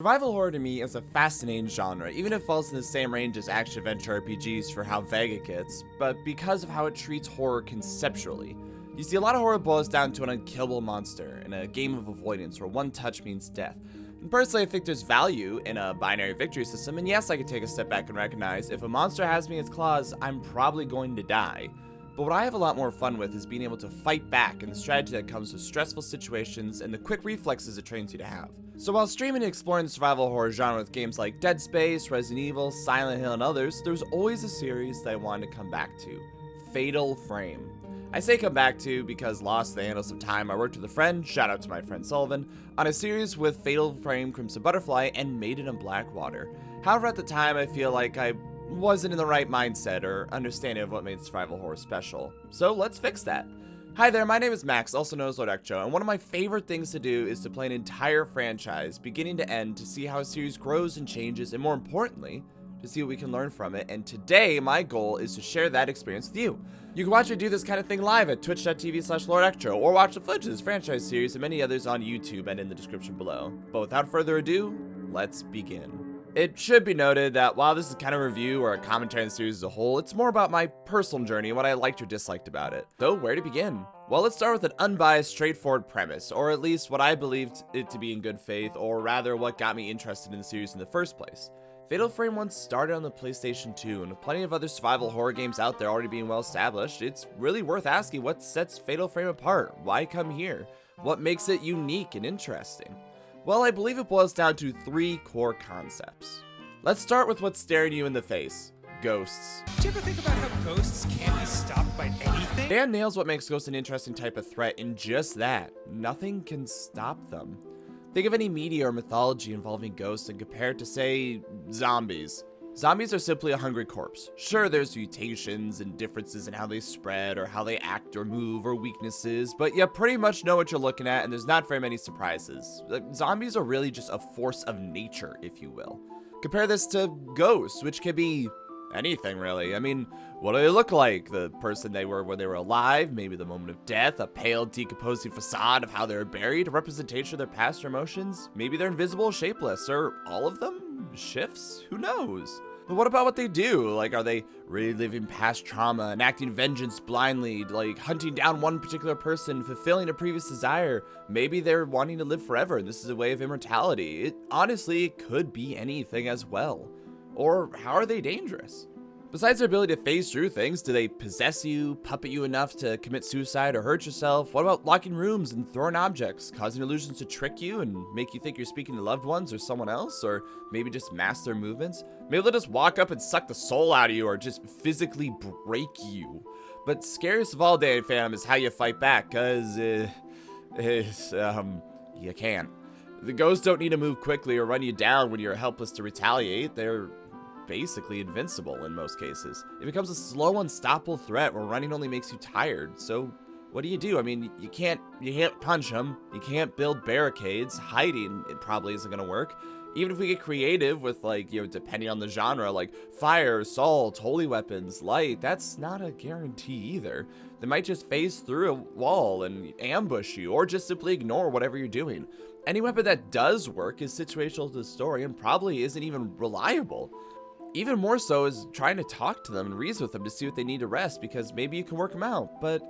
Survival horror to me is a fascinating genre, even if it falls in the same range as action-adventure RPGs for how vague it gets, but because of how it treats horror conceptually. You see, a lot of horror boils down to an unkillable monster, in a game of avoidance where one touch means death. And personally, I think there's value in a binary victory system, and yes, I could take a step back and recognize, if a monster has me in its claws, I'm probably going to die. But what I have a lot more fun with is being able to fight back and the strategy that comes with stressful situations and the quick reflexes it trains you to have. So while streaming and exploring the survival horror genre with games like Dead Space, Resident Evil, Silent Hill, and others, there's always a series that I wanted to come back to: Fatal Frame. I say come back to because lost the annals of time, I worked with a friend, shout out to my friend Sullivan, on a series with Fatal Frame, Crimson Butterfly, and Maiden and Blackwater. However, at the time, I feel like I wasn't in the right mindset or understanding of what made survival horror special. So let's fix that. Hi there, my name is Max, also known as LordEctro, and one of my favorite things to do is to play an entire franchise, beginning to end, to see how a series grows and changes, and more importantly, to see what we can learn from it. And today, my goal is to share that experience with you. You can watch me do this kind of thing live at twitch.tv/LordEctro, or watch the footage of this franchise series and many others on YouTube and in the description below. But without further ado, let's begin. It should be noted that while this is kind of a review or a commentary on the series as a whole, it's more about my personal journey and what I liked or disliked about it. So where to begin? Well, let's start with an unbiased, straightforward premise, or at least what I believed it to be in good faith, or rather what got me interested in the series in the first place. Fatal Frame once started on the PlayStation 2, and with plenty of other survival horror games out there already being well established, it's really worth asking what sets Fatal Frame apart. Why come here? What makes it unique and interesting? Well, I believe it boils down to three core concepts. Let's start with what's staring you in the face: ghosts. Do you ever think about how ghosts can't be stopped by anything? Dan nails what makes ghosts an interesting type of threat in just that: nothing can stop them. Think of any media or mythology involving ghosts and compare it to, say, zombies. Zombies are simply a hungry corpse. Sure, there's mutations and differences in how they spread or how they act or move or weaknesses, but you pretty much know what you're looking at and there's not very many surprises. Zombies are really just a force of nature, if you will. Compare this to ghosts, which can be anything really. I mean, what do they look like? The person they were when they were alive, maybe the moment of death, a pale, decomposing facade of how they were buried, a representation of their past or emotions. Maybe they're invisible, shapeless, or all of them? Shifts? Who knows? But what about what they do? Like, are they reliving past trauma, enacting vengeance blindly, like hunting down one particular person, fulfilling a previous desire? Maybe they're wanting to live forever, and this is a way of immortality. Honestly, it could be anything as well. Or how are they dangerous? Besides their ability to phase through things, do they possess you, puppet you enough to commit suicide or hurt yourself? What about locking rooms and throwing objects, causing illusions to trick you and make you think you're speaking to loved ones or someone else? Or maybe just mask their movements? Maybe they'll just walk up and suck the soul out of you or just physically break you. But scariest of all, Dan fam, is how you fight back, cause you can't. The ghosts don't need to move quickly or run you down when you're helpless to retaliate. They're basically invincible in most cases. It becomes a slow, unstoppable threat where running only makes you tired. So what do? I mean, you can't punch them. You can't build barricades. Hiding, it probably isn't gonna work. Even if we get creative with, like, you know, depending on the genre, like fire, salt, holy weapons, light, that's not a guarantee either. They might just phase through a wall and ambush you, or just simply ignore whatever you're doing. Any weapon that does work is situational to the story and probably isn't even reliable. Even more so is trying to talk to them and reason with them to see what they need to rest, because maybe you can work them out, but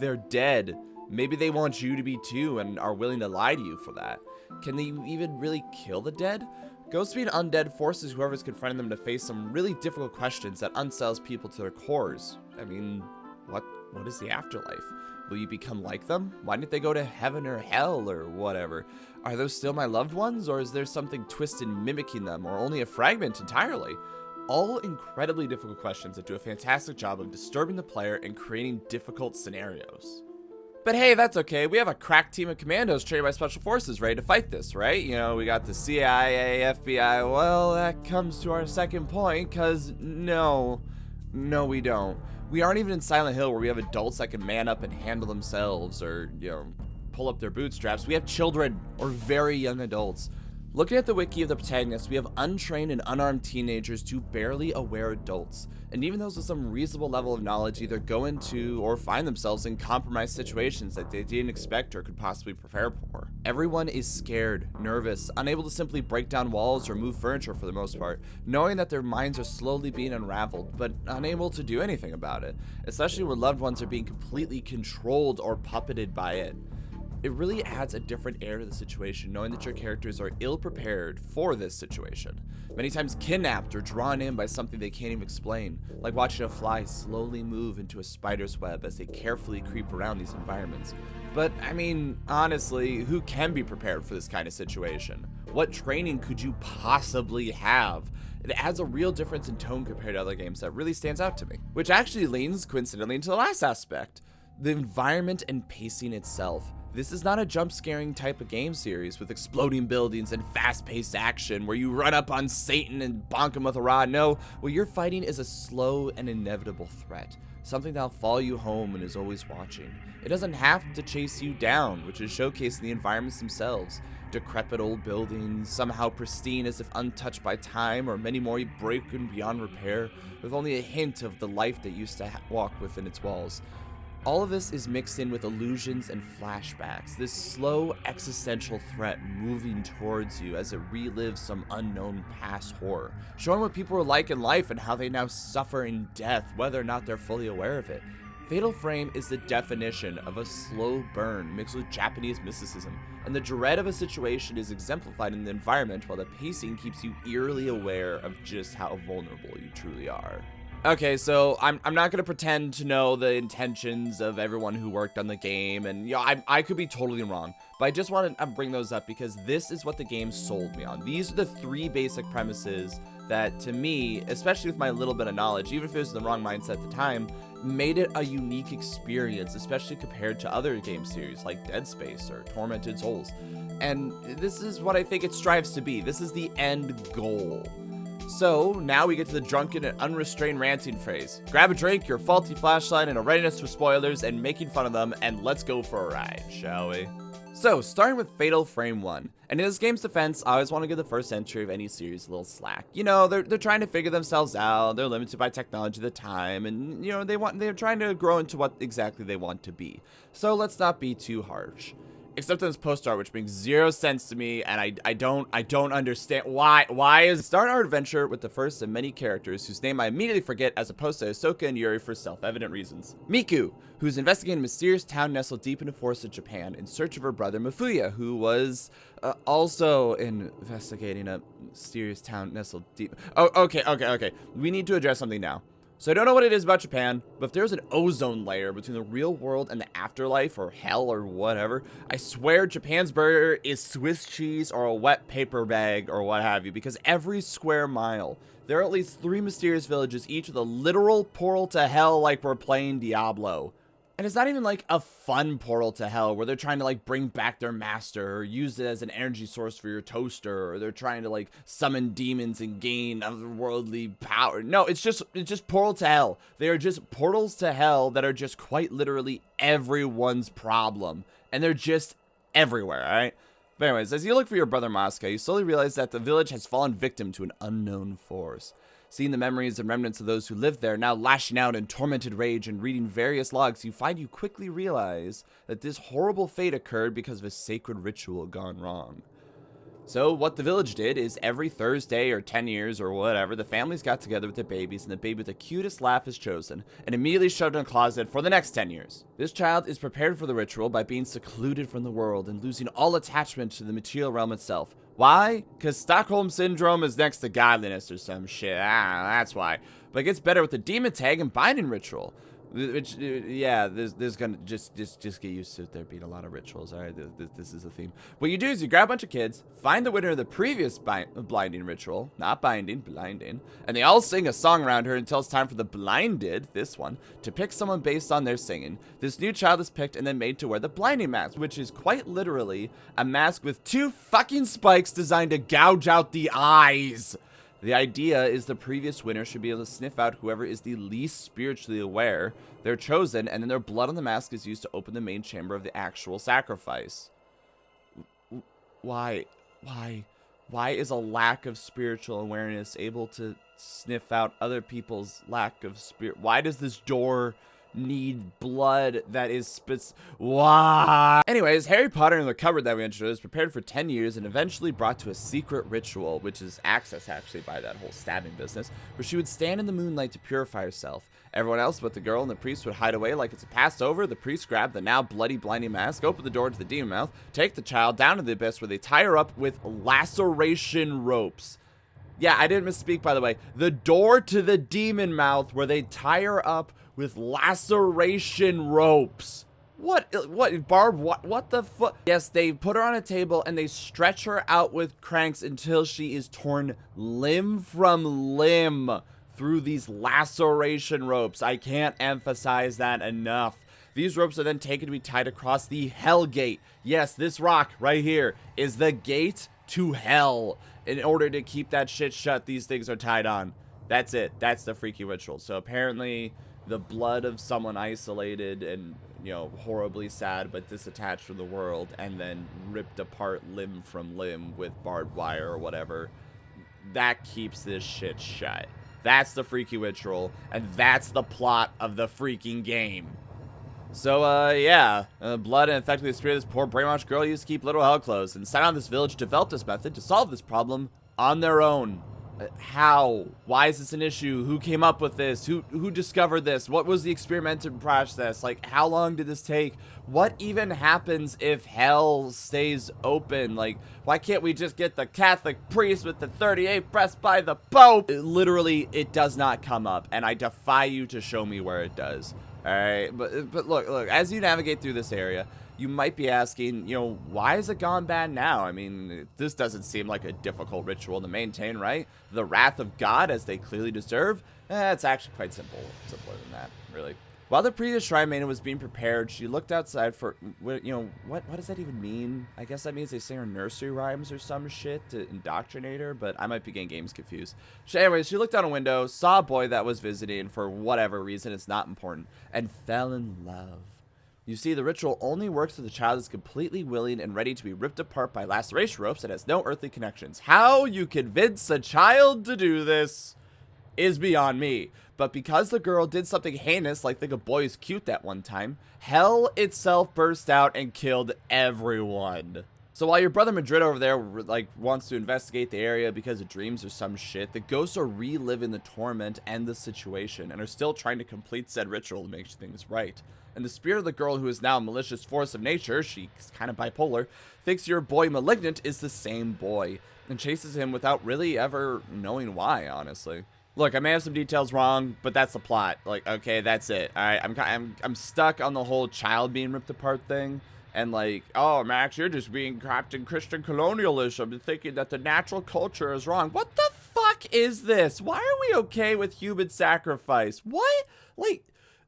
they're dead. Maybe they want you to be too and are willing to lie to you for that. Can they even really kill the dead? Ghosts being undead forces whoever's confronting them to face some really difficult questions that unsettles people to their cores. I mean, what is the afterlife? Will you become like them? Why didn't they go to heaven or hell or whatever? Are those still my loved ones, or is there something twisted mimicking them, or only a fragment entirely? All incredibly difficult questions that do a fantastic job of disturbing the player and creating difficult scenarios. But hey, that's okay. We have a crack team of commandos trained by special forces ready to fight this, right? You know, we got the CIA, FBI. Well, that comes to our second point, because no, we don't. We aren't even in Silent Hill where we have adults that can man up and handle themselves or, you know, pull up their bootstraps. We have children or very young adults. Looking at the wiki of the protagonists, we have untrained and unarmed teenagers to barely aware adults, and even those with some reasonable level of knowledge either go into or find themselves in compromised situations that they didn't expect or could possibly prepare for. Everyone is scared, nervous, unable to simply break down walls or move furniture for the most part, knowing that their minds are slowly being unraveled, but unable to do anything about it, especially where loved ones are being completely controlled or puppeted by it. It really adds a different air to the situation, knowing that your characters are ill-prepared for this situation. Many times kidnapped or drawn in by something they can't even explain, like watching a fly slowly move into a spider's web as they carefully creep around these environments. But, I mean, honestly, who can be prepared for this kind of situation? What training could you possibly have? It adds a real difference in tone compared to other games that really stands out to me. Which actually leans, coincidentally, into the last aspect, the environment and pacing itself. This is not a jump-scaring type of game series with exploding buildings and fast-paced action where you run up on Satan and bonk him with a rod. No, what you're fighting is a slow and inevitable threat, something that'll follow you home and is always watching. It doesn't have to chase you down, which is showcased in the environments themselves. Decrepit old buildings, somehow pristine as if untouched by time, or many more broken beyond repair, with only a hint of the life that used to walk within its walls. All of this is mixed in with illusions and flashbacks, this slow existential threat moving towards you as it relives some unknown past horror, showing what people were like in life and how they now suffer in death, whether or not they're fully aware of it. Fatal Frame is the definition of a slow burn mixed with Japanese mysticism, and the dread of a situation is exemplified in the environment while the pacing keeps you eerily aware of just how vulnerable you truly are. Okay, so I'm not going to pretend to know the intentions of everyone who worked on the game, and I could be totally wrong, but I just want to bring those up because this is what the game sold me on. These are the three basic premises that, to me, especially with my little bit of knowledge, even if it was the wrong mindset at the time, made it a unique experience, especially compared to other game series like Dead Space or Tormented Souls. And this is what I think it strives to be. This is the end goal. So, now we get to the drunken and unrestrained ranting phase. Grab a drink, your faulty flashlight, and a readiness for spoilers and making fun of them, and let's go for a ride, shall we? So, starting with Fatal Frame 1. And in this game's defense, I always want to give the first entry of any series a little slack. You know, they're trying to figure themselves out, they're limited by technology at the time, and, you know, they're trying to grow into what exactly they want to be. So, let's not be too harsh. Except in this post art, which makes zero sense to me, and I don't understand why is start our adventure with the first of many characters whose name I immediately forget as opposed to Ahsoka and Yuri for self-evident reasons. Miku, who's investigating a mysterious town nestled deep in the forests of Japan in search of her brother Mafuya, who was also investigating a mysterious town nestled deep. Oh, okay. We need to address something now. So I don't know what it is about Japan, but if there's an ozone layer between the real world and the afterlife or hell or whatever, I swear Japan's burger is Swiss cheese or a wet paper bag or what have you, because every square mile, there are at least 3 mysterious villages, each with a literal portal to hell like we're playing Diablo. And it's not even like a fun portal to hell where they're trying to like bring back their master or use it as an energy source for your toaster, or they're trying to like summon demons and gain otherworldly power. No, it's just portal to hell. They are just portals to hell that are just quite literally everyone's problem. And they're just everywhere, alright? But anyways, as you look for your brother Mosca, you slowly realize that the village has fallen victim to an unknown force. Seeing the memories and remnants of those who lived there now lashing out in tormented rage and reading various logs, you quickly realize that this horrible fate occurred because of a sacred ritual gone wrong. So what the village did is every Thursday or 10 years or whatever, the families got together with their babies, and the baby with the cutest laugh is chosen and immediately shoved in a closet for the next 10 years. This child is prepared for the ritual by being secluded from the world and losing all attachment to the material realm itself. Why? Because Stockholm Syndrome is next to godliness or some shit. That's why. But it gets better with the demon tag and binding ritual. Which, yeah, there's gonna just get used to it. There being a lot of rituals. All right, this is a theme. What you do is you grab a bunch of kids, find the winner of the previous blinding ritual, not binding, blinding, and they all sing a song around her until it's time for the blinded, this one, to pick someone based on their singing. This new child is picked and then made to wear the blinding mask, which is quite literally a mask with 2 fucking spikes designed to gouge out the eyes. The idea is the previous winner should be able to sniff out whoever is the least spiritually aware. They're chosen, and then their blood on the mask is used to open the main chamber of the actual sacrifice. Why Why is a lack of spiritual awareness able to sniff out other people's lack of spirit? Why does this door need blood that is why? Anyways, Harry Potter in the cupboard that we introduced prepared for 10 years and eventually brought to a secret ritual, which is accessed actually by that whole stabbing business, where she would stand in the moonlight to purify herself. Everyone else but the girl and the priest would hide away like it's a Passover. The priest grabbed the now bloody blinding mask, opened the door to the demon mouth, take the child down to the abyss where they tie her up with laceration ropes. Yeah, I didn't misspeak, by the way. The door to the demon mouth where they tie her up with laceration ropes. What, Barb, what the fuck? Yes, they put her on a table and they stretch her out with cranks until she is torn limb from limb through these laceration ropes. I can't emphasize that enough. These ropes are then taken to be tied across the Hell Gate. Yes, this rock right here is the gate to hell. In order to keep that shit shut, these things are tied on. That's it. That's the freaky ritual. So apparently the blood of someone isolated and, you know, horribly sad but disattached from the world and then ripped apart limb from limb with barbed wire or whatever, that keeps this shit shut. That's the freaky ritual, and that's the plot of the freaking game. So, yeah, blood and effectively the spirit of this poor brainwashed girl used to keep little hell closed, and sat on this village developed this method to solve this problem on their own. How? Why is this an issue? Who came up with this? Who discovered this? What was the experimental process? Like, how long did this take? What even happens if hell stays open? Like, why can't we just get the Catholic priest with the 38 pressed by the Pope? Literally, it does not come up, and I defy you to show me where it does. Alright, but look, as you navigate through this area, you might be asking, you know, why has it gone bad now? I mean, this doesn't seem like a difficult ritual to maintain, right? The wrath of God, as they clearly deserve? It's actually quite simpler than that, really. While the previous shrine maiden was being prepared, she looked outside for, you know, what does that even mean? I guess that means they sing her nursery rhymes or some shit to indoctrinate her, but I might be getting games confused. Anyways, she looked out a window, saw a boy that was visiting for whatever reason, it's not important, and fell in love. You see, the ritual only works if the child is completely willing and ready to be ripped apart by laceration ropes and has no earthly connections. How you convince a child to do this is beyond me. But because the girl did something heinous, like think a boy is cute that one time, hell itself burst out and killed everyone. So while your brother Madrid over there, like, wants to investigate the area because of dreams or some shit, the ghosts are reliving the torment and the situation and are still trying to complete said ritual to make things right. And the spirit of the girl, who is now a malicious force of nature, she's kind of bipolar, thinks your boy Malignant is the same boy and chases him without really ever knowing why, honestly. Look, I may have some details wrong, but that's the plot. Like, okay, that's it. All right, I'm stuck on the whole child being ripped apart thing. And like, oh, Max, you're just being trapped in Christian colonialism and thinking that the natural culture is wrong. What the fuck is this? Why are we okay with human sacrifice? What? Like,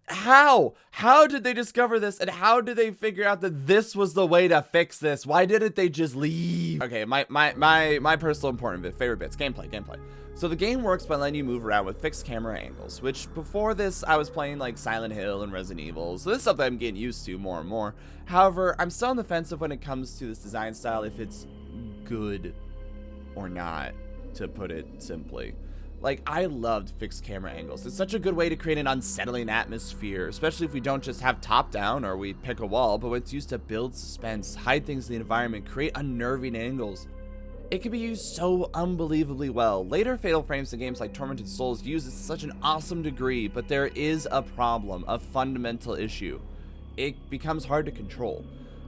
how? How did they discover this? And how did they figure out that this was the way to fix this? Why didn't they just leave? Okay, my personal important favorite bits, gameplay. So the game works by letting you move around with fixed camera angles, which before this I was playing like Silent Hill and Resident Evil, so this is something I'm getting used to more and more. However, I'm still on the fence when it comes to this design style, if it's good or not, to put it simply. Like, I loved fixed camera angles. It's such a good way to create an unsettling atmosphere, especially if we don't just have top down or we pick a wall, but it's used to build suspense, hide things in the environment, create unnerving angles. It can be used so unbelievably well. Later Fatal Frames and games like Tormented Souls use this to such an awesome degree, but there is a problem, a fundamental issue. It becomes hard to control.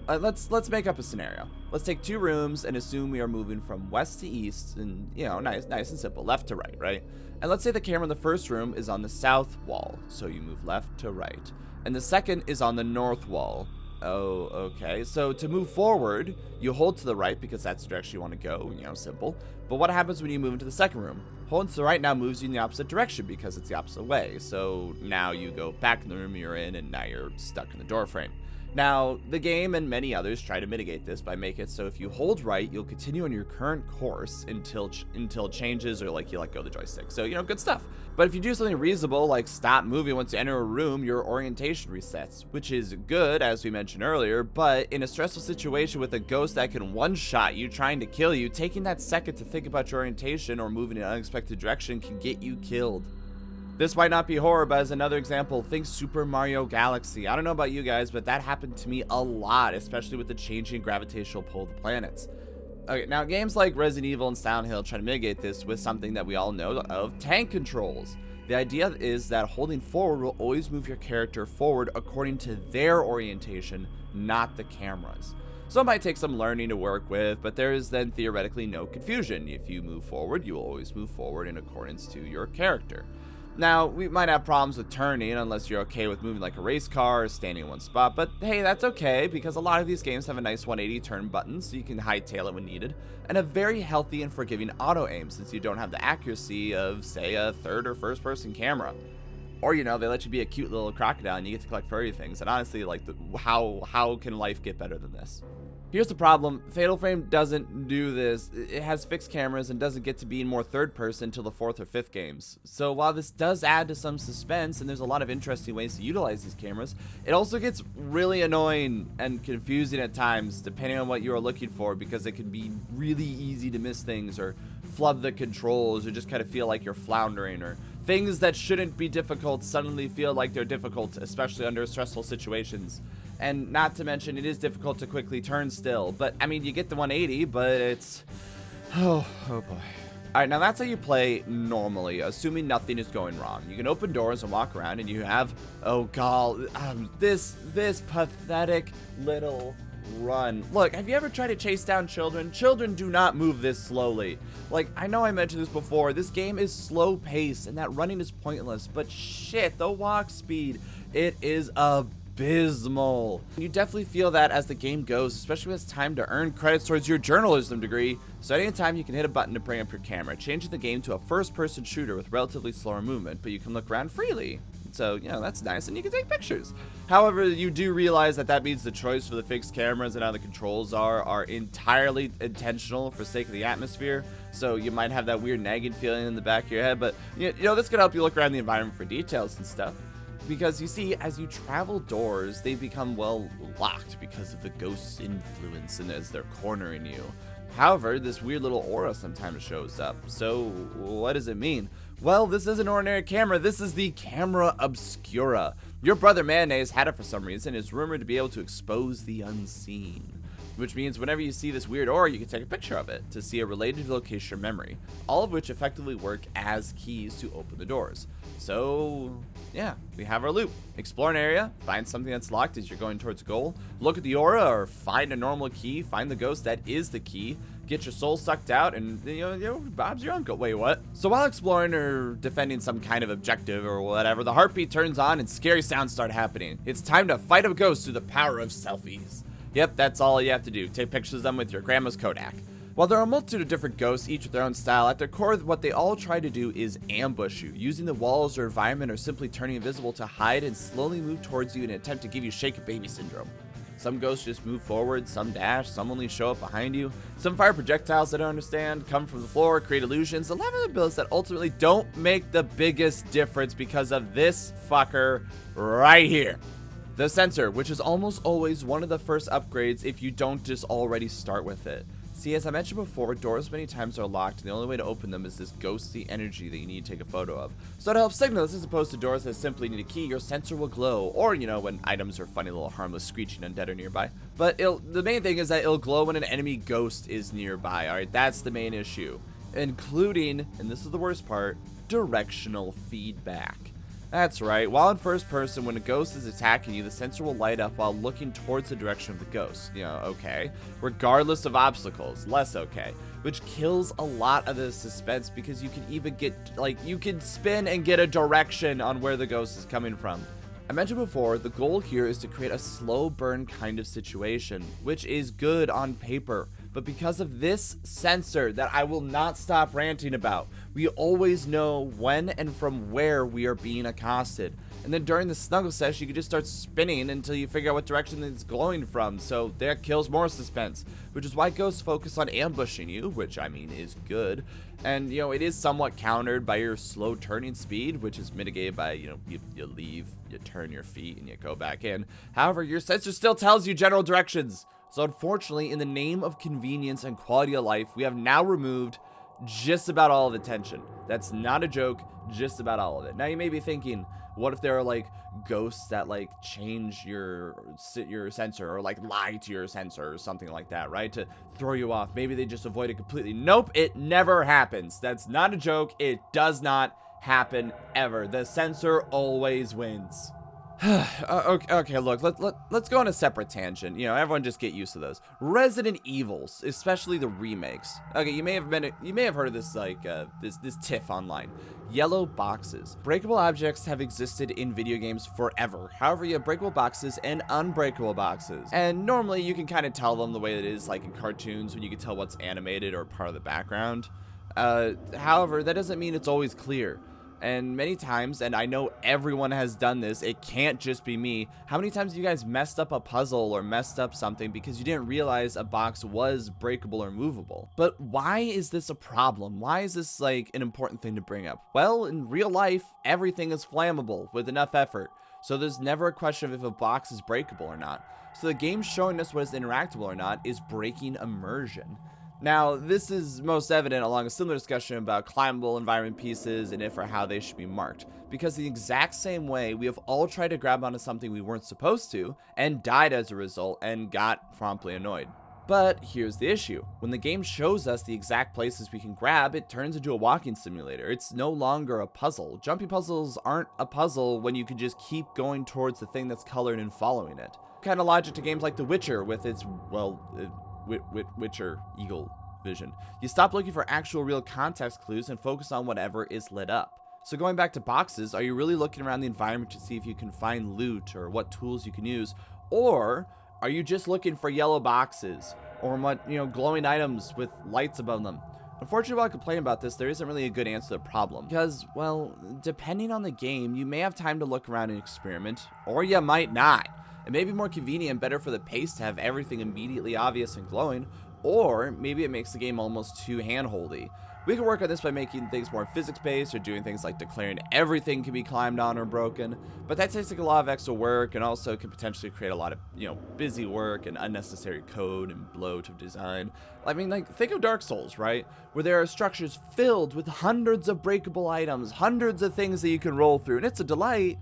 Let's make up a scenario. Let's take two rooms and assume we are moving from west to east, and, you know, nice and simple, left to right? And let's say the camera in the first room is on the south wall, so you move left to right. And the second is on the north wall. Oh, okay. So to move forward, you hold to the right because that's the direction you want to go, you know, simple. But what happens when you move into the second room? Holding to the right now moves you in the opposite direction because it's the opposite way. So now you go back in the room you're in and now you're stuck in the door frame. Now, the game and many others try to mitigate this by making it so if you hold right, you'll continue on your current course until it changes or like you let go of the joystick. So, you know, good stuff. But if you do something reasonable, like stop moving once you enter a room, your orientation resets, which is good, as we mentioned earlier, but in a stressful situation with a ghost that can one-shot you trying to kill you, taking that second to think about your orientation or moving in an unexpected direction can get you killed. This might not be horror, but as another example, think Super Mario Galaxy. I don't know about you guys, but that happened to me a lot, especially with the changing gravitational pull of the planets. Okay, now games like Resident Evil and Silent Hill try to mitigate this with something that we all know of, tank controls. The idea is that holding forward will always move your character forward according to their orientation, not the camera's. So it might take some learning to work with, but there is then theoretically no confusion. If you move forward, you will always move forward in accordance to your character. Now, we might have problems with turning unless you're okay with moving like a race car or standing in one spot, but hey, that's okay because a lot of these games have a nice 180 turn button so you can hightail it when needed, and a very healthy and forgiving auto aim since you don't have the accuracy of, say, a third or first person camera. Or, you know, they let you be a cute little crocodile and you get to collect furry things, and honestly, like, how can life get better than this? Here's the problem, Fatal Frame doesn't do this. It has fixed cameras and doesn't get to be in more third person until the 4th or 5th games. So while this does add to some suspense and there's a lot of interesting ways to utilize these cameras, it also gets really annoying and confusing at times depending on what you are looking for, because it can be really easy to miss things or flub the controls or just kind of feel like you're floundering, or things that shouldn't be difficult suddenly feel like they're difficult, especially under stressful situations. And not to mention, it is difficult to quickly turn still. But, I mean, you get the 180, but it's... Oh boy. Alright, now that's how you play normally, assuming nothing is going wrong. You can open doors and walk around, and you have... Oh, God. This pathetic little run. Look, have you ever tried to chase down children? Children do not move this slowly. Like, I know I mentioned this before. This game is slow paced, and that running is pointless. But shit, the walk speed, it is abysmal. You definitely feel that as the game goes, especially when it's time to earn credits towards your journalism degree. So at any time you can hit a button to bring up your camera, changing the game to a first-person shooter with relatively slower movement, but you can look around freely. So, you know, that's nice, and you can take pictures. However, you do realize that means the choice for the fixed cameras and how the controls are entirely intentional for sake of the atmosphere. So you might have that weird nagging feeling in the back of your head, but you know, this could help you look around the environment for details and stuff. Because you see, as you travel doors, they become, well, locked because of the ghost's influence and as they're cornering you. However, this weird little aura sometimes shows up. So what does it mean? Well, this isn't an ordinary camera. This is the camera obscura. Your brother Mayonnaise had it for some reason. It's rumored to be able to expose the unseen, which means whenever you see this weird aura, you can take a picture of it to see a related location or memory, all of which effectively work as keys to open the doors. So yeah, we have our loop. Explore an area, find something that's locked as you're going towards a goal, look at the aura or find a normal key, find the ghost that is the key, get your soul sucked out, and you know, Bob's your uncle. Wait, what? So while exploring or defending some kind of objective or whatever, the heartbeat turns on and scary sounds start happening. It's time to fight a ghost through the power of selfies. Yep, that's all you have to do. Take pictures of them with your grandma's Kodak. While there are a multitude of different ghosts, each with their own style, at their core, what they all try to do is ambush you, using the walls or environment or simply turning invisible to hide and slowly move towards you in an attempt to give you shake a baby syndrome. Some ghosts just move forward, some dash, some only show up behind you, some fire projectiles that I don't understand, come from the floor, create illusions, a lot of abilities that ultimately don't make the biggest difference because of this fucker right here. The sensor, which is almost always one of the first upgrades if you don't just already start with it. See, as I mentioned before, doors many times are locked, and the only way to open them is this ghostly energy that you need to take a photo of. So to help signal this, as opposed to doors that simply need a key, your sensor will glow, or, you know, when items are funny little harmless screeching undead are nearby. But the main thing is that it'll glow when an enemy ghost is nearby, alright? That's the main issue. Including, and this is the worst part, directional feedback. That's right, while in first person, when a ghost is attacking you, the sensor will light up while looking towards the direction of the ghost. You know, okay. Regardless of obstacles, less okay. Which kills a lot of the suspense because you can even get, like, you can spin and get a direction on where the ghost is coming from. I mentioned before, the goal here is to create a slow burn kind of situation, which is good on paper. But because of this sensor that I will not stop ranting about, We always know when and from where we are being accosted. And then during the snuggle session, you can just start spinning until you figure out what direction it's glowing from, so that kills more suspense, which is why ghosts focus on ambushing you, which I mean is good. And it is somewhat countered by your slow turning speed, which is mitigated by you leave, you turn your feet, and you go back in. However, your sensor still tells you general directions. So unfortunately, in the name of convenience and quality of life, we have now removed just about all of the tension. That's not a joke, just about all of it. Now you may be thinking, what if there are like ghosts that like change your sensor, or like lie to your sensor or something like that, right? To throw you off. Maybe they just avoid it completely. Nope, it never happens. That's not a joke. It does not happen ever. The sensor always wins. Okay, look, let's go on a separate tangent. Everyone just get used to those. Resident Evils, especially the remakes. Okay, you may have heard of this this tiff online. Yellow boxes. Breakable objects have existed in video games forever. However, you have breakable boxes and unbreakable boxes. And normally you can kind of tell them the way it is like in cartoons when you can tell what's animated or part of the background. However, that doesn't mean it's always clear. And many times, and I know everyone has done this, it can't just be me. How many times have you guys messed up a puzzle or messed up something because you didn't realize a box was breakable or movable? But why is this a problem? Why is this like an important thing to bring up? Well, in real life, everything is flammable with enough effort. So there's never a question of if a box is breakable or not. So the game showing us what is interactable or not is breaking immersion. Now, this is most evident along a similar discussion about climbable environment pieces and if or how they should be marked. Because the exact same way, we have all tried to grab onto something we weren't supposed to, and died as a result, and got promptly annoyed. But here's the issue. When the game shows us the exact places we can grab, it turns into a walking simulator. It's no longer a puzzle. Jumpy puzzles aren't a puzzle when you can just keep going towards the thing that's colored and following it. Kind of logic to games like The Witcher with its, Witcher Eagle vision. You stop looking for actual real context clues and focus on whatever is lit up. So going back to boxes, are you really looking around the environment to see if you can find loot or what tools you can use? Or are you just looking for yellow boxes or what, glowing items with lights above them? Unfortunately, while I complain about this, there isn't really a good answer to the problem. Because, well, depending on the game, you may have time to look around and experiment, or you might not. It may be more convenient and better for the pace to have everything immediately obvious and glowing, or maybe it makes the game almost too hand-holdy. We can work on this by making things more physics-based or doing things like declaring everything can be climbed on or broken, but that takes like a lot of extra work and also can potentially create a lot of, busy work and unnecessary code and bloat of design. I mean, like, think of Dark Souls, right? Where there are structures filled with hundreds of breakable items, hundreds of things that you can roll through, and it's a delight,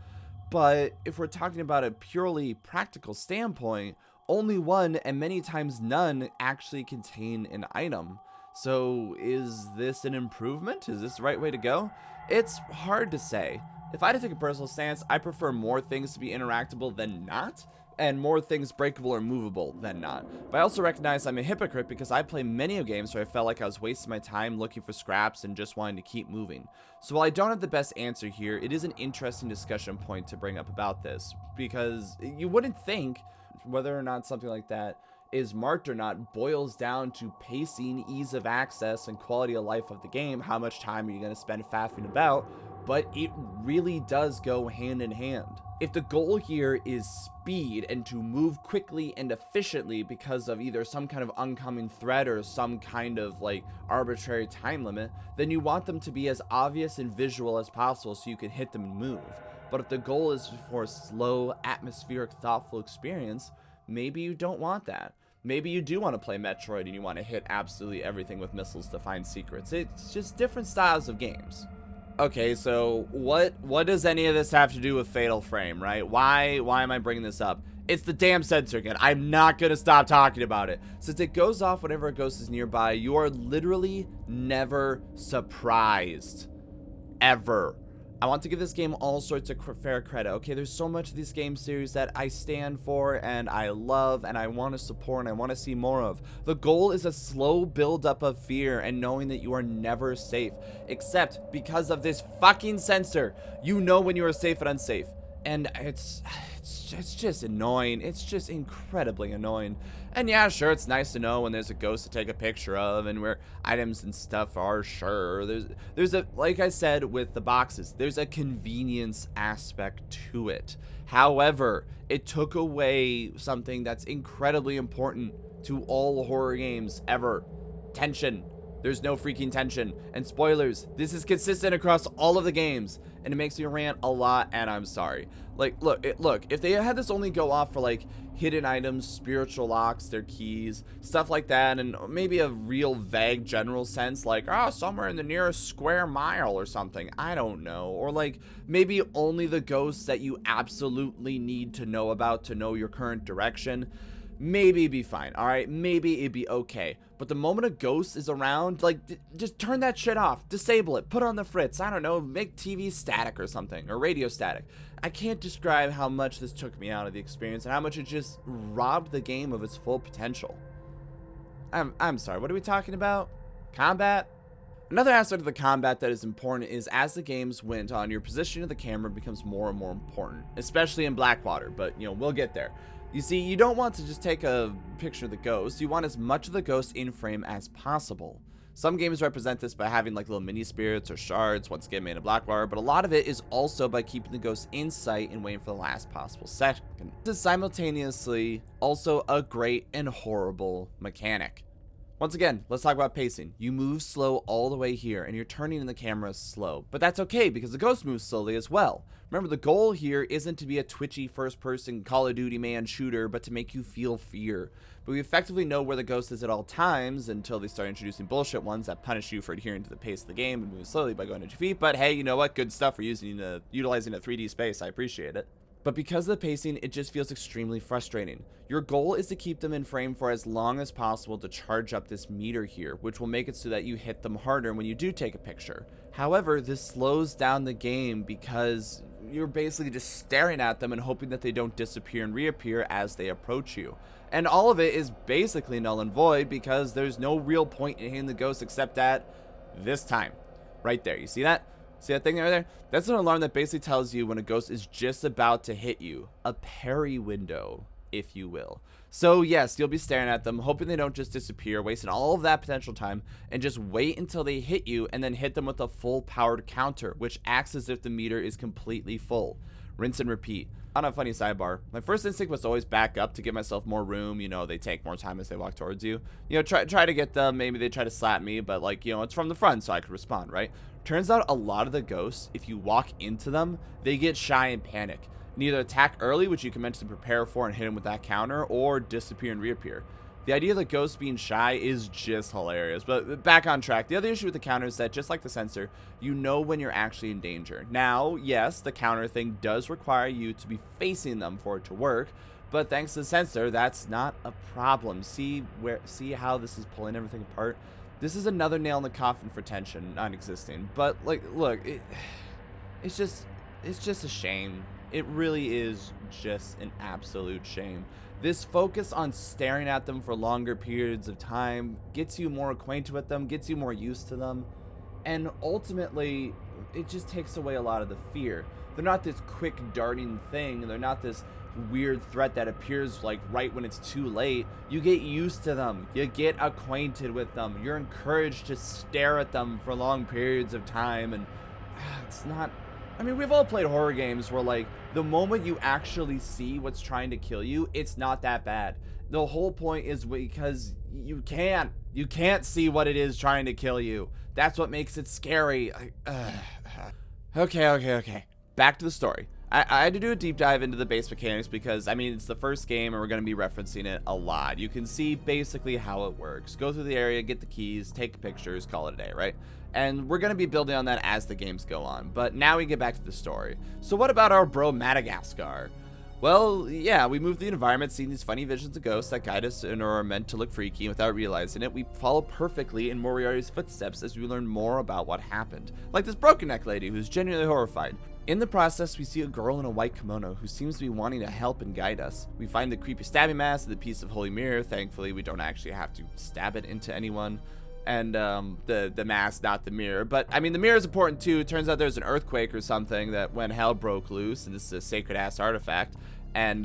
but if we're talking about a purely practical standpoint, only one and many times none actually contain an item. So is this an improvement? Is this the right way to go? It's hard to say. If I had to take a personal stance, I prefer more things to be interactable than not, and more things breakable or movable than not. But I also recognize I'm a hypocrite because I play many games where I felt like I was wasting my time looking for scraps and just wanting to keep moving. So while I don't have the best answer here, it is an interesting discussion point to bring up about this, because you wouldn't think whether or not something like that is marked or not boils down to pacing, ease of access, and quality of life of the game. How much time are you going to spend faffing about? But it really does go hand in hand. If the goal here is speed and to move quickly and efficiently because of either some kind of oncoming threat or some kind of like arbitrary time limit, then you want them to be as obvious and visual as possible so you can hit them and move. But if the goal is for a slow, atmospheric, thoughtful experience, maybe you don't want that. Maybe you do want to play Metroid and you want to hit absolutely everything with missiles to find secrets. It's just different styles of games. Okay, so what does any of this have to do with Fatal Frame, right? Why am I bringing this up? It's the damn sensor again. I'm not going to stop talking about it. Since it goes off whenever a ghost is nearby, you are literally never surprised. Ever. I want to give this game all sorts of fair credit. Okay, there's so much of this game series that I stand for and I love and I want to support and I want to see more of. The goal is a slow build-up of fear and knowing that you are never safe, except because of this fucking sensor. You know when you are safe and unsafe. And it's just annoying. It's just incredibly annoying. And yeah, sure, it's nice to know when there's a ghost to take a picture of and where items and stuff are. Sure, there's a, like I said with the boxes, there's a convenience aspect to it. However, it took away something that's incredibly important to all horror games ever: tension. There's no freaking tension. And spoilers, this is consistent across all of the games, and it makes me rant a lot, and I'm sorry. Like, look, if they had this only go off for like hidden items, spiritual locks, their keys, stuff like that, and maybe a real vague general sense, like, oh, somewhere in the nearest square mile or something, I don't know. Or like maybe only the ghosts that you absolutely need to know about to know your current direction, maybe it'd be fine, all right? Maybe it'd be okay. But the moment a ghost is around, like, just turn that shit off. Disable it. Put it on the fritz. I don't know. Make TV static or something. Or radio static. I can't describe how much this took me out of the experience and how much it just robbed the game of its full potential. I'm sorry. What are we talking about? Combat? Another aspect of the combat that is important is as the games went on, your position of the camera becomes more and more important. Especially in Blackwater. But, you know, we'll get there. You see, you don't want to just take a picture of the ghost. You want as much of the ghost in frame as possible. Some games represent this by having like little mini spirits or shards, once again made in Blackwater, but a lot of it is also by keeping the ghost in sight and waiting for the last possible second. This is simultaneously also a great and horrible mechanic. Once again, let's talk about pacing. You move slow all the way here, and you're turning in the camera slow. But that's okay, because the ghost moves slowly as well. Remember, the goal here isn't to be a twitchy first-person Call of Duty man shooter, but to make you feel fear. But we effectively know where the ghost is at all times, until they start introducing bullshit ones that punish you for adhering to the pace of the game and moving slowly by going at your feet. But hey, you know what? Good stuff for utilizing a 3D space. I appreciate it. But because of the pacing, it just feels extremely frustrating. Your goal is to keep them in frame for as long as possible to charge up this meter here, which will make it so that you hit them harder when you do take a picture. However, this slows down the game because you're basically just staring at them and hoping that they don't disappear and reappear as they approach you. And all of it is basically null and void because there's no real point in hitting the ghost except at this time. Right there, you see that? See that thing right there? That's an alarm that basically tells you when a ghost is just about to hit you. A parry window, if you will. So yes, you'll be staring at them, hoping they don't just disappear, wasting all of that potential time, and just wait until they hit you and then hit them with a full powered counter, which acts as if the meter is completely full. Rinse and repeat. On a funny sidebar, my first instinct was to always back up to give myself more room. You know, they take more time as they walk towards you. You know, try to get them. Maybe they try to slap me, but like, you know, it's from the front so I could respond, right? Turns out a lot of the ghosts, if you walk into them, they get shy and panic. And either attack early, which you can mentally prepare for and hit them with that counter, or disappear and reappear. The idea of the ghost being shy is just hilarious. But back on track, the other issue with the counter is that, just like the sensor, you know when you're actually in danger. Now, yes, the counter thing does require you to be facing them for it to work, but thanks to the sensor, that's not a problem. See how this is pulling everything apart? This is another nail in the coffin for tension non-existing. But like, look, it's just a shame. It really is just an absolute shame. This focus on staring at them for longer periods of time gets you more acquainted with them, gets you more used to them, and ultimately, it just takes away a lot of the fear. They're not this quick darting thing. They're not this weird threat that appears like right when it's too late. You get used to them. You get acquainted with them. You're encouraged to stare at them for long periods of time, and it's not... I mean, we've all played horror games where, like, the moment you actually see what's trying to kill you, it's not that bad. The whole point is because you can't see what it is trying to kill you. That's what makes it scary. Okay. Back to the story. I had to do a deep dive into the base mechanics because, I mean, it's the first game and we're going to be referencing it a lot. You can see basically how it works. Go through the area, get the keys, take pictures, call it a day, right? And we're going to be building on that as the games go on. But now we get back to the story. So what about our bro Madagascar? Well, yeah, we move the environment, seeing these funny visions of ghosts that guide us and are meant to look freaky. Without realizing it, we follow perfectly in Moriarty's footsteps as we learn more about what happened. Like this broken neck lady who's genuinely horrified. In the process, we see a girl in a white kimono who seems to be wanting to help and guide us. We find the creepy stabbing mask and the piece of holy mirror. Thankfully, we don't actually have to stab it into anyone. and the mask, not the mirror. But I mean, the mirror is important too. It turns out there's an earthquake or something that when hell broke loose, and this is a sacred ass artifact. And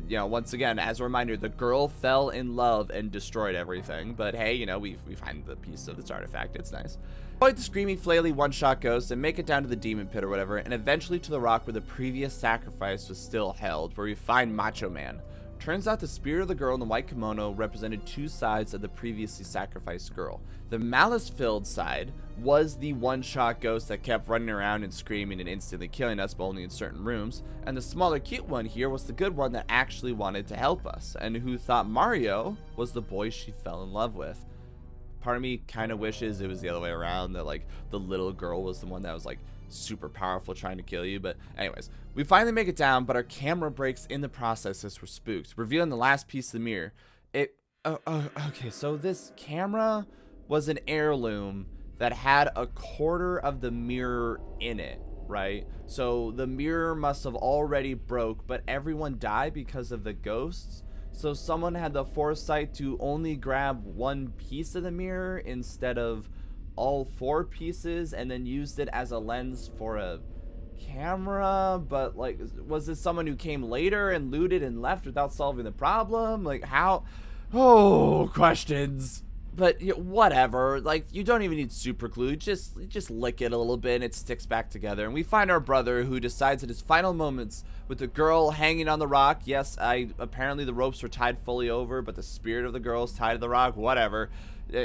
you know, once again, as a reminder, the girl fell in love and destroyed everything. But hey, you know, we find the piece of this artifact. It's nice. Fight the screaming, flaily one-shot ghost and make it down to the demon pit or whatever, and eventually to the rock where the previous sacrifice was still held, where we find Macho Man. Turns out the spirit of the girl in the white kimono represented two sides of the previously sacrificed girl. The malice-filled side was the one-shot ghost that kept running around and screaming and instantly killing us, but only in certain rooms. And the smaller cute one here was the good one that actually wanted to help us, and who thought Mario was the boy she fell in love with. Part of me kind of wishes it was the other way around, that like the little girl was the one that was like super powerful trying to kill you. But anyways, we finally make it down, but our camera breaks in the process as we're spooked, revealing the last piece of the mirror. Okay, so this camera was an heirloom that had a quarter of the mirror in it, right? So the mirror must have already broke, but everyone died because of the ghosts. So someone had the foresight to only grab one piece of the mirror instead of all four pieces, and then used it as a lens for a camera. But like, was this someone who came later and looted and left without solving the problem? Like, how? Oh, questions. But whatever, like, you don't even need super glue. Just lick it a little bit and it sticks back together. And we find our brother, who decides at his final moments, with the girl hanging on the rock. Yes, apparently the ropes were tied fully over, but the spirit of the girl is tied to the rock. Whatever.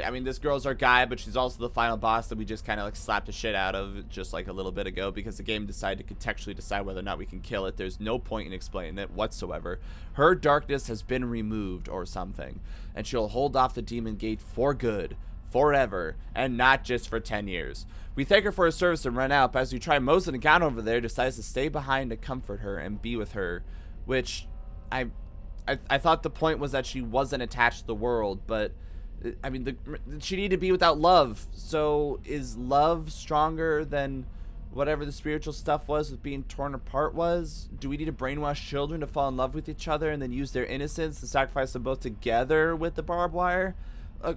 I mean, this girl's our guy, but she's also the final boss that we just kind of like slapped the shit out of just like a little bit ago, because the game decided to contextually decide whether or not we can kill it. There's no point in explaining it whatsoever. Her darkness has been removed or something, and she'll hold off the demon gate for good, forever, and not just for 10 years. We thank her for her service and run out, but as we try mosing the gown over there, decides to stay behind to comfort her and be with her, which I thought the point was that she wasn't attached to the world, but I mean, she needed to be without love. So is love stronger than whatever the spiritual stuff was with being torn apart was? Do we need to brainwash children to fall in love with each other and then use their innocence to sacrifice them both together with the barbed wire?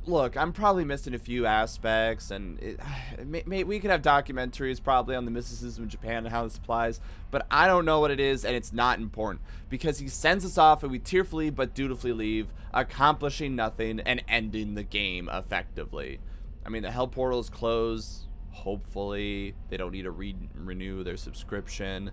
Look, I'm probably missing a few aspects, and we could have documentaries probably on the mysticism of Japan and how this applies, but I don't know what it is, and it's not important, because he sends us off and we tearfully but dutifully leave, accomplishing nothing and ending the game effectively. I mean, the hell portal is closed. Hopefully they don't need to renew their subscription.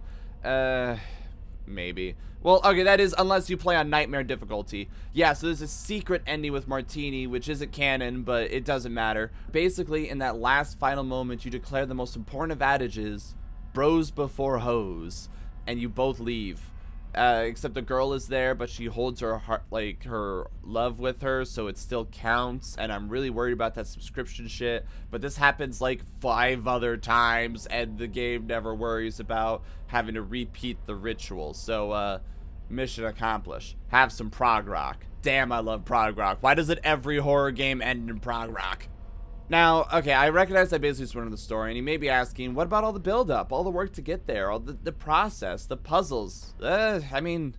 Maybe. Well, okay, that is unless you play on nightmare difficulty. Yeah, so there's a secret ending with Martini, which isn't canon, but it doesn't matter. Basically, in that last final moment, you declare the most important of adages, bros before hoes, and you both leave. Except the girl is there, but she holds her heart, like her love with her, so it still counts. And I'm really worried about that subscription shit. But this happens like 5 other times, and the game never worries about having to repeat the ritual. So, mission accomplished. Have some prog rock. Damn, I love prog rock. Why does it every horror game end in prog rock? Now, okay, I recognize I basically just went into the story, and you may be asking, what about all the build-up, all the work to get there, all the process, the puzzles? I mean,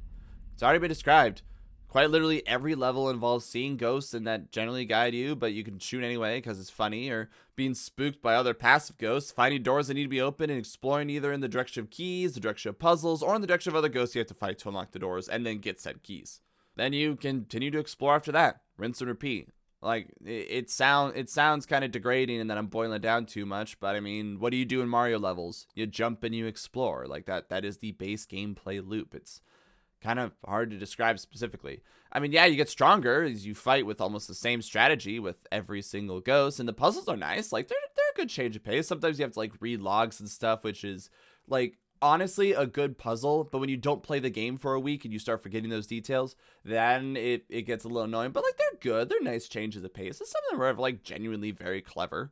it's already been described. Quite literally every level involves seeing ghosts and that generally guide you, but you can shoot anyway because it's funny, or being spooked by other passive ghosts, finding doors that need to be opened, and exploring either in the direction of keys, the direction of puzzles, or in the direction of other ghosts you have to fight to unlock the doors, and then get said keys. Then you continue to explore after that. Rinse and repeat. Like, it sounds kind of degrading and that I'm boiling it down too much, but I mean, what do you do in Mario levels? You jump and you explore. Like, that is the base gameplay loop. It's kind of hard to describe specifically. I mean, yeah, you get stronger as you fight with almost the same strategy with every single ghost, and the puzzles are nice. Like, they're a good change of pace. Sometimes you have to, like, read logs and stuff, which is, like, honestly a good puzzle, but when you don't play the game for a week and you start forgetting those details, then it gets a little annoying. But like, they're good, they're nice changes of pace, and some of them are like genuinely very clever.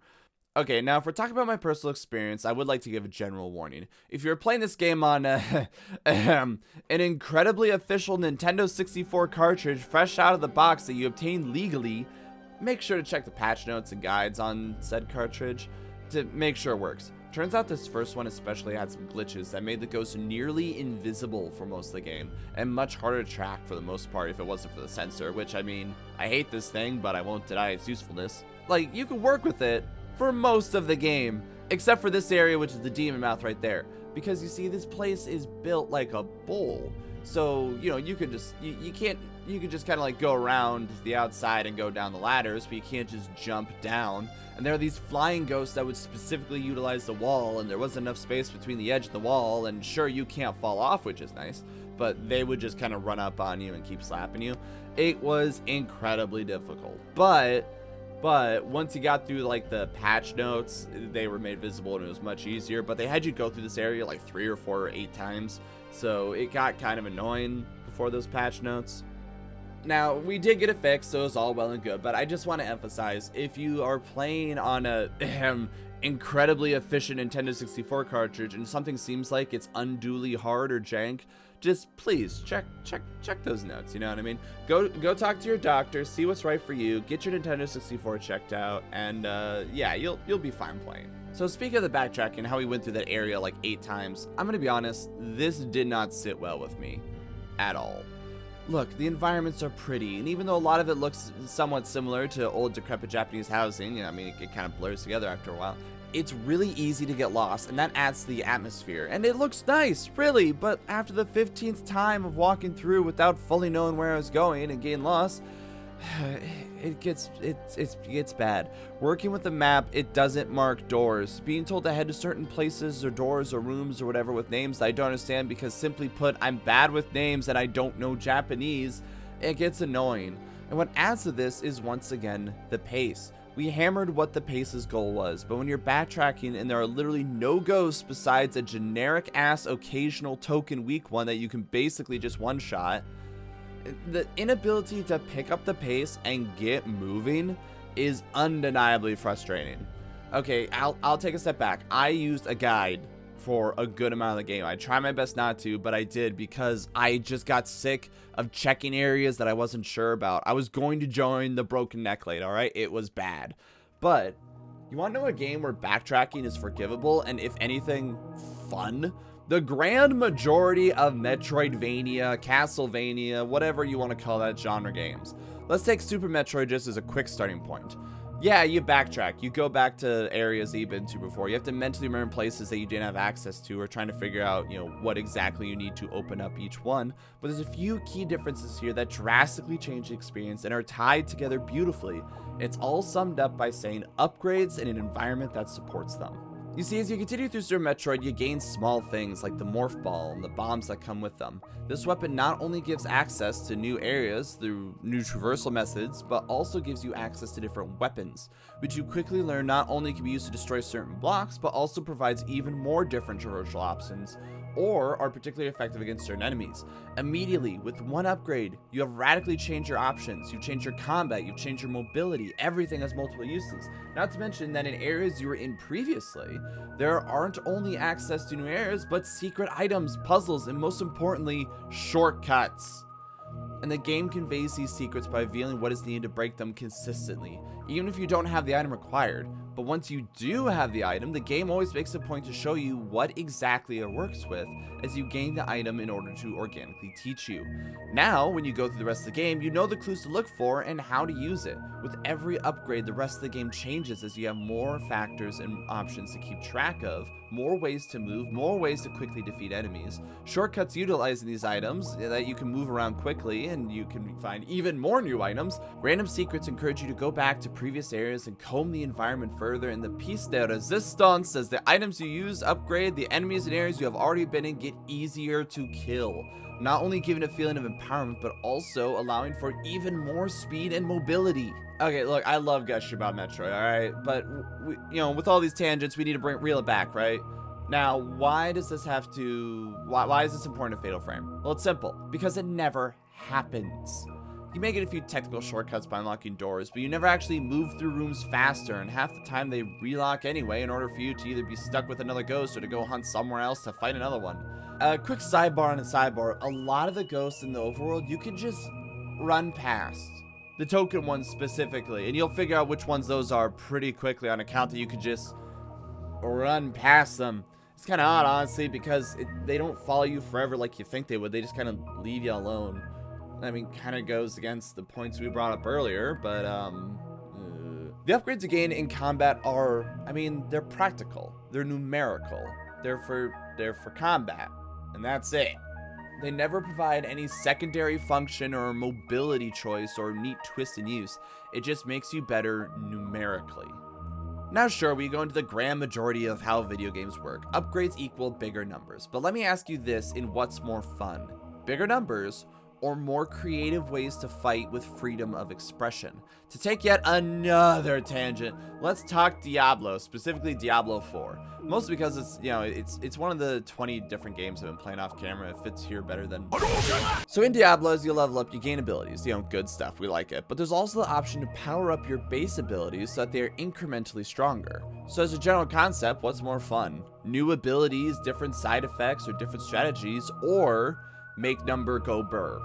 Okay, now if we're talking about my personal experience, I would like to give a general warning. If you're playing this game on an incredibly official Nintendo 64 cartridge fresh out of the box that you obtained legally, make sure to check the patch notes and guides on said cartridge to make sure it works. Turns out this first one especially had some glitches that made the ghost nearly invisible for most of the game, and much harder to track for the most part if it wasn't for the sensor, which, I mean, I hate this thing, but I won't deny its usefulness. like, you can work with it for most of the game, except for this area, which is the demon mouth right there. Because you see, this place is built like a bowl. So, you know, you could just, you could just kind of like go around the outside and go down the ladders, but you can't just jump down. And there are these flying ghosts that would specifically utilize the wall, and there wasn't enough space between the edge of the wall, and sure, you can't fall off, which is nice, but they would just kind of run up on you and keep slapping you. It was incredibly difficult, but once you got through like the patch notes, they were made visible and it was much easier. But they had you go through this area like 3 or 4 or 8 times, so it got kind of annoying before those patch notes. Now, we did get it fixed, so it was all well and good, but I just want to emphasize, if you are playing on a incredibly efficient Nintendo 64 cartridge and something seems like it's unduly hard or jank, just please check those notes, you know what I mean? Go talk to your doctor, see what's right for you, get your Nintendo 64 checked out, and yeah, you'll be fine playing. So speaking of the backtracking, how we went through that area like 8 times, I'm gonna be honest, this did not sit well with me at all. Look, the environments are pretty, and even though a lot of it looks somewhat similar to old decrepit Japanese housing, you know, I mean, it kind of blurs together after a while, it's really easy to get lost, and that adds to the atmosphere. And it looks nice, really, but after the 15th time of walking through without fully knowing where I was going and getting lost, it gets bad. Working with the map, it doesn't mark doors. Being told to head to certain places or doors or rooms or whatever with names that I don't understand because, simply put, I'm bad with names and I don't know Japanese, it gets annoying. And what adds to this is, once again, the pace. We hammered what the pace's goal was, but when you're backtracking and there are literally no ghosts besides a generic ass occasional token weak one that you can basically just one-shot, the inability to pick up the pace and get moving is undeniably frustrating. Okay, I'll take a step back. I used a guide for a good amount of the game. I tried my best not to, but I did because I just got sick of checking areas that I wasn't sure about. I was going to join the Broken Necklate, alright? It was bad. But you want to know a game where backtracking is forgivable and, if anything, fun? The grand majority of Metroidvania, Castlevania, whatever you want to call that genre games. Let's take Super Metroid just as a quick starting point. Yeah, you backtrack. You go back to areas that you've been to before. You have to mentally remember places that you didn't have access to, or trying to figure out, you know, what exactly you need to open up each one. But there's a few key differences here that drastically change the experience and are tied together beautifully. It's all summed up by saying upgrades in an environment that supports them. You see, as you continue through Super Metroid, you gain small things like the Morph Ball and the bombs that come with them. This weapon not only gives access to new areas through new traversal methods, but also gives you access to different weapons, which you quickly learn not only can be used to destroy certain blocks, but also provides even more different traversal options, or are particularly effective against certain enemies. Immediately, with one upgrade, you have radically changed your options. You've changed your combat, you've changed your mobility, everything has multiple uses. Not to mention that in areas you were in previously, there aren't only access to new areas, but secret items, puzzles, and most importantly, shortcuts. And the game conveys these secrets by revealing what is needed to break them consistently, even if you don't have the item required. But once you do have the item, the game always makes a point to show you what exactly it works with as you gain the item in order to organically teach you. Now, when you go through the rest of the game, you know the clues to look for and how to use it. With every upgrade, the rest of the game changes as you have more factors and options to keep track of, more ways to move, more ways to quickly defeat enemies, shortcuts utilizing these items that you can move around quickly and you can find even more new items. Random secrets encourage you to go back to previous areas and comb the environment further, and the piece de resistance as the items you use upgrade, the enemies and areas you have already been in get easier to kill. Not only giving a feeling of empowerment, but also allowing for even more speed and mobility. Okay, look, I love gushing about Metroid, alright? But, you know, with all these tangents, we need to reel it back, right? Now, why does this have to... Why is this important to Fatal Frame? Well, it's simple. Because it never happens. You may get a few technical shortcuts by unlocking doors, but you never actually move through rooms faster, and half the time they relock anyway in order for you to either be stuck with another ghost or to go hunt somewhere else to fight another one. Quick sidebar on a sidebar, a lot of the ghosts in the overworld you can just run past. The token ones specifically, and you'll figure out which ones those are pretty quickly on account that you could just run past them. It's kind of odd, honestly, because they don't follow you forever like you think they would. They just kind of leave you alone. I mean, kind of goes against the points we brought up earlier, but The upgrades you gain in combat are, I mean, they're practical, they're numerical, they're for combat, and that's it. They never provide any secondary function or mobility choice or neat twist in use. It just makes you better numerically. Now sure, we go into the grand majority of how video games work. Upgrades equal bigger numbers. But let me ask you this in what's more fun? Bigger numbers or more creative ways to fight with freedom of expression? To take yet another tangent, let's talk Diablo, specifically Diablo 4. Mostly because it's, you know, it's one of the 20 different games I've been playing off camera. It fits here better than... So in Diablo, as you level up, you gain abilities, you know, good stuff, we like it. But there's also the option to power up your base abilities so that they are incrementally stronger. So as a general concept, what's more fun? New abilities, different side effects, or different strategies, or make number go burr?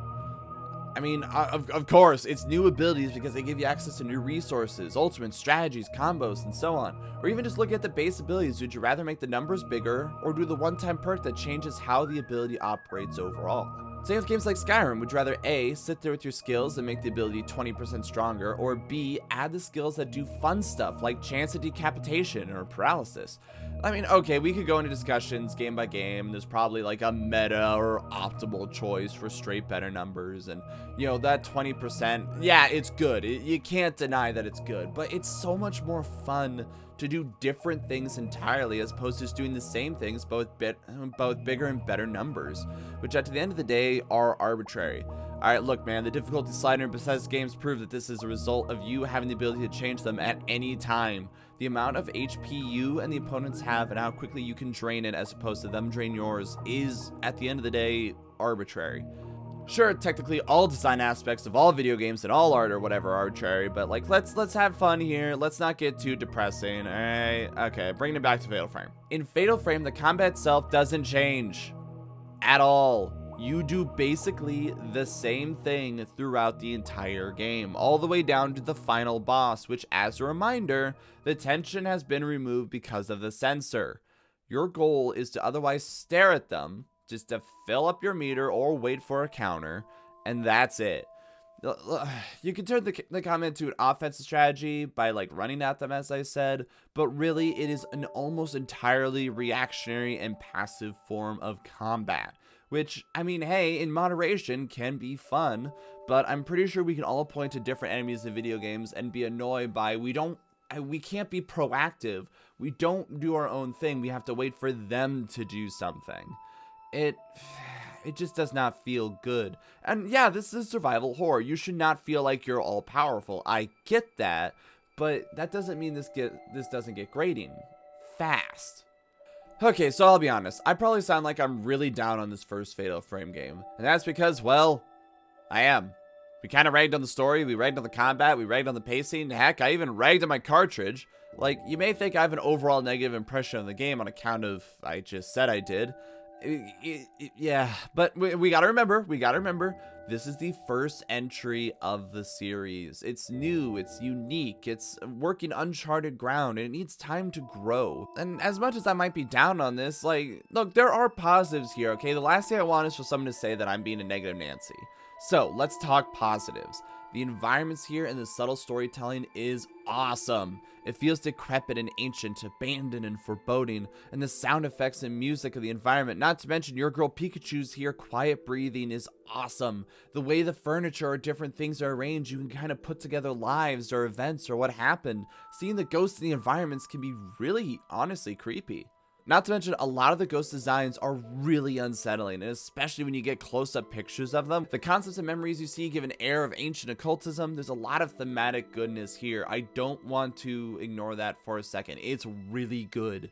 I mean, of course, it's new abilities because they give you access to new resources, ultimates, strategies, combos, and so on. Or even just look at the base abilities. Would you rather make the numbers bigger or do the one-time perk that changes how the ability operates overall? Same with games like Skyrim. Would you rather A, sit there with your skills and make the ability 20% stronger, or B, add the skills that do fun stuff like chance of decapitation or paralysis? I mean, okay, we could go into discussions game by game. There's probably like a meta or optimal choice for straight better numbers. And, you know, that 20%, yeah, it's good. You can't deny that it's good. But it's so much more fun to do different things entirely as opposed to just doing the same things, but with bigger and better numbers, which at the end of the day are arbitrary. Alright, look man, the difficulty slider in Bethesda games prove that this is a result of you having the ability to change them at any time. The amount of HP you and the opponents have and how quickly you can drain it as opposed to them drain yours is, at the end of the day, arbitrary. Sure, technically all design aspects of all video games and all art or whatever are arbitrary, but like let's have fun here. Let's not get too depressing. All right, okay, bringing it back to Fatal Frame. In Fatal Frame, the combat itself doesn't change at all. You do basically the same thing throughout the entire game, all the way down to the final boss, which, as a reminder, the tension has been removed because of the sensor. Your goal is to otherwise stare at them, just to fill up your meter or wait for a counter, and that's it. You can turn the combat to an offensive strategy by like running at them, as I said, but really it is an almost entirely reactionary and passive form of combat. Which, I mean, hey, in moderation can be fun, but I'm pretty sure we can all point to different enemies in video games and be annoyed by we can't be proactive. We don't do our own thing. We have to wait for them to do something. It just does not feel good. And yeah, this is survival horror. You should not feel like you're all powerful. I get that, but that doesn't mean this doesn't get grating fast. Okay, so I'll be honest, I probably sound like I'm really down on this first Fatal Frame game, and that's because, well, I am. We kind of ragged on the story, we ragged on the combat, we ragged on the pacing, heck, I even ragged on my cartridge. Like, you may think I have an overall negative impression of the game on account of I just said I did. Yeah, but we gotta remember, this is the first entry of the series. It's new, it's unique, it's working uncharted ground, and it needs time to grow. And as much as I might be down on this, like, look, there are positives here, okay? The last thing I want is for someone to say that I'm being a negative Nancy. So, let's talk positives. The environments here and the subtle storytelling is awesome. It feels decrepit and ancient, abandoned and foreboding, and the sound effects and music of the environment, not to mention your girl Pikachu's here quiet breathing, is awesome. The way the furniture or different things are arranged, you can kind of put together lives or events or what happened. Seeing the ghosts in the environments can be really, honestly creepy. Not to mention, a lot of the ghost designs are really unsettling, and especially when you get close-up pictures of them. The concepts and memories you see give an air of ancient occultism. There's a lot of thematic goodness here. I don't want to ignore that for a second. It's really good.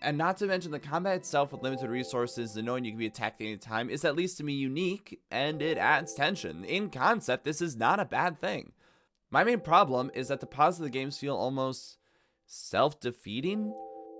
And not to mention, the combat itself with limited resources and knowing you can be attacked at any time is, at least to me, unique, and it adds tension. In concept, this is not a bad thing. My main problem is that the plots of the games feel almost self-defeating.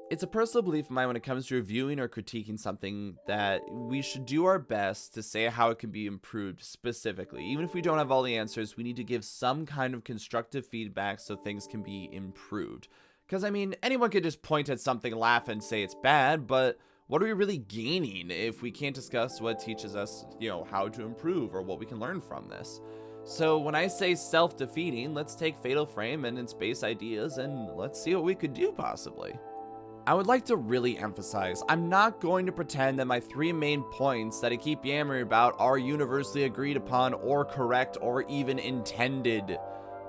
It's a personal belief of mine when it comes to reviewing or critiquing something that we should do our best to say how it can be improved specifically. Even if we don't have all the answers, we need to give some kind of constructive feedback so things can be improved. Because, I mean, anyone could just point at something, laugh, and say it's bad, but what are we really gaining if we can't discuss what teaches us, you know, how to improve or what we can learn from this? So when I say self-defeating, let's take Fatal Frame and its base ideas and let's see what we could do possibly. I would like to really emphasize, I'm not going to pretend that my 3 main points that I keep yammering about are universally agreed upon or correct or even intended.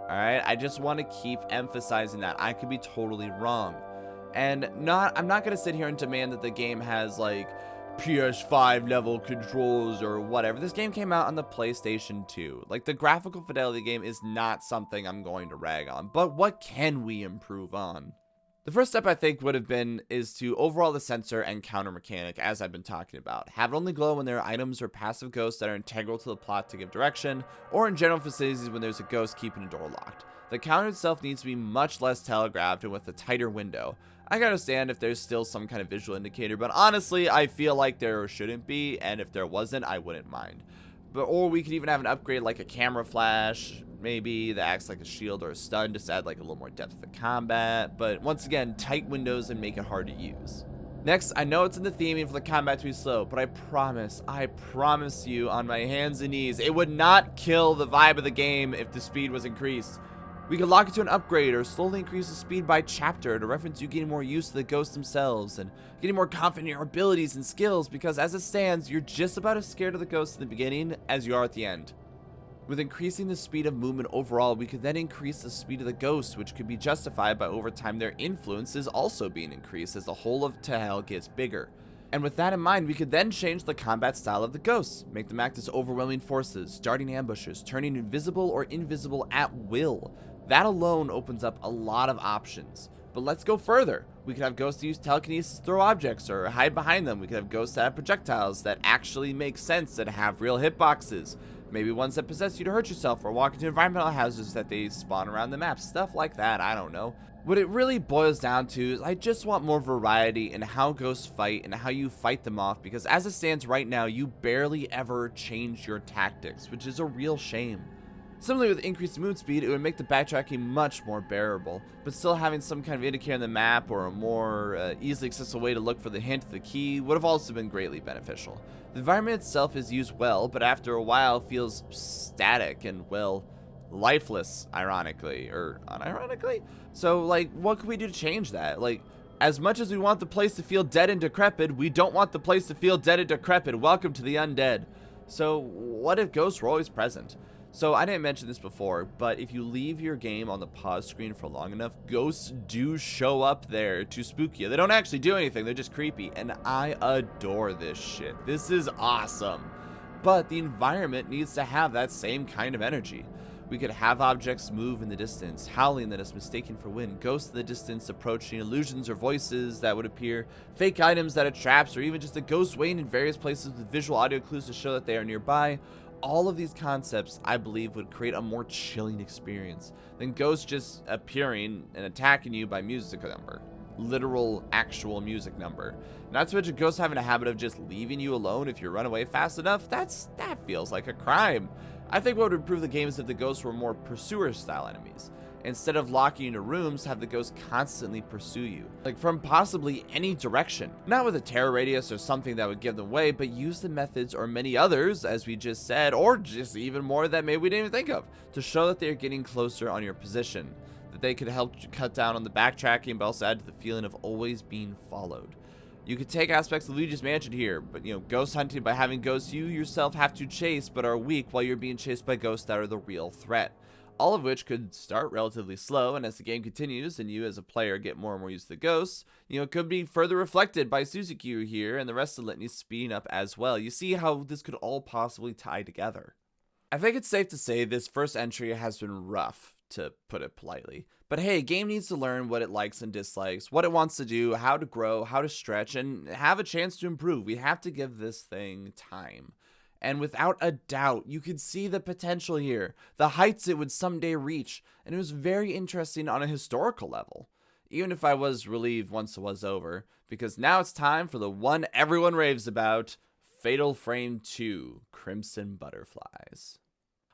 Alright, I just want to keep emphasizing that. I could be totally wrong. And I'm not going to sit here and demand that the game has like PS5 level controls or whatever. This game came out on the PlayStation 2. Like, the graphical fidelity game is not something I'm going to rag on. But what can we improve on? The first step I think would have been is to overhaul the sensor and counter mechanic, as I've been talking about. Have it only glow when there are items or passive ghosts that are integral to the plot to give direction, or in general facilities when there's a ghost keeping a door locked. The counter itself needs to be much less telegraphed and with a tighter window. I can understand if there's still some kind of visual indicator, but honestly, I feel like there shouldn't be, and if there wasn't, I wouldn't mind. Or we could even have an upgrade like a camera flash, maybe, that acts like a shield or a stun to add like a little more depth to combat. But once again, tight windows and make it hard to use. Next, I know it's in the theming for the combat to be slow, but I promise you on my hands and knees, it would not kill the vibe of the game if the speed was increased. We could lock it to an upgrade or slowly increase the speed by chapter to reference you getting more used to the ghosts themselves and getting more confident in your abilities and skills, because as it stands, you're just about as scared of the ghosts in the beginning as you are at the end. With increasing the speed of movement overall, we could then increase the speed of the ghosts, which could be justified by over time their influence is also being increased as the whole of Tehel gets bigger. And with that in mind, we could then change the combat style of the ghosts, make them act as overwhelming forces, starting ambushes, turning invisible or invisible at will. That alone opens up a lot of options. But let's go further. We could have ghosts use telekinesis to throw objects or hide behind them. We could have ghosts that have projectiles that actually make sense and have real hitboxes. Maybe ones that possess you to hurt yourself or walk into environmental hazards that they spawn around the map. Stuff like that, I don't know. What it really boils down to is I just want more variety in how ghosts fight and how you fight them off, because as it stands right now, you barely ever change your tactics, which is a real shame. Similarly, with increased move speed, it would make the backtracking much more bearable, but still having some kind of indicator on the map or a more easily accessible way to look for the hint of the key would have also been greatly beneficial. The environment itself is used well, but after a while feels static and, well, lifeless, ironically, or unironically. So, like, what can we do to change that? Like, as much as we want the place to feel dead and decrepit, we don't want the place to feel dead and decrepit. Welcome to the undead. So, what if ghosts were always present? So I didn't mention this before, but if you leave your game on the pause screen for long enough, ghosts do show up there to spook you. They don't actually do anything, they're just creepy, and I adore this shit. This is awesome. But the environment needs to have that same kind of energy. We could have objects move in the distance, howling that is mistaken for wind, ghosts in the distance approaching, illusions or voices that would appear, fake items that are traps, or even just a ghost waiting in various places with visual audio clues to show that they are nearby. All of these concepts, I believe, would create a more chilling experience than ghosts just appearing and attacking you by music number. Literal, actual music number. Not to mention ghosts having a habit of just leaving you alone if you run away fast enough. That feels like a crime. I think what would improve the game is if the ghosts were more pursuer-style enemies. Instead of locking you into rooms, have the ghosts constantly pursue you, like from possibly any direction. Not with a terror radius or something that would give them away, but use the methods or many others, as we just said, or just even more that maybe we didn't even think of, to show that they are getting closer on your position, that they could help cut down on the backtracking, but also add to the feeling of always being followed. You could take aspects of Luigi's Mansion here, but ghost hunting by having ghosts you yourself have to chase but are weak while you're being chased by ghosts that are the real threat. All of which could start relatively slow, and as the game continues and you as a player get more and more used to the ghosts, it could be further reflected by Suzuki here and the rest of the litany speeding up as well. You see how this could all possibly tie together. I think it's safe to say this first entry has been rough, to put it politely. But hey, game needs to learn what it likes and dislikes, what it wants to do, how to grow, how to stretch, and have a chance to improve. We have to give this thing time. And without a doubt, you could see the potential here, the heights it would someday reach, and it was very interesting on a historical level. Even if I was relieved once it was over, because now it's time for the one everyone raves about, Fatal Frame 2, Crimson Butterflies.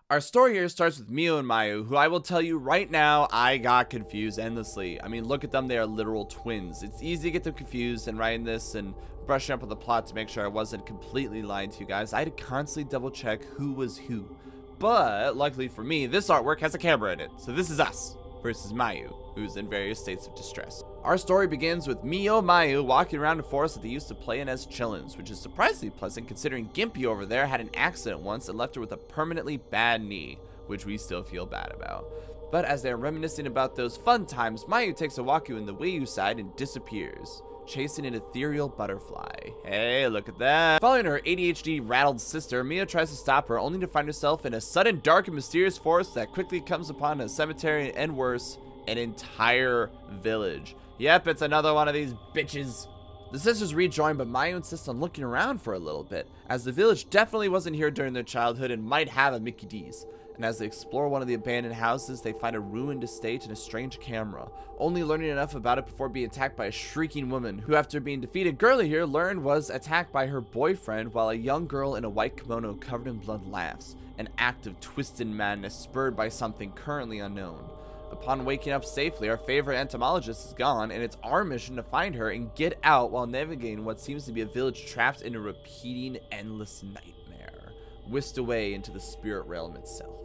Our story here starts with Mio and Mayu, who I will tell you right now, I got confused endlessly. I mean, look at them, they are literal twins. It's easy to get them confused, and writing this and brushing up on the plot to make sure I wasn't completely lying to you guys, I had to constantly double check who was who. But luckily for me, this artwork has a camera in it, so this is us versus Mayu, who's in various states of distress. Our story begins with Mio Mayu walking around a forest that they used to play in as chillins, which is surprisingly pleasant considering Gimpy over there had an accident once and left her with a permanently bad knee, which we still feel bad about. But as they're reminiscing about those fun times, Mayu takes a Waku in the Wei side and disappears, chasing an ethereal butterfly. Hey, look at that. Following her ADHD rattled sister, Mia tries to stop her, only to find herself in a sudden dark and mysterious forest that quickly comes upon a cemetery and worse, an entire village. Yep, it's another one of these bitches. The sisters rejoin, but Mayu insists on looking around for a little bit, as the village definitely wasn't here during their childhood and might have a Mickey D's. And as they explore one of the abandoned houses, they find a ruined estate and a strange camera, only learning enough about it before being attacked by a shrieking woman, who after being defeated, Girly here learned was attacked by her boyfriend, while a young girl in a white kimono covered in blood laughs, an act of twisted madness spurred by something currently unknown. Upon waking up safely, our favorite entomologist is gone, and it's our mission to find her and get out while navigating what seems to be a village trapped in a repeating endless nightmare, whisked away into the spirit realm itself.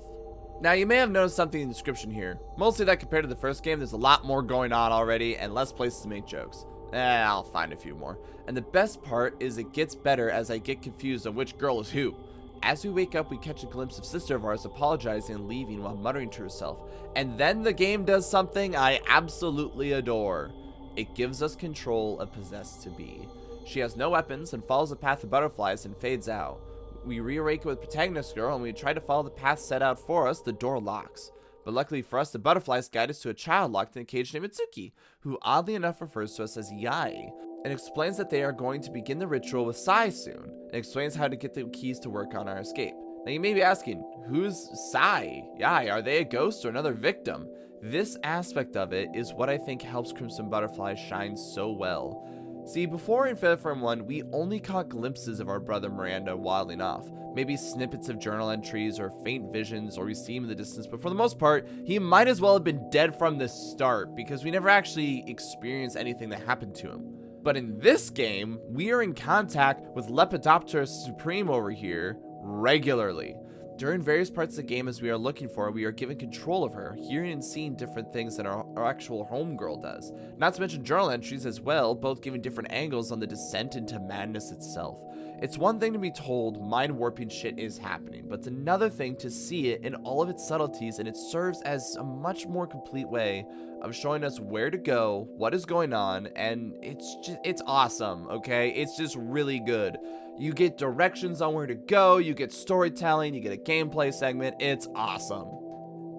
Now, you may have noticed something in the description here. Mostly that compared to the first game, there's a lot more going on already and less places to make jokes. I'll find a few more. And the best part is it gets better as I get confused on which girl is who. As we wake up, we catch a glimpse of sister of ours apologizing and leaving while muttering to herself. And then the game does something I absolutely adore. It gives us control of Possessed to Be. She has no weapons and follows the path of butterflies and fades out. We reawaken with protagonist girl, and we try to follow the path set out for us. The door locks. But luckily for us, the butterflies guide us to a child locked in a cage named Mitsuki, who oddly enough refers to us as Yai, and explains that they are going to begin the ritual with Sai soon, and explains how to get the keys to work on our escape. Now you may be asking, who's Sai? Yai, are they a ghost or another victim? This aspect of it is what I think helps Crimson Butterfly shine so well. See, before in Fair Form 1, we only caught glimpses of our brother Miranda wilding off. Maybe snippets of journal entries or faint visions, or we see him in the distance, but for the most part, he might as well have been dead from the start because we never actually experienced anything that happened to him. But in this game, we are in contact with Lepidoptera Supreme over here regularly. During various parts of the game as we are looking for her, we are given control of her, hearing and seeing different things than our actual homegirl does. Not to mention journal entries as well, both giving different angles on the descent into madness itself. It's one thing to be told mind warping shit is happening, but it's another thing to see it in all of its subtleties, and it serves as a much more complete way of showing us where to go, what is going on, and it's awesome, okay? It's just really good. You get directions on where to go, you get storytelling, you get a gameplay segment, it's awesome.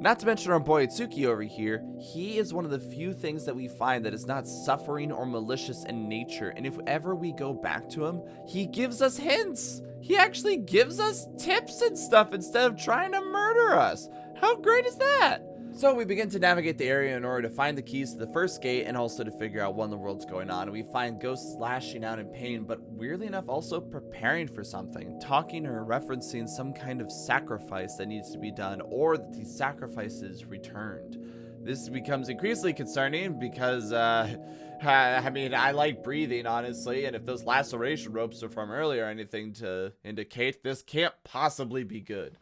Not to mention our boy Itsuki over here, he is one of the few things that we find that is not suffering or malicious in nature, and if ever we go back to him, he gives us hints. He actually gives us tips and stuff instead of trying to murder us. How great is that? So we begin to navigate the area in order to find the keys to the first gate and also to figure out what in the world's going on. And we find ghosts lashing out in pain, but weirdly enough also preparing for something, talking or referencing some kind of sacrifice that needs to be done, or that these sacrifices returned. This becomes increasingly concerning because, I mean, I like breathing, honestly, and if those laceration ropes are from earlier or anything to indicate, this can't possibly be good.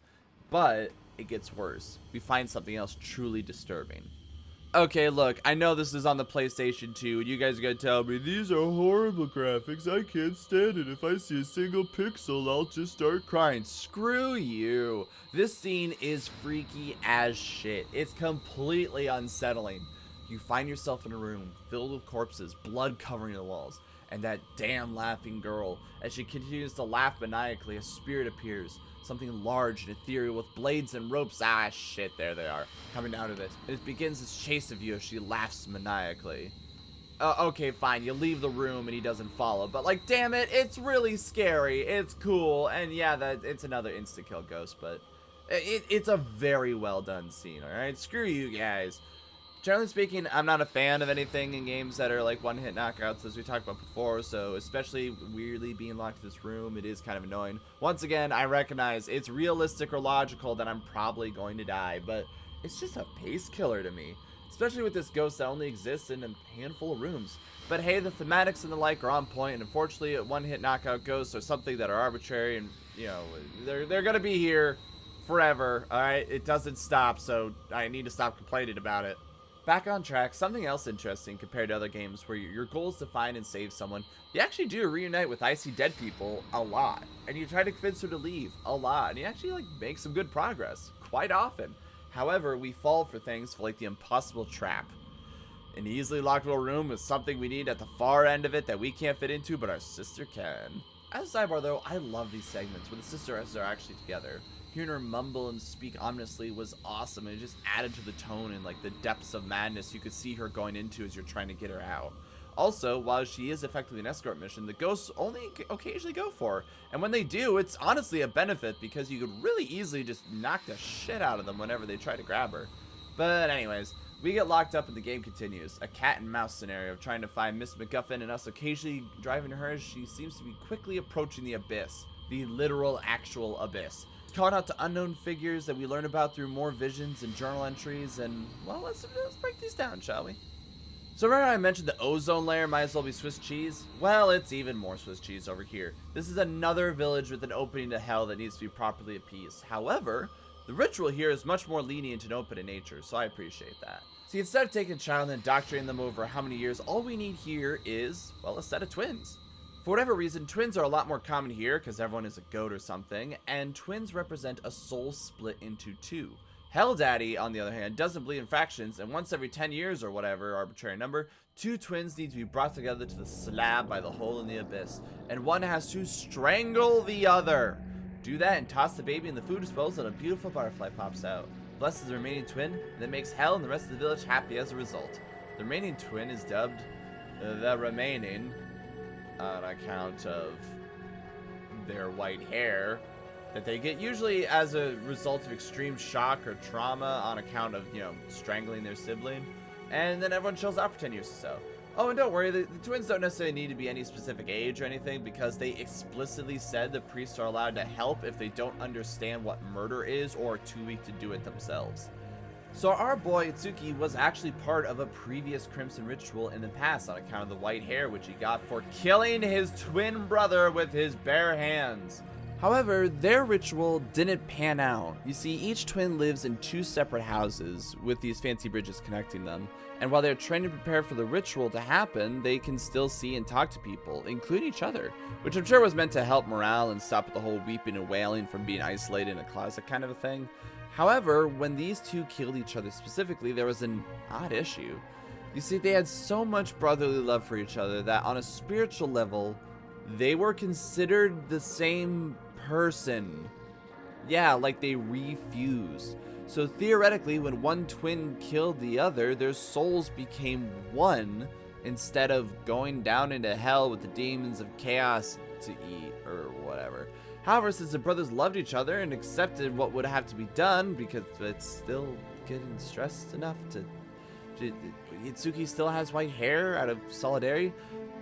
But it gets worse. We find something else truly disturbing. Okay, look, I know this is on the PlayStation 2, and you guys are gonna tell me, these are horrible graphics, I can't stand it. If I see a single pixel, I'll just start crying. Screw you. This scene is freaky as shit. It's completely unsettling. You find yourself in a room filled with corpses, blood covering the walls, and that damn laughing girl. As she continues to laugh maniacally, a spirit appears. Something large and ethereal with blades and ropes. Ah, shit, there they are, coming out of it. And it begins its chase of you as she laughs maniacally. Okay, fine, you leave the room and he doesn't follow, but like, damn it, it's really scary. It's cool, and yeah, it's another insta-kill ghost, but it's a very well done scene, alright? Screw you guys. Generally speaking, I'm not a fan of anything in games that are like one-hit knockouts, as we talked about before, so especially weirdly being locked in this room, it is kind of annoying. Once again, I recognize it's realistic or logical that I'm probably going to die, but it's just a pace killer to me, especially with this ghost that only exists in a handful of rooms. But hey, the thematics and the like are on point, and unfortunately, one-hit knockout ghosts are something that are arbitrary, and, you know, they're gonna be here forever, alright? It doesn't stop, so I need to stop complaining about it. Back on track, something else interesting compared to other games where your goal is to find and save someone, you actually do reunite with icy dead people a lot. And you try to convince her to leave a lot, and you actually like make some good progress, quite often. However, we fall for things like the impossible trap. An easily lockable room with something we need at the far end of it that we can't fit into, but our sister can. As a sidebar though, I love these segments where the sisters are actually together. Hearing her mumble and speak ominously was awesome, and it just added to the tone and like the depths of madness you could see her going into as you're trying to get her out. Also, while she is effectively an escort mission, the ghosts only occasionally go for her, and when they do, it's honestly a benefit because you could really easily just knock the shit out of them whenever they try to grab her. But anyways, we get locked up and the game continues. A cat and mouse scenario of trying to find Miss MacGuffin and us occasionally driving her as she seems to be quickly approaching the abyss. The literal, actual abyss. Calling out to unknown figures that we learn about through more visions and journal entries, and, well, let's break these down, shall we? So remember I mentioned the ozone layer might as well be Swiss cheese? Well, it's even more Swiss cheese over here. This is another village with an opening to hell that needs to be properly appeased. However, the ritual here is much more lenient and open in nature, so I appreciate that. See, instead of taking a child and indoctrinating them over how many years, all we need here is, well, a set of twins. For whatever reason, twins are a lot more common here because everyone is a goat or something, and twins represent a soul split into two. Hell Daddy, on the other hand, doesn't believe in fractions, and once every 10 years or whatever arbitrary number, two twins need to be brought together to the slab by the hole in the abyss, and one has to strangle the other. Do that and toss the baby in the food disposal and a beautiful butterfly pops out. Blesses the remaining twin, and then makes Hell and the rest of the village happy as a result. The remaining twin is dubbed the Remaining on account of their white hair that they get usually as a result of extreme shock or trauma on account of, you know, strangling their sibling. And then everyone chills out for 10 years or so. Oh, and don't worry, the twins don't necessarily need to be any specific age or anything because they explicitly said the priests are allowed to help if they don't understand what murder is or are too weak to do it themselves. So our boy Itsuki was actually part of a previous Crimson ritual in the past on account of the white hair which he got for killing his twin brother with his bare hands. However, their ritual didn't pan out. You see, each twin lives in two separate houses with these fancy bridges connecting them. And while they're trying to prepare for the ritual to happen, they can still see and talk to people, including each other, which I'm sure was meant to help morale and stop the whole weeping and wailing from being isolated in a closet kind of a thing. However, when these two killed each other specifically, there was an odd issue. You see, they had so much brotherly love for each other that on a spiritual level, they were considered the same person. Yeah, like they refused. So theoretically, when one twin killed the other, their souls became one instead of going down into hell with the demons of chaos to eat or whatever. However, since the brothers loved each other and accepted what would have to be done because it's still getting stressed enough to Itsuki still has white hair out of solidarity,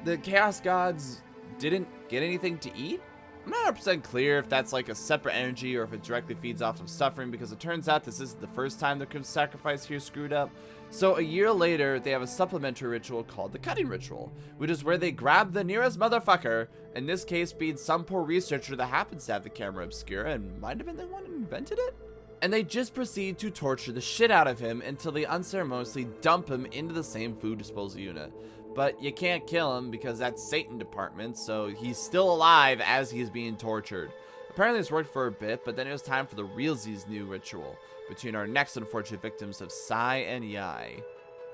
the chaos gods didn't get anything to eat? I'm not 100% clear if that's like a separate energy or if it directly feeds off of suffering because it turns out this isn't the first time the sacrifice here screwed up. So a year later, they have a supplementary ritual called the Cutting Ritual, which is where they grab the nearest motherfucker, in this case being some poor researcher that happens to have the camera obscura and might have been the one who invented it? And they just proceed to torture the shit out of him until they unceremoniously dump him into the same food disposal unit. But you can't kill him because that's Satan department, so he's still alive as he's being tortured. Apparently this worked for a bit, but then it was time for the realsies new ritual between our next unfortunate victims of Sai and Yai.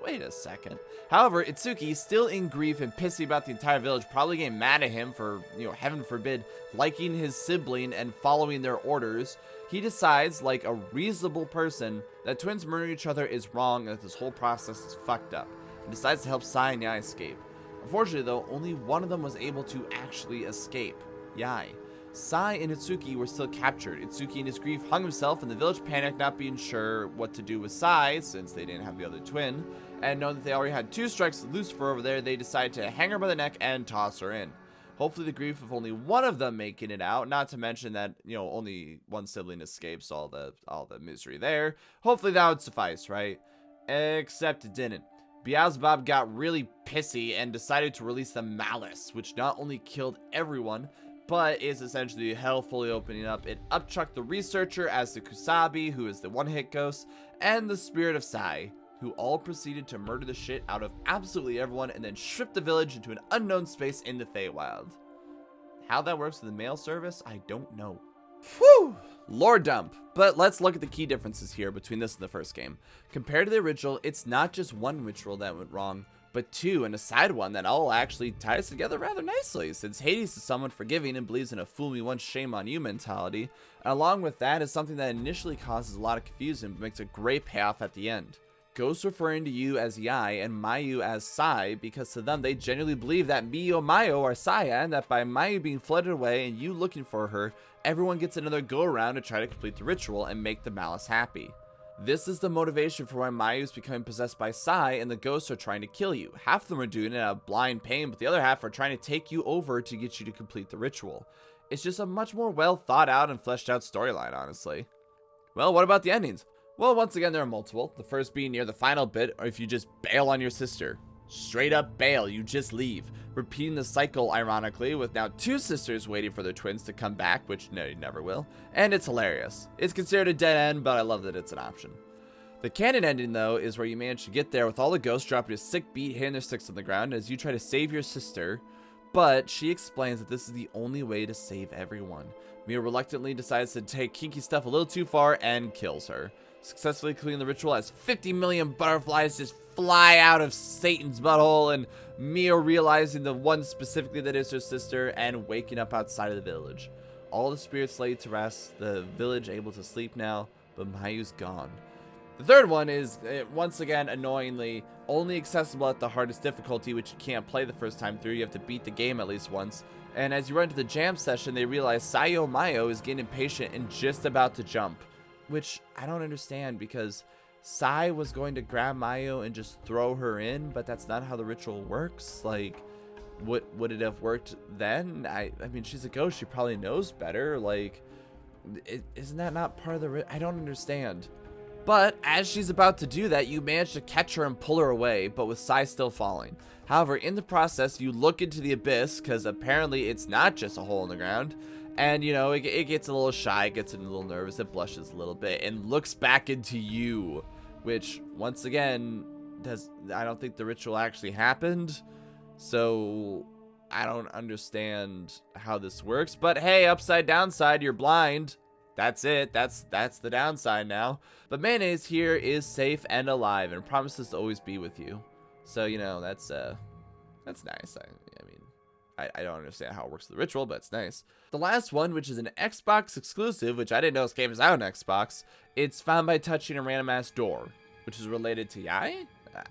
Wait a second. However, Itsuki, still in grief and pissy about the entire village, probably getting mad at him for, heaven forbid, liking his sibling and following their orders, he decides, like a reasonable person, that twins murdering each other is wrong and that this whole process is fucked up, and decides to help Sai and Yai escape. Unfortunately though, only one of them was able to actually escape, Yai. Sai and Itsuki were still captured. Itsuki in his grief hung himself and the village panicked, not being sure what to do with Sai since they didn't have the other twin, and knowing that they already had two strikes with Lucifer over there, they decided to hang her by the neck and toss her in. Hopefully the grief of only one of them making it out, not to mention that, only one sibling escapes all the misery there. Hopefully that would suffice, right? Except it didn't. Beelzebub got really pissy and decided to release the Malice, which not only killed everyone, but is essentially hell fully opening up. It upchucked the researcher as the Kusabi, who is the one-hit ghost, and the spirit of Sai, who all proceeded to murder the shit out of absolutely everyone and then strip the village into an unknown space in the Feywild. How that works with the mail service, I don't know. Whew! Lore dump. But let's look at the key differences here between this and the first game. Compared to the original, it's not just one ritual that went wrong, but two, and a side one that all actually ties together rather nicely, since Hades is someone forgiving and believes in a fool me once, shame on you mentality, and along with that is something that initially causes a lot of confusion but makes a great payoff at the end. Ghosts referring to you as Yai and Mayu as Sai, because to them they genuinely believe that Miyo Mayo are Saya, and that by Mayu being flooded away and you looking for her, everyone gets another go around to try to complete the ritual and make the malice happy. This is the motivation for why Mayu is becoming possessed by Sai and the ghosts are trying to kill you. Half of them are doing it out of blind pain, but the other half are trying to take you over to get you to complete the ritual. It's just a much more well thought out and fleshed out storyline, honestly. Well, what about the endings? Well, once again, there are multiple. The first being near the final bit, or if you just bail on your sister. Straight up bail, you just leave. Repeating the cycle, ironically, with now two sisters waiting for their twins to come back, which no, you never will. And it's hilarious. It's considered a dead end, but I love that it's an option. The canon ending, though, is where you manage to get there with all the ghosts dropping a sick beat, hitting their sticks on the ground as you try to save your sister. But she explains that this is the only way to save everyone. Mia reluctantly decides to take kinky stuff a little too far and kills her. Successfully completing the ritual as 50 million butterflies just fly out of Satan's butthole, and Mia realizing the one specifically that is her sister and waking up outside of the village. All the spirits laid to rest, the village able to sleep now, but Mayu's gone. The third one is, once again, annoyingly, only accessible at the hardest difficulty, which you can't play the first time through. You have to beat the game at least once. And as you run to the jam session, they realize Sayo Mayo is getting impatient and just about to jump. Which I don't understand, because Sai was going to grab Mayo and just throw her in, but that's not how the ritual works. Like, would it have worked then? I mean, she's a ghost. She probably knows better. Like, isn't that not part of the I don't understand. But as she's about to do that, you manage to catch her and pull her away, but with Sai still falling. However, in the process, you look into the abyss, because apparently it's not just a hole in the ground. And, you know, it gets a little shy, it gets a little nervous, it blushes a little bit, and looks back into you. Which, once again, I don't think the ritual actually happened. So, I don't understand how this works. But hey, upside downside, you're blind. That's it. That's the downside now. But Mayonnaise here is safe and alive and promises to always be with you. So, you know, that's nice. I mean, I don't understand how it works with the ritual, but it's nice. The last one, which is an Xbox exclusive, which I didn't know this game is out on Xbox, it's found by touching a random ass door, which is related to Yai?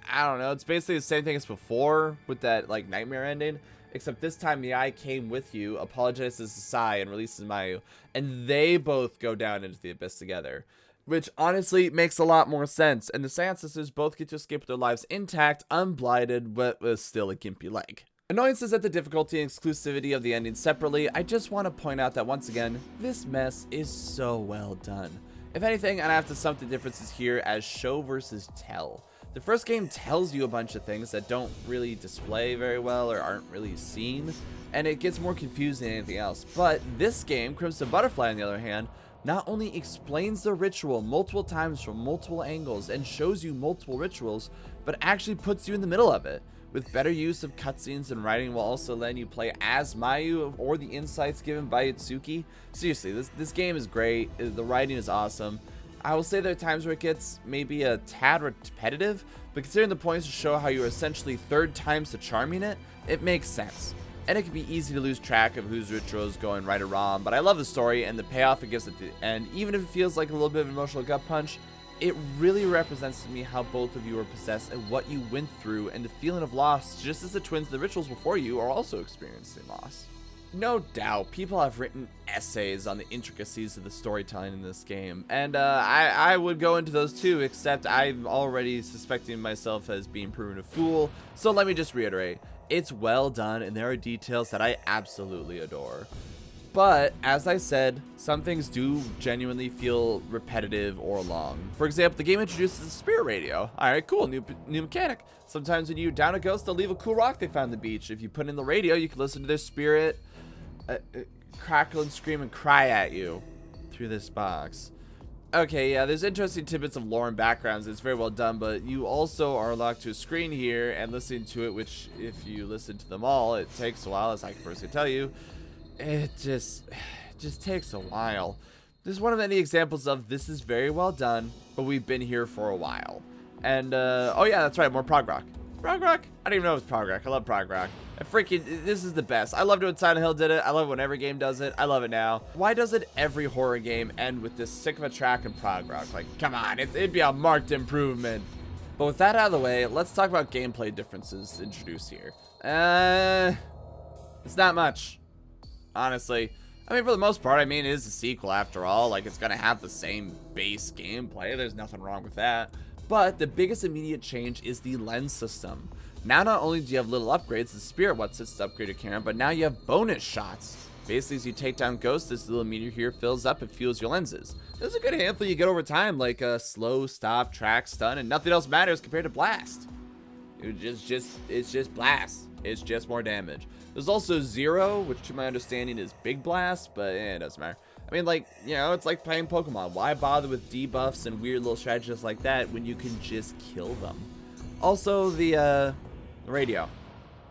I don't know. It's basically the same thing as before with that, like, nightmare ending. Except this time the eye came with you, apologizes to Sai, and releases Mayu. And they both go down into the abyss together. Which honestly makes a lot more sense. And the Sand Sisters both get to escape with their lives intact, unblighted, but with still a gimpy leg. Annoyances at the difficulty and exclusivity of the ending separately, I just want to point out that once again, this mess is so well done. If anything, I'd have to sum the differences here as show versus tell. The first game tells you a bunch of things that don't really display very well or aren't really seen, and it gets more confusing than anything else. But this game, Crimson Butterfly on the other hand, not only explains the ritual multiple times from multiple angles and shows you multiple rituals, but actually puts you in the middle of it, with better use of cutscenes and writing while also letting you play as Mayu or the insights given by Itsuki. Seriously, this game is great. The writing is awesome. I will say there are times where it gets maybe a tad repetitive, but considering the points to show how you're essentially third times to charming it, it makes sense. And it can be easy to lose track of whose ritual is going right or wrong, but I love the story and the payoff it gives at the end. Even if it feels like a little bit of an emotional gut punch, it really represents to me how both of you are possessed and what you went through and the feeling of loss, just as the twins in the rituals before you are also experiencing loss. No doubt, people have written essays on the intricacies of the storytelling in this game, and I would go into those too, except I'm already suspecting myself as being proven a fool, so let me just reiterate, it's well done and there are details that I absolutely adore. But, as I said, some things do genuinely feel repetitive or long. For example, the game introduces a spirit radio. Alright, cool, new mechanic. Sometimes when you down a ghost, they'll leave a cool rock they found on the beach. If you put in the radio, you can listen to their spirit. crackle and scream and cry at you through this box. Okay, yeah, there's interesting tidbits of lore and backgrounds. It's very well done, but you also are locked to a screen here and listening to it, which if you listen to them all, it takes a while, as I can personally tell you. It just takes a while. This is one of many examples of this is very well done, but we've been here for a while. And, oh yeah, that's right, more prog rock. Prog rock? I don't even know if it's prog rock. I love prog rock. This is the best. I loved it when Silent Hill did it. I love it when every game does it. I love it now. Why doesn't every horror game end with this sick of a track in prog rock? Like, come on, it'd be a marked improvement. But with that out of the way, let's talk about gameplay differences introduced here. It's not much, honestly. I mean, for the most part, it is a sequel after all. Like, it's gonna have the same base gameplay. There's nothing wrong with that. But the biggest immediate change is the lens system. Now, not only do you have little upgrades, the spirit what sits to upgrade your camera, but now you have bonus shots. Basically, as you take down ghosts, this little meter here fills up and fuels your lenses. There's a good handful you get over time, like a slow, stop, track, stun, and nothing else matters compared to blast. It's just blast. It's just more damage. There's also zero, which to my understanding is big blast, but it doesn't matter. Like, you know, it's like playing Pokemon. Why bother with debuffs and weird little strategies like that when you can just kill them? Also, the radio.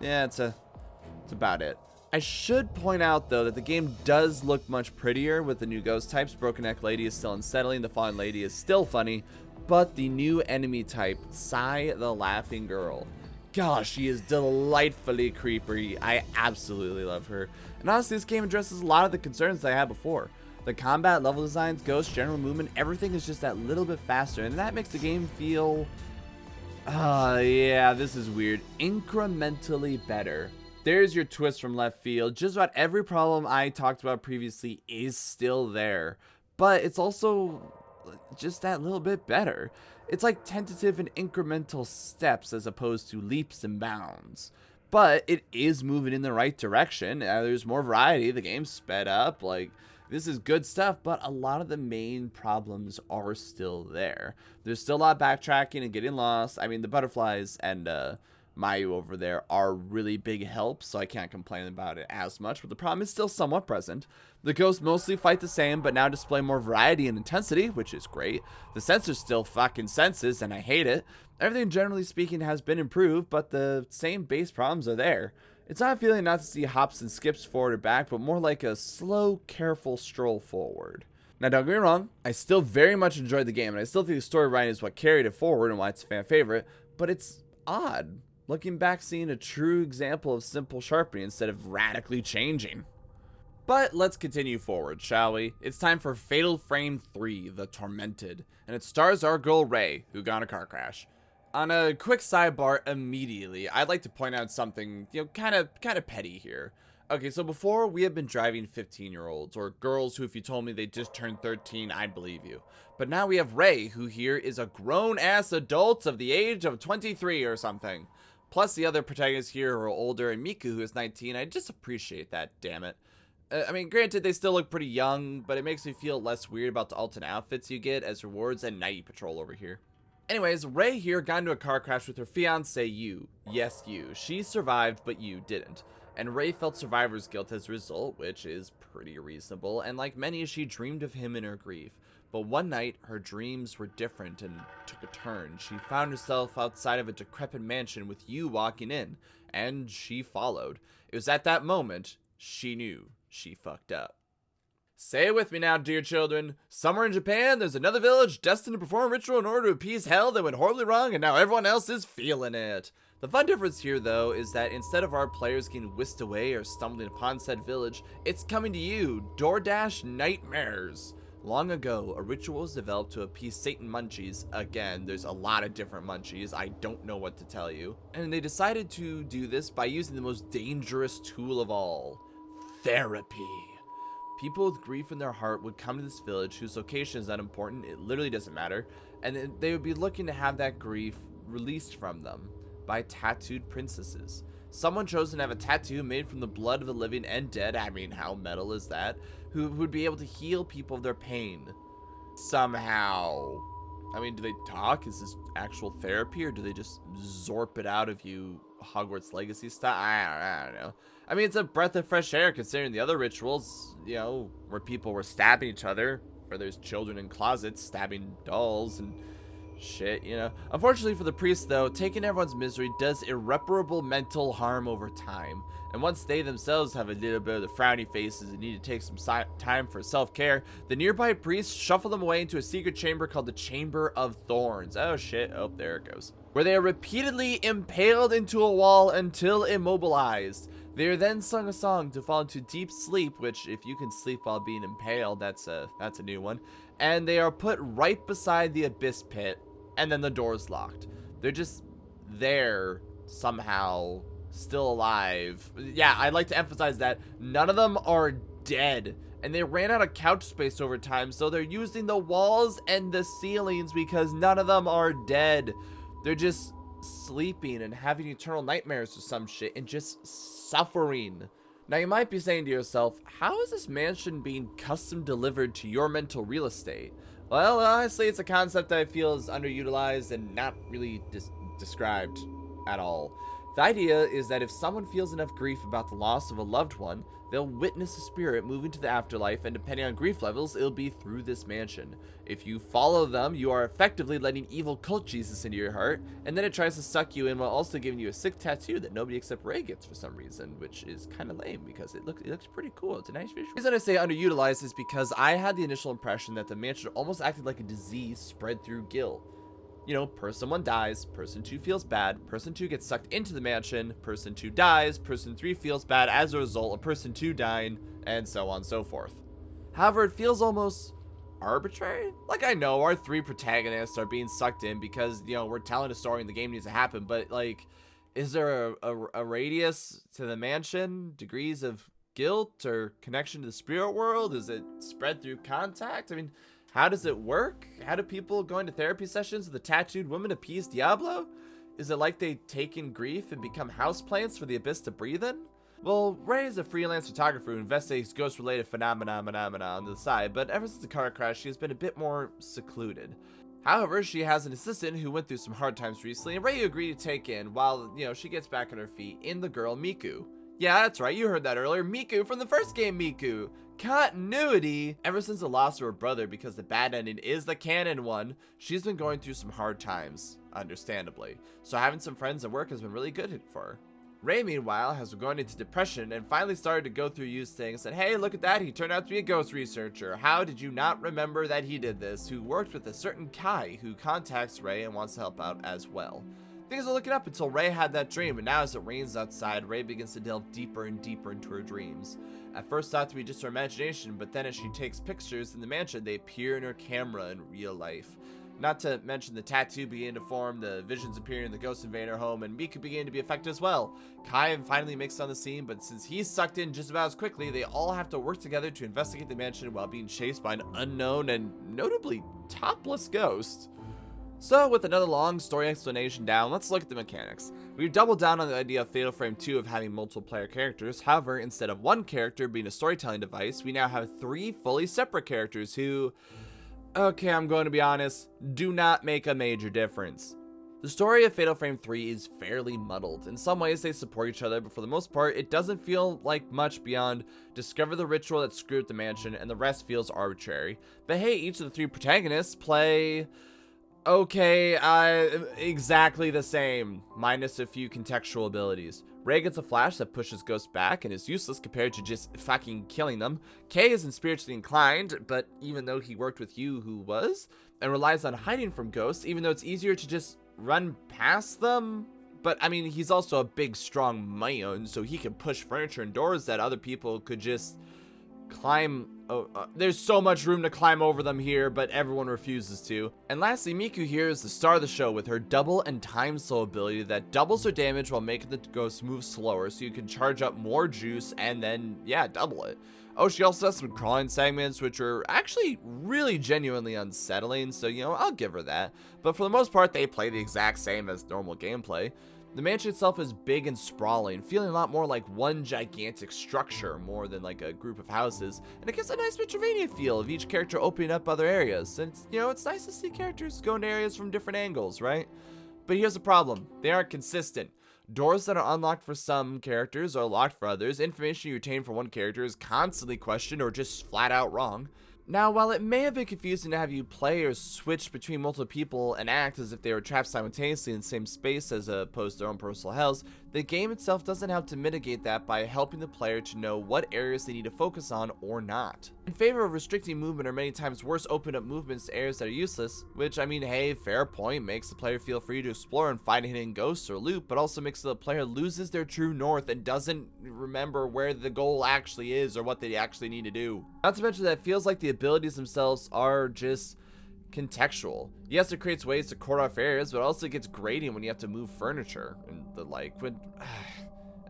Yeah, it's about it. I should point out, though, that the game does look much prettier with the new ghost types. Broken Neck Lady is still unsettling. The Fallen Lady is still funny. But the new enemy type, Sigh the Laughing Girl. Gosh, she is delightfully creepy. I absolutely love her. And honestly, this game addresses a lot of the concerns that I had before. The combat, level designs, ghosts, general movement, everything is just that little bit faster. And that makes the game feel... yeah, this is weird. Incrementally better. There's your twist from left field. Just about every problem I talked about previously is still there. But it's also just that little bit better. It's like tentative and incremental steps as opposed to leaps and bounds. But it is moving in the right direction. There's more variety. The game's sped up. Like, this is good stuff, but a lot of the main problems are still there. There's still a lot of backtracking and getting lost. The butterflies and Mayu over there are really big helps, so I can't complain about it as much, but the problem is still somewhat present. The ghosts mostly fight the same, but now display more variety and intensity, which is great. The sensors still fucking senses, and I hate it. Everything, generally speaking, has been improved, but the same base problems are there. It's not a feeling not to see hops and skips forward or back, but more like a slow, careful stroll forward. Now, don't get me wrong, I still very much enjoyed the game, and I still think the story writing is what carried it forward and why it's a fan favorite, but it's odd. Looking back, seeing a true example of simple sharpening instead of radically changing. But let's continue forward, shall we? It's time for Fatal Frame 3, The Tormented, and it stars our girl Ray, who got in a car crash. On a quick sidebar immediately, I'd like to point out something, kind of petty here. Okay, so before we have been driving 15-year-olds, or girls who if you told me they just turned 13, I'd believe you. But now we have Ray, who here is a grown-ass adult of the age of 23 or something. Plus the other protagonists here who are older, and Miku, who is 19. I just appreciate that, damn it. Granted, they still look pretty young, but it makes me feel less weird about the alternate outfits you get as rewards and night patrol over here. Anyways, Ray here got into a car crash with her fiance, you. Yes, you. She survived, but you didn't. And Ray felt survivor's guilt as a result, which is pretty reasonable, and like many, she dreamed of him in her grief. But one night, her dreams were different and took a turn. She found herself outside of a decrepit mansion with you walking in, and she followed. It was at that moment she knew she fucked up. Say it with me now, dear children. Somewhere in Japan, there's another village destined to perform a ritual in order to appease hell that went horribly wrong, and now everyone else is feeling it. The fun difference here, though, is that instead of our players getting whisked away or stumbling upon said village, it's coming to you, DoorDash Nightmares. Long ago, a ritual was developed to appease Satan munchies. Again, there's a lot of different munchies. I don't know what to tell you. And they decided to do this by using the most dangerous tool of all, therapy. People with grief in their heart would come to this village, whose location is not important, it literally doesn't matter, and they would be looking to have that grief released from them by tattooed princesses. Someone chosen to have a tattoo made from the blood of the living and dead, how metal is that, who would be able to heal people of their pain. Somehow. Do they talk? Is this actual therapy, or do they just zorp it out of you Hogwarts Legacy style. I don't know. I mean, it's a breath of fresh air considering the other rituals, you know, where people were stabbing each other, where there's children in closets stabbing dolls and shit, you know. Unfortunately for the priests, though, taking everyone's misery does irreparable mental harm over time. And once they themselves have a little bit of the frowny faces and need to take some time for self-care, the nearby priests shuffle them away into a secret chamber called the Chamber of Thorns. Oh shit, oh there it goes. Where they are repeatedly impaled into a wall until immobilized. They are then sung a song to fall into deep sleep, which if you can sleep while being impaled, that's a new one. And they are put right beside the abyss pit, and then the door's locked. They're just there somehow, still alive. Yeah, I'd like to emphasize that none of them are dead. And they ran out of couch space over time, so they're using the walls and the ceilings because none of them are dead. They're just sleeping and having eternal nightmares or some shit and just suffering. Now you might be saying to yourself, how is this mansion being custom delivered to your mental real estate? Well, honestly, it's a concept that I feel is underutilized and not really described at all. The idea is that if someone feels enough grief about the loss of a loved one, they'll witness a spirit moving to the afterlife, and depending on grief levels, it'll be through this mansion. If you follow them, you are effectively letting evil cult Jesus into your heart, and then it tries to suck you in while also giving you a sick tattoo that nobody except Ray gets for some reason, which is kind of lame because it looks pretty cool. It's a nice visual. The reason I say underutilized is because I had the initial impression that the mansion almost acted like a disease spread through Gil. You know, person 1 dies, person 2 feels bad, person 2 gets sucked into the mansion, person 2 dies, person 3 feels bad as a result of person 2 dying, and so on and so forth. However, it feels almost arbitrary. Like, I know our 3 protagonists are being sucked in because, you know, we're telling a story and the game needs to happen, but, like, is there a radius to the mansion? Degrees of guilt or connection to the spirit world? Is it spread through contact? I mean, how does it work? How do people going to therapy sessions with a tattooed woman appease Diablo? Is it like they take in grief and become houseplants for the abyss to breathe in? Well, Ray is a freelance photographer who investigates ghost-related phenomena on the side, but ever since the car crash, she has been a bit more secluded. However, she has an assistant who went through some hard times recently, and Ray agreed to take in while, you know, she gets back on her feet in the girl Miku. Yeah, that's right, you heard that earlier. Miku from the first game, Miku. Continuity. Ever since the loss of her brother, because the bad ending is the canon one, she's been going through some hard times, understandably. So having some friends at work has been really good for her. Ray, meanwhile, has been going into depression and finally started to go through used things and hey, look at that, he turned out to be a ghost researcher. How did you not remember that he did this? Who worked with a certain Kai who contacts Ray and wants to help out as well. Things are looking up until Ray had that dream, and now as it rains outside, Ray begins to delve deeper and deeper into her dreams. At first thought to be just her imagination, but then as she takes pictures in the mansion, they appear in her camera in real life. Not to mention the tattoo beginning to form, the visions appearing in the ghost invader home, and Miku beginning to be affected as well. Kai finally makes it on the scene, but since he's sucked in just about as quickly, they all have to work together to investigate the mansion while being chased by an unknown and notably topless ghost. So, with another long story explanation down, let's look at the mechanics. We've doubled down on the idea of Fatal Frame 2 of having multiple player characters. However, instead of one character being a storytelling device, we now have 3 fully separate characters who, okay, I'm going to be honest, do not make a major difference. The story of Fatal Frame 3 is fairly muddled. In some ways they support each other, but for the most part it doesn't feel like much beyond discover the ritual that screwed the mansion, and the rest feels arbitrary. But hey, each of the 3 protagonists play exactly the same, minus a few contextual abilities. Ray gets a flash that pushes ghosts back and is useless compared to just fucking killing them. Kay isn't spiritually inclined, but even though he worked with you who was, and relies on hiding from ghosts, even though it's easier to just run past them. But I mean, he's also a big, strong Maiden, so he can push furniture and doors that other people could just climb. There's so much room to climb over them here, but everyone refuses to. And lastly, Miku here is the star of the show with her double and time slow ability that doubles her damage while making the ghost move slower, so you can charge up more juice and then, yeah, double it. Oh, she also has some crawling segments, which are actually really genuinely unsettling, so, you know, I'll give her that. But for the most part, they play the exact same as normal gameplay. The mansion itself is big and sprawling, feeling a lot more like one gigantic structure more than like a group of houses, and it gives a nice Metroidvania feel of each character opening up other areas. And you know, it's nice to see characters go into areas from different angles, right? But here's the problem: they aren't consistent. Doors that are unlocked for some characters are locked for others. Information you retain for one character is constantly questioned or just flat out wrong. Now, while it may have been confusing to have you play or switch between multiple people and act as if they were trapped simultaneously in the same space as opposed to their own personal hells, the game itself doesn't help to mitigate that by helping the player to know what areas they need to focus on or not. In favor of restricting movement or many times worse open up movements to areas that are useless, which I mean, hey, fair point, makes the player feel free to explore and find hidden ghosts or loot, but also makes the player loses their true north and doesn't remember where the goal actually is or what they actually need to do. Not to mention that it feels like the abilities themselves are just contextual. Yes, it creates ways to cordon off areas, but also gets grating when you have to move furniture and the like. When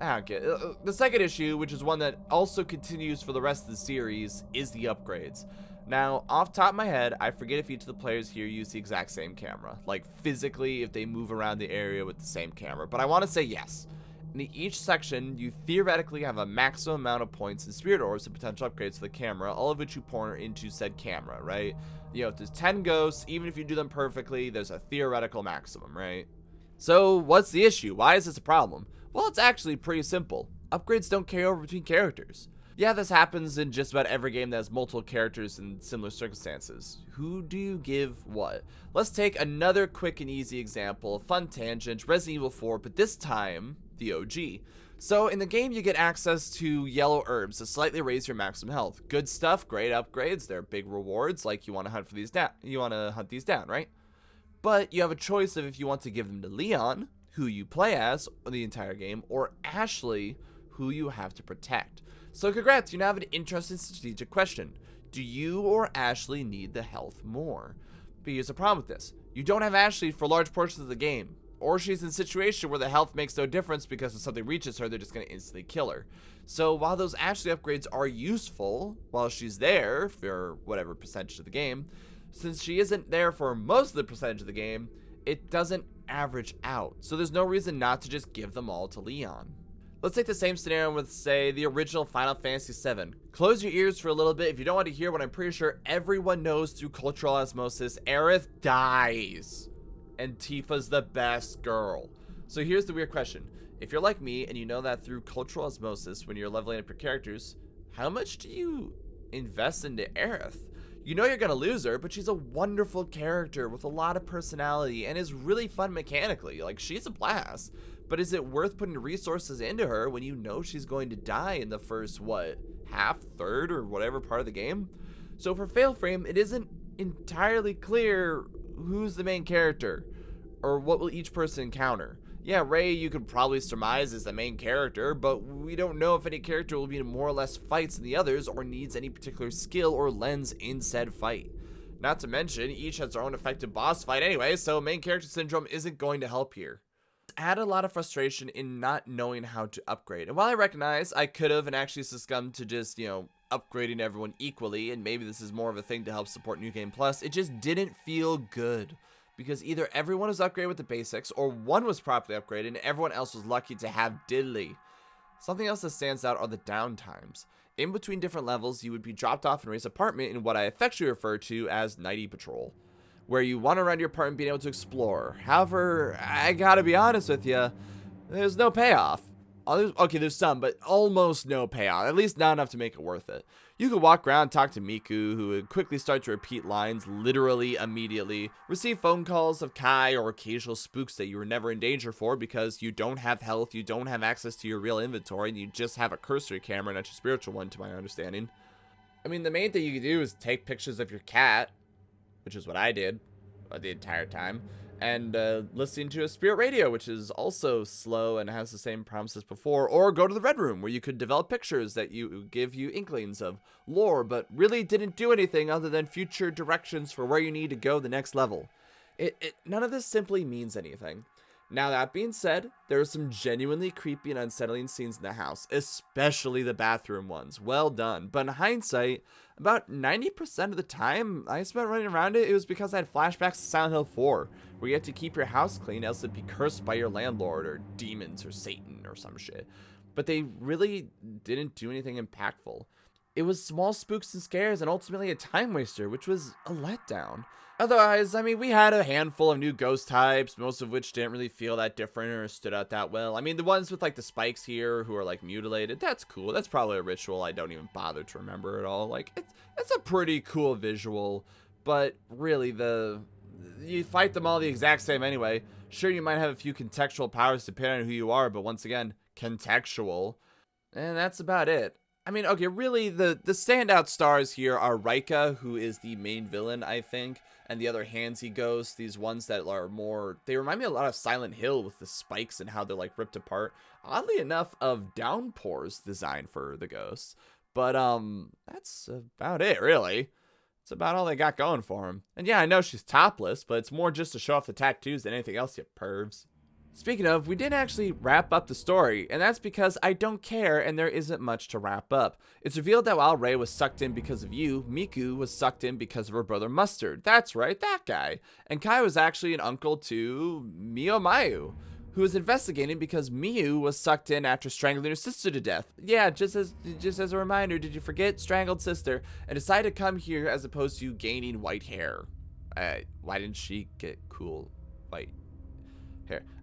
I don't get it. The second issue, which is one that also continues for the rest of the series, is the upgrades. Now, off top of my head, I forget if each of the players here use the exact same camera, like physically if they move around the area with the same camera, but I want to say yes. In each section, you theoretically have a maximum amount of points and spirit orbs and potential upgrades to the camera, all of which you pour into said camera, right? You know, if there's 10 ghosts, even if you do them perfectly, there's a theoretical maximum, right? So, what's the issue? Why is this a problem? Well, it's actually pretty simple. Upgrades don't carry over between characters. Yeah, this happens in just about every game that has multiple characters in similar circumstances. Who do you give what? Let's take another quick and easy example, a fun tangent, Resident Evil 4, but this time, the OG. So in the game you get access to yellow herbs to slightly raise your maximum health. Good stuff, great upgrades, they're big rewards, like you want to hunt for these down. You want to hunt these down, right? But you have a choice of if you want to give them to Leon, who you play as the entire game, or Ashley, who you have to protect. So congrats, you now have an interesting strategic question. Do you or Ashley need the health more? But here's the problem with this. You don't have Ashley for large portions of the game. Or she's in a situation where the health makes no difference because if something reaches her, they're just going to instantly kill her. So while those Ashley upgrades are useful while she's there for whatever percentage of the game, since she isn't there for most of the percentage of the game, it doesn't average out. So there's no reason not to just give them all to Leon. Let's take the same scenario with, say, the original Final Fantasy VII. Close your ears for a little bit if you don't want to hear what I'm pretty sure everyone knows through cultural osmosis. Aerith dies. And Tifa's the best girl. So here's the weird question. If you're like me and you know that through cultural osmosis when you're leveling up your characters, how much do you invest into Aerith? You know you're gonna lose her, but she's a wonderful character with a lot of personality and is really fun mechanically. Like, she's a blast. But is it worth putting resources into her when you know she's going to die in the first, what, half, third, or whatever part of the game? So for Fail Frame, it isn't entirely clear who's the main character, or what will each person encounter. Yeah, Ray you could probably surmise is the main character, but we don't know if any character will be in more or less fights than the others, or needs any particular skill or lens in said fight. Not to mention, each has their own effective boss fight anyway, so main character syndrome isn't going to help here. Add a lot of frustration in not knowing how to upgrade. And while I recognize I could have and actually succumbed to just, upgrading everyone equally, and maybe this is more of a thing to help support New Game Plus, it just didn't feel good. Because either everyone was upgraded with the basics, or one was properly upgraded, and everyone else was lucky to have diddly. Something else that stands out are the downtimes. In between different levels, you would be dropped off in Ray's apartment in what I affectionately refer to as Nighty Patrol, where you wander around your apartment being able to explore. However, I gotta be honest with you, there's no payoff. Okay, there's some, but almost no payoff. At least not enough to make it worth it. You could walk around and talk to Miku, who would quickly start to repeat lines literally immediately, receive phone calls of Kai or occasional spooks that you were never in danger for because you don't have health, you don't have access to your real inventory, and you just have a cursory camera, not your spiritual one, to my understanding. I mean, the main thing you could do is take pictures of your cat, which is what I did the entire time, and listening to a spirit radio, which is also slow and has the same problems as before, or go to the Red Room, where you could develop pictures that give you inklings of lore, but really didn't do anything other than future directions for where you need to go the next level. None of this simply means anything. Now, that being said, there are some genuinely creepy and unsettling scenes in the house, especially the bathroom ones. Well done. But in hindsight, about 90% of the time I spent running around it was because I had flashbacks to Silent Hill 4, where you had to keep your house clean else it'd be cursed by your landlord or demons or Satan or some shit. But they really didn't do anything impactful. It was small spooks and scares and ultimately a time waster, which was a letdown. Otherwise, I mean, we had a handful of new ghost types, most of which didn't really feel that different or stood out that well. I mean, the ones with like the spikes here who are like mutilated, that's cool. That's probably a ritual I don't even bother to remember at all. Like, it's a pretty cool visual, but really you fight them all the exact same anyway. Sure, you might have a few contextual powers depending on who you are, but once again, contextual. And that's about it. I mean, okay, really, the standout stars here are Rika, who is the main villain, I think, and the other handsy ghosts, these ones that are more, they remind me a lot of Silent Hill with the spikes and how they're, like, ripped apart. Oddly enough, of Downpour's design for the ghosts. But, that's about it, really. It's about all they got going for him. And yeah, I know she's topless, but it's more just to show off the tattoos than anything else, you pervs. Speaking of, we didn't actually wrap up the story, and that's because I don't care and there isn't much to wrap up. It's revealed that while Rei was sucked in because of you, Miku was sucked in because of her brother Mustard. That's right, that guy. And Kai was actually an uncle to Miyu, who was investigating because Miyu was sucked in after strangling her sister to death. Yeah, just as a reminder, did you forget? Strangled sister, and decided to come here as opposed to gaining white hair. Why didn't she get cool white hair?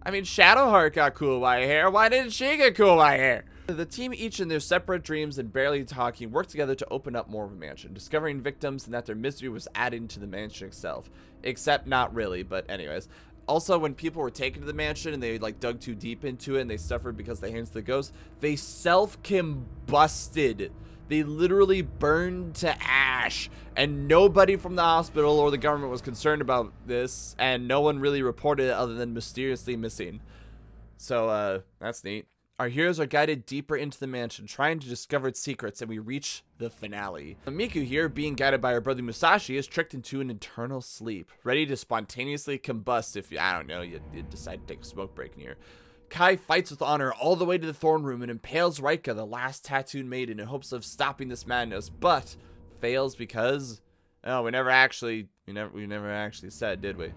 I mean, Shadowheart got cool white hair. Why didn't she get cool white hair? The team, each in their separate dreams and barely talking, worked together to open up more of a mansion, discovering victims and that their misery was added to the mansion itself. Except not really, but anyways. Also, when people were taken to the mansion and they like dug too deep into it and they suffered because they handed the ghost, they self-combusted. They literally burned to ash, and nobody from the hospital or the government was concerned about this, and no one really reported it other than mysteriously missing. So, that's neat. Our heroes are guided deeper into the mansion, trying to discover its secrets, and we reach the finale. Miku here, being guided by her brother Musashi, is tricked into an eternal sleep, ready to spontaneously combust if, I don't know, you decide to take a smoke break in here. Kai fights with honor all the way to the throne room and impales Rika, the last tattooed maiden, in hopes of stopping this madness, but fails because, oh, we never actually said, did we?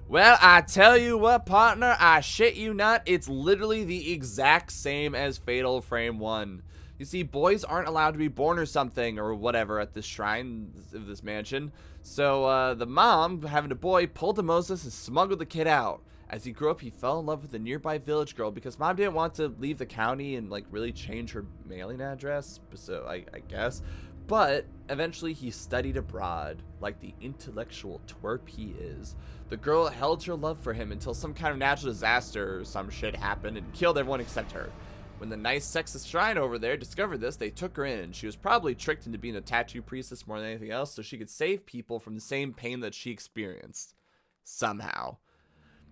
Well, I tell you what, partner, I shit you not, it's literally the exact same as Fatal Frame 1. You see, boys aren't allowed to be born or something, or whatever, at this shrine of this mansion. So, the mom, having a boy, pulled a Moses and smuggled the kid out. As he grew up, he fell in love with a nearby village girl because mom didn't want to leave the county and, like, really change her mailing address, so I guess. But eventually he studied abroad, like the intellectual twerp he is. The girl held her love for him until some kind of natural disaster or some shit happened and killed everyone except her. When the nice sexist shrine over there discovered this, they took her in, and she was probably tricked into being a tattoo priestess more than anything else so she could save people from the same pain that she experienced. Somehow.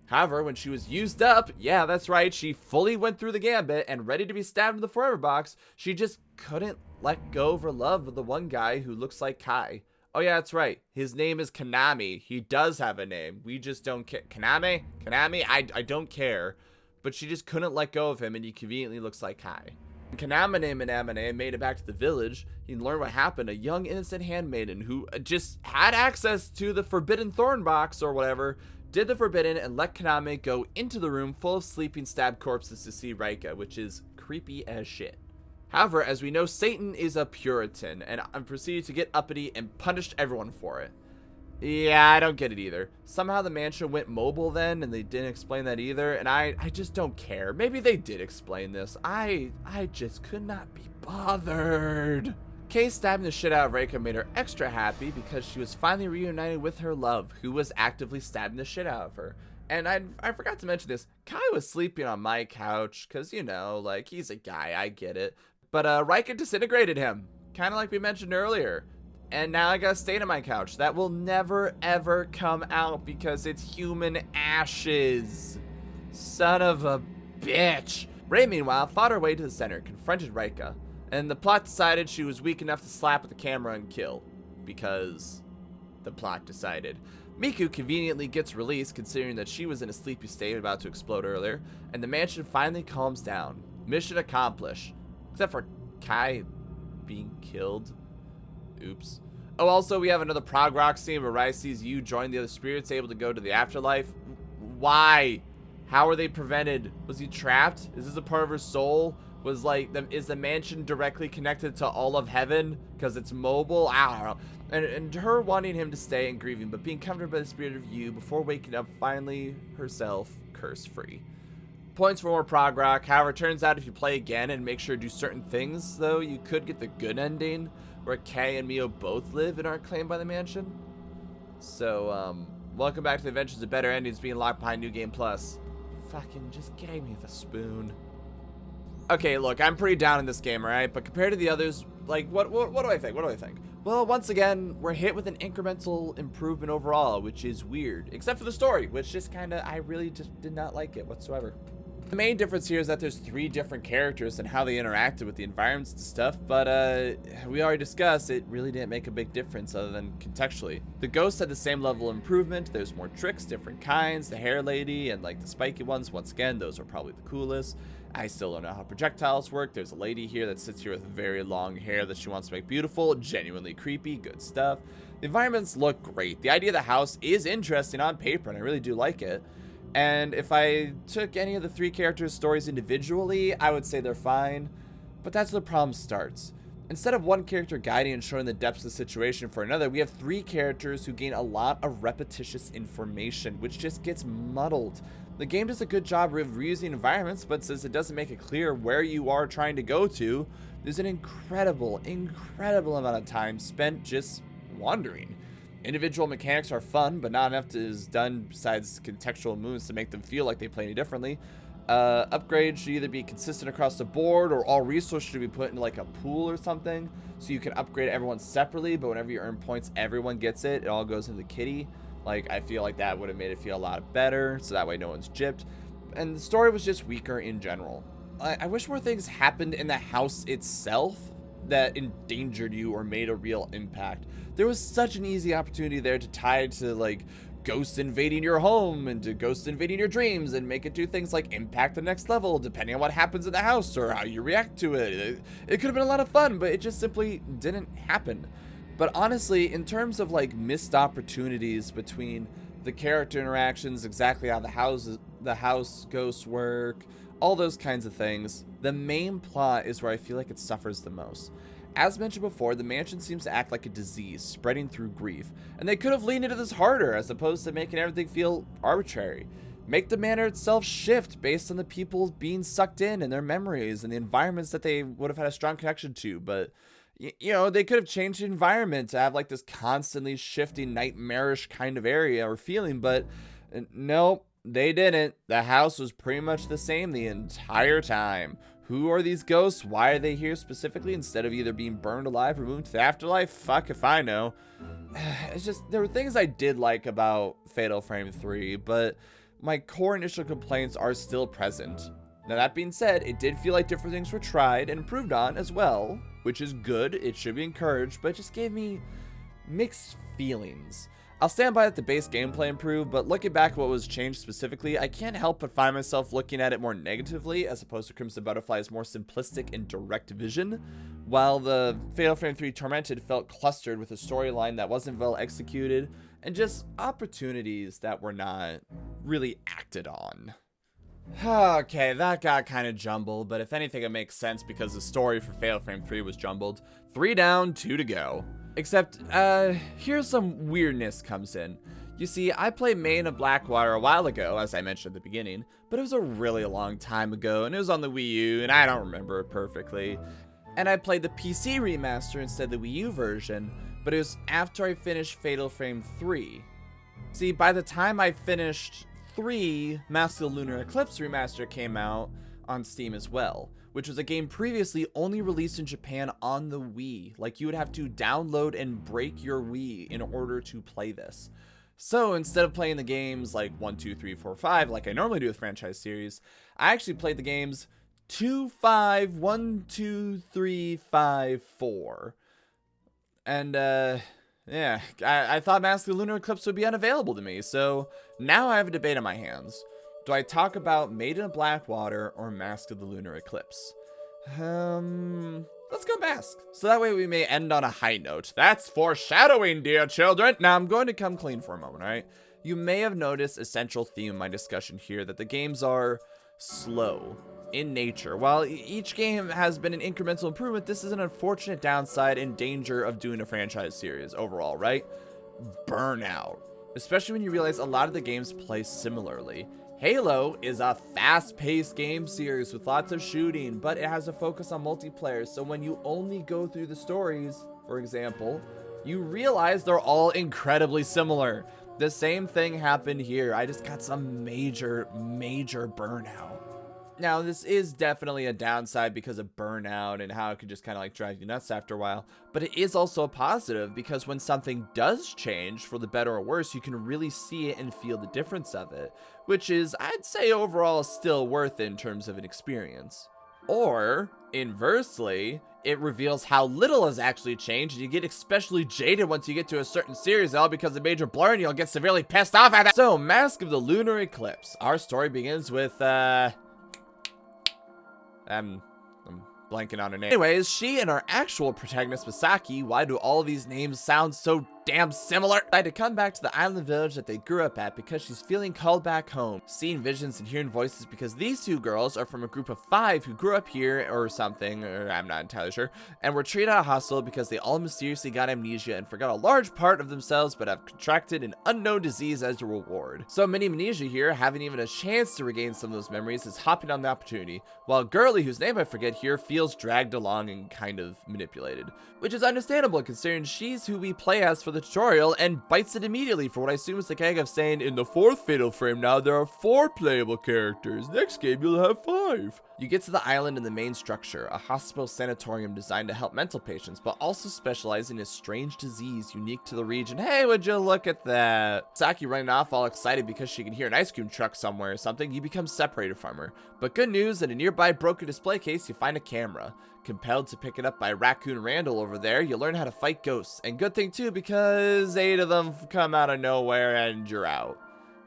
However, when she was used up, yeah, that's right, she fully went through the gambit and ready to be stabbed in the forever box, she just couldn't let go of her love with the one guy who looks like Kai. Oh yeah, that's right, his name is Konami. He does have a name. We just don't care. Konami? I don't care. But she just couldn't let go of him, and he conveniently looks like Kai. When Kanamane Minamane made it back to the village, he learned what happened. A young innocent handmaiden who just had access to the Forbidden Thorn box or whatever, did the forbidden and let Kaname go into the room full of sleeping stabbed corpses to see Rika, which is creepy as shit. However, as we know, Satan is a Puritan, and proceeded to get uppity and punished everyone for it. Yeah, I don't get it either. Somehow the mansion went mobile then, and they didn't explain that either, and I just don't care. Maybe they did explain this. I just could not be bothered. Kay stabbing the shit out of Reika made her extra happy because she was finally reunited with her love, who was actively stabbing the shit out of her. And I forgot to mention this, Kai was sleeping on my couch, because, you know, like, he's a guy, I get it. But Rika disintegrated him, kind of like we mentioned earlier. And now I gotta stay on my couch. That will never, ever come out because it's human ashes. Son of a bitch. Rei, meanwhile, fought her way to the center, confronted Rika. And the plot decided she was weak enough to slap with the camera and kill. Because the plot decided. Miku conveniently gets released, considering that she was in a sleepy state about to explode earlier. And the mansion finally calms down. Mission accomplished. Except for Kai being killed. Oops. Oh, also, we have another prog rock scene where Rai sees you join the other spirits, able to go to the afterlife. Why? How are they prevented? Was he trapped? Is this a part of her soul? Was like, is the mansion directly connected to all of heaven because it's mobile? I don't know. And her wanting him to stay and grieving, but being comforted by the spirit of you before waking up, finally herself curse-free. Points for more prog rock. However, it turns out if you play again and make sure to do certain things, though, you could get the good ending where Kay and Mio both live and aren't claimed by the mansion. So, welcome back to the Adventures of Better Endings being locked behind New Game Plus. Fucking just gave me the spoon. Okay, look, I'm pretty down in this game, alright? But compared to the others, like, what do I think? What do I think? Well, once again, we're hit with an incremental improvement overall, which is weird. Except for the story, which just kinda, I really just did not like it whatsoever. The main difference here is that there's 3 different characters and how they interacted with the environments and stuff, but we already discussed it really didn't make a big difference other than contextually. The ghosts had the same level of improvement. There's more tricks, different kinds, the hair lady and like the spiky ones. Once again, those are probably the coolest. I still don't know how projectiles work. There's a lady here that sits here with very long hair that she wants to make beautiful, genuinely creepy, good stuff. The environments look great. The idea of the house is interesting on paper and I really do like it. And if I took any of the 3 characters' stories individually, I would say they're fine. But that's where the problem starts. Instead of one character guiding and showing the depths of the situation for another, we have 3 characters who gain a lot of repetitious information, which just gets muddled. The game does a good job of reusing environments, but since it doesn't make it clear where you are trying to go to, there's an incredible amount of time spent just wandering. Individual mechanics are fun, but not enough is done besides contextual moves to make them feel like they play any differently. Upgrades should either be consistent across the board, or all resources should be put into like a pool or something, so you can upgrade everyone separately, but whenever you earn points, everyone gets it. It all goes into the kitty. Like, I feel like that would have made it feel a lot better, so that way no one's gypped. And the story was just weaker in general. I wish more things happened in the house itself that endangered you or made a real impact. There was such an easy opportunity there to tie to like ghosts invading your home and to ghosts invading your dreams and make it do things like impact the next level depending on what happens in the house or how you react to it. It could have been a lot of fun, but it just simply didn't happen. But honestly, in terms of like missed opportunities between the character interactions, exactly how the house ghosts work, all those kinds of things, the main plot is where I feel like it suffers the most. As mentioned before, the mansion seems to act like a disease spreading through grief, and they could have leaned into this harder as opposed to making everything feel arbitrary. Make the manor itself shift based on the people being sucked in and their memories and the environments that they would have had a strong connection to, but you know, they could have changed the environment to have like this constantly shifting nightmarish kind of area or feeling, but nope, they didn't. The house was pretty much the same the entire time. Who are these ghosts? Why are they here specifically instead of either being burned alive or moved to the afterlife? Fuck if I know. It's just, there were things I did like about Fatal Frame 3, but my core initial complaints are still present. Now that being said, it did feel like different things were tried and improved on as well, which is good. It should be encouraged, but it just gave me mixed feelings. I'll stand by that the base gameplay improved, but looking back at what was changed specifically, I can't help but find myself looking at it more negatively as opposed to Crimson Butterfly's more simplistic and direct vision, while the Fatal Frame 3 Tormented felt clustered with a storyline that wasn't well executed and just opportunities that were not really acted on. Okay, that got kind of jumbled, but if anything it makes sense because the story for Fatal Frame 3 was jumbled. 3 down, 2 to go. Except, here's some weirdness comes in. You see, I played Maiden of Blackwater a while ago, as I mentioned at the beginning, but it was a really long time ago, and it was on the Wii U, and I don't remember it perfectly. And I played the PC remaster instead of the Wii U version, but it was after I finished Fatal Frame 3. See, by the time I finished 3, Mask of the Lunar Eclipse remaster came out on Steam as well, which was a game previously only released in Japan on the Wii. Like, you would have to download and break your Wii in order to play this. So instead of playing the games like 1, 2, 3, 4, 5, like I normally do with franchise series, I actually played the games 2, 5, 1, 2, 3, 5, 4. And, yeah, I thought Mask of the Lunar Eclipse would be unavailable to me, so now I have a debate on my hands. Do I talk about Maiden of Blackwater or Mask of the Lunar Eclipse? Let's go Mask. So that way we may end on a high note. That's foreshadowing, dear children. Now I'm going to come clean for a moment, alright? You may have noticed a central theme in my discussion here, that the games are slow. in nature. While each game has been an incremental improvement, this is an unfortunate downside and danger of doing a franchise series overall, right? Burnout. Especially when you realize a lot of the games play similarly. Halo is a fast-paced game series with lots of shooting, but it has a focus on multiplayer, so when you only go through the stories, for example, you realize they're all incredibly similar. The same thing happened here. I just got some major burnout. Now, this is definitely a downside because of burnout and how it could just kind of like drive you nuts after a while. But it is also a positive because when something does change for the better or worse, you can really see it and feel the difference of it, which is, I'd say overall, still worth it in terms of an experience. Or, inversely, it reveals how little has actually changed, and you get especially jaded once you get to a certain series, all because of major blur, and you'll get severely pissed off at that. So, Mask of the Lunar Eclipse. Our story begins with, I'm blanking on her name. Anyways, she and our actual protagonist, Misaki, why do all these names sound so damn similar? Decide to come back to the island village that they grew up at because she's feeling called back home, seeing visions and hearing voices because these two girls are from a group of 5 who grew up here or something, or I'm not entirely sure, and were treated at a hospital because they all mysteriously got amnesia and forgot a large part of themselves but have contracted an unknown disease as a reward. So many amnesia here, having even a chance to regain some of those memories, is hopping on the opportunity, while Girly, whose name I forget here, feels dragged along and kind of manipulated, which is understandable considering she's who we play as for the tutorial and bites it immediately for what I assume is the gag of saying, in the 4th Fatal Frame now there are 4 playable characters, next game you'll have 5. You get to the island in the main structure, a hospital sanatorium designed to help mental patients, but also specializing in a strange disease unique to the region. Hey, would you look at that? Saki running off all excited because she can hear an ice cream truck somewhere or something, you become separated from her. But good news, in a nearby broken display case, you find a camera. Compelled to pick it up by Raccoon Randall over there, you learn how to fight ghosts. And good thing too, because 8 of them come out of nowhere and you're out.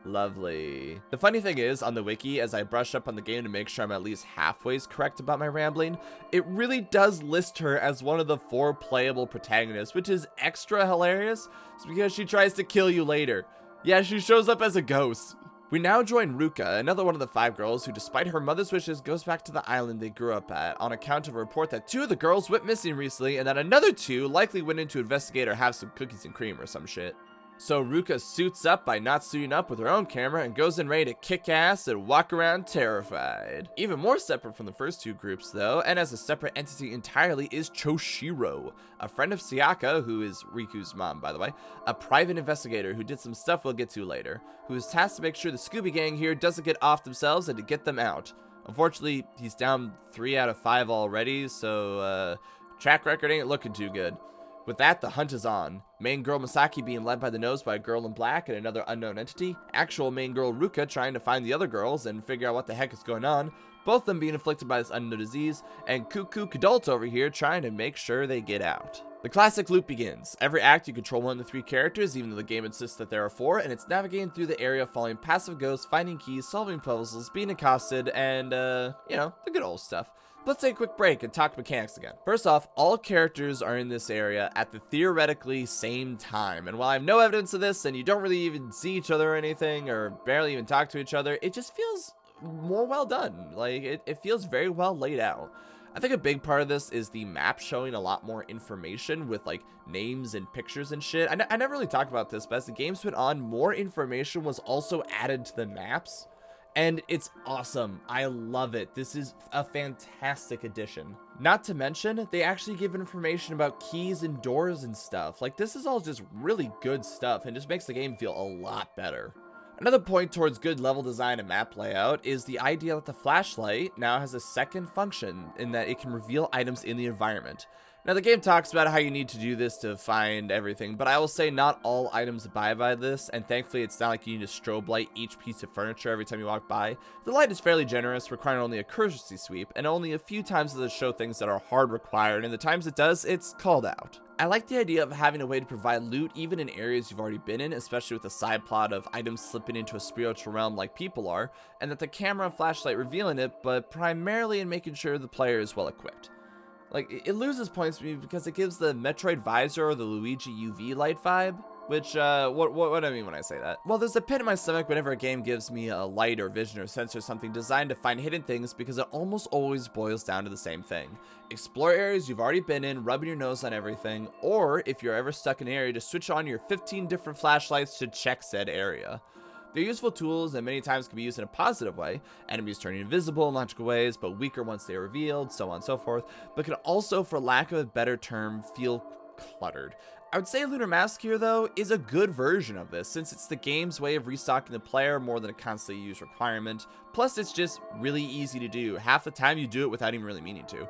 Lovely. The funny thing is, on the wiki, as I brush up on the game to make sure I'm at least halfway correct about my rambling, it really does list her as one of the 4 playable protagonists, which is extra hilarious. It's because she tries to kill you later. Yeah, she shows up as a ghost. We now join Ruka, another one of the 5 girls who, despite her mother's wishes, goes back to the island they grew up at on account of a report that 2 of the girls went missing recently and that another 2 likely went in to investigate or have some cookies and cream or some shit. So Ruka suits up by not suiting up with her own camera and goes in ready to kick ass and walk around terrified. Even more separate from the first 2 groups though, and as a separate entity entirely, is Choshiro, a friend of Sayaka, who is Riku's mom by the way, a private investigator who did some stuff we'll get to later, who is tasked to make sure the Scooby Gang here doesn't get off themselves and to get them out. Unfortunately, he's down 3 out of 5 already, so track record ain't looking too good. With that, the hunt is on. Main girl Misaki being led by the nose by a girl in black and another unknown entity. Actual main girl Ruka trying to find the other girls and figure out what the heck is going on. Both of them being afflicted by this unknown disease. And Cuckoo Kadult over here trying to make sure they get out. The classic loop begins. Every act you control one of the 3 characters, even though the game insists that there are 4, and it's navigating through the area, following passive ghosts, finding keys, solving puzzles, being accosted, and, you know, the good old stuff. Let's take a quick break and talk mechanics again. First off, all characters are in this area at the theoretically same time. And while I have no evidence of this, and you don't really even see each other or anything, or barely even talk to each other, it just feels more well done. Like, it feels very well laid out. I think a big part of this is the map showing a lot more information with like names and pictures and shit. I never really talked about this, but as the games went on, more information was also added to the maps. And it's awesome. I love it. This is a fantastic addition. Not to mention, they actually give information about keys and doors and stuff. Like, this is all just really good stuff and just makes the game feel a lot better. Another point towards good level design and map layout is the idea that the flashlight now has a second function in that it can reveal items in the environment. Now, the game talks about how you need to do this to find everything, but I will say not all items abide by this, and thankfully it's not like you need to strobe light each piece of furniture every time you walk by. The light is fairly generous, requiring only a courtesy sweep, and only a few times does it show things that are hard required, and the times it does, it's called out. I like the idea of having a way to provide loot even in areas you've already been in, especially with the side plot of items slipping into a spiritual realm like people are, and that the camera and flashlight revealing it, but primarily in making sure the player is well equipped. Like, it loses points to me because it gives the Metroid Visor or the Luigi UV light vibe, Which, what do I mean when I say that? Well, there's a pit in my stomach whenever a game gives me a light or vision or sense or something designed to find hidden things, because it almost always boils down to the same thing. Explore areas you've already been in, rubbing your nose on everything, or if you're ever stuck in an area, to switch on your 15 different flashlights to check said area. They're useful tools and many times can be used in a positive way, enemies turning invisible in logical ways, but weaker once they are revealed, so on and so forth, but can also, for lack of a better term, feel cluttered. I would say Lunar Mask here, though, is a good version of this, since it's the game's way of restocking the player more than a constantly used requirement. Plus, it's just really easy to do. Half the time you do it without even really meaning to.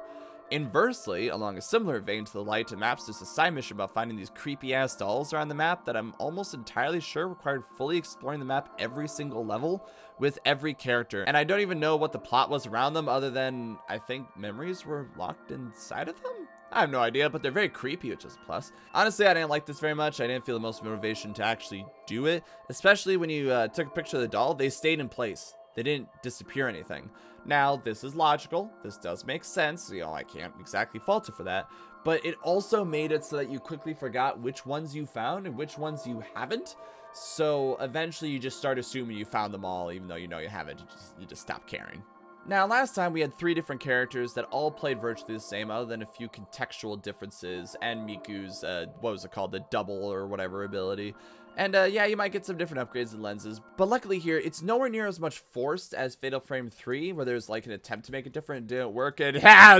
Inversely, along a similar vein to the light and maps, there's a side mission about finding these creepy-ass dolls around the map that I'm almost entirely sure required fully exploring the map every single level with every character. And I don't even know what the plot was around them, other than I think memories were locked inside of them? I have no idea, but they're very creepy, which is a plus. Honestly, I didn't like this very much. I didn't feel the most motivation to actually do it, especially when you took a picture of the doll. They stayed in place. They didn't disappear or anything. Now, this is logical. This does make sense. You know, I can't exactly fault it for that. But it also made it so that you quickly forgot which ones you found and which ones you haven't. So eventually you just start assuming you found them all, even though you know you haven't. You just stop caring. Now, last time we had 3 different characters that all played virtually the same, other than a few contextual differences, and Miku's, what was it called, the double or whatever ability. And yeah, you might get some different upgrades and lenses, but luckily here, it's nowhere near as much forced as Fatal Frame 3, where there's like an attempt to make it different and didn't work, and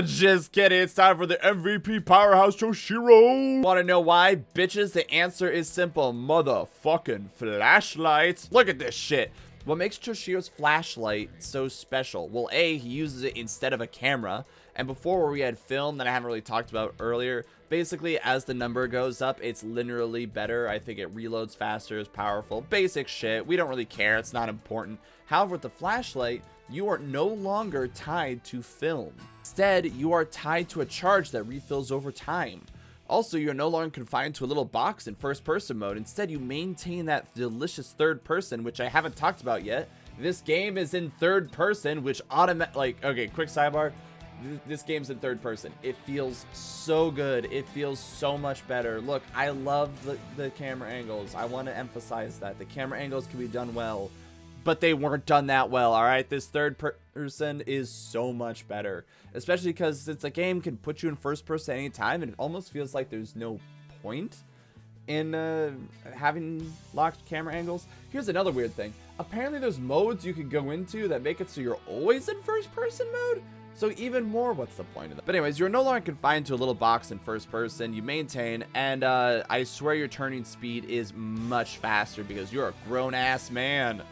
just kidding, it's time for the MVP powerhouse Toshiro! Wanna know why? Bitches, the answer is simple, motherfucking flashlights. Look at this shit. What makes Toshiro's flashlight so special? Well, A, he uses it instead of a camera, and before where we had film that I haven't really talked about earlier, basically as the number goes up, it's linearly better. I think it reloads faster, is powerful, basic shit. We don't really care, it's not important. However, with the flashlight, you are no longer tied to film. Instead, you are tied to a charge that refills over time. Also, you're no longer confined to a little box in first-person mode. Instead, you maintain that delicious third person, which I haven't talked about yet. This game is in third person, which okay, quick sidebar. This game's in third person. It feels so good. It feels so much better. Look, I love the camera angles. I want to emphasize that. The camera angles can be done well, but they weren't done that well, all right? This third person is so much better, especially because since the game can put you in first person anytime, it almost feels like there's no point in having locked camera angles. Here's another weird thing. Apparently there's modes you can go into that make it so you're always in first person mode. So even more, what's the point of that? But anyways, you're no longer confined to a little box in first person. You maintain, and I swear your turning speed is much faster because you're a grown-ass man.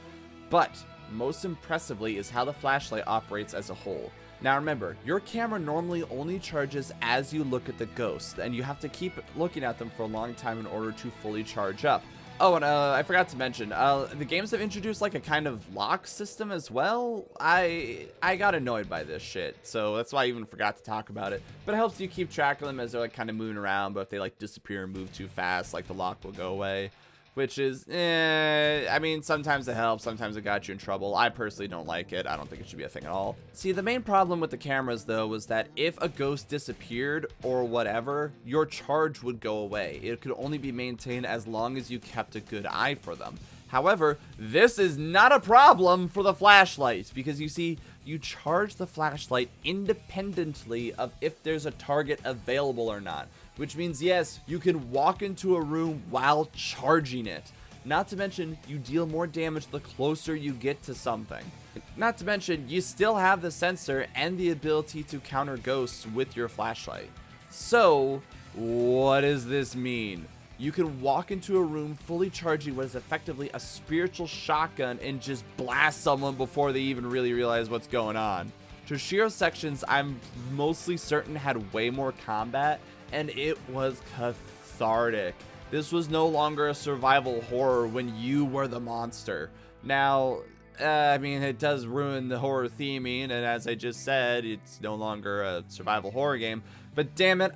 But most impressively is how the flashlight operates as a whole. Now remember, your camera normally only charges as you look at the ghost, and you have to keep looking at them for a long time in order to fully charge up. Oh, and I forgot to mention, the games have introduced like a kind of lock system as well. I got annoyed by this shit, so that's why I even forgot to talk about it. But it helps you keep track of them as they're like kind of moving around, but if they like disappear and move too fast, like the lock will go away. Which is, I mean, sometimes it helps, sometimes it got you in trouble. I personally don't like it. I don't think it should be a thing at all. See, the main problem with the cameras, though, was that if a ghost disappeared or whatever, your charge would go away. It could only be maintained as long as you kept a good eye for them. However, this is not a problem for the flashlight, because you see, you charge the flashlight independently of if there's a target available or not. Which means, yes, you can walk into a room while charging it. Not to mention, you deal more damage the closer you get to something. Not to mention, you still have the sensor and the ability to counter ghosts with your flashlight. So, what does this mean? You can walk into a room fully charging what is effectively a spiritual shotgun and just blast someone before they even really realize what's going on. Toshiro's sections, I'm mostly certain, had way more combat, and it was cathartic. This was no longer a survival horror when you were the monster. Now, I mean, it does ruin the horror theming, and as I just said, it's no longer a survival horror game. But damn it,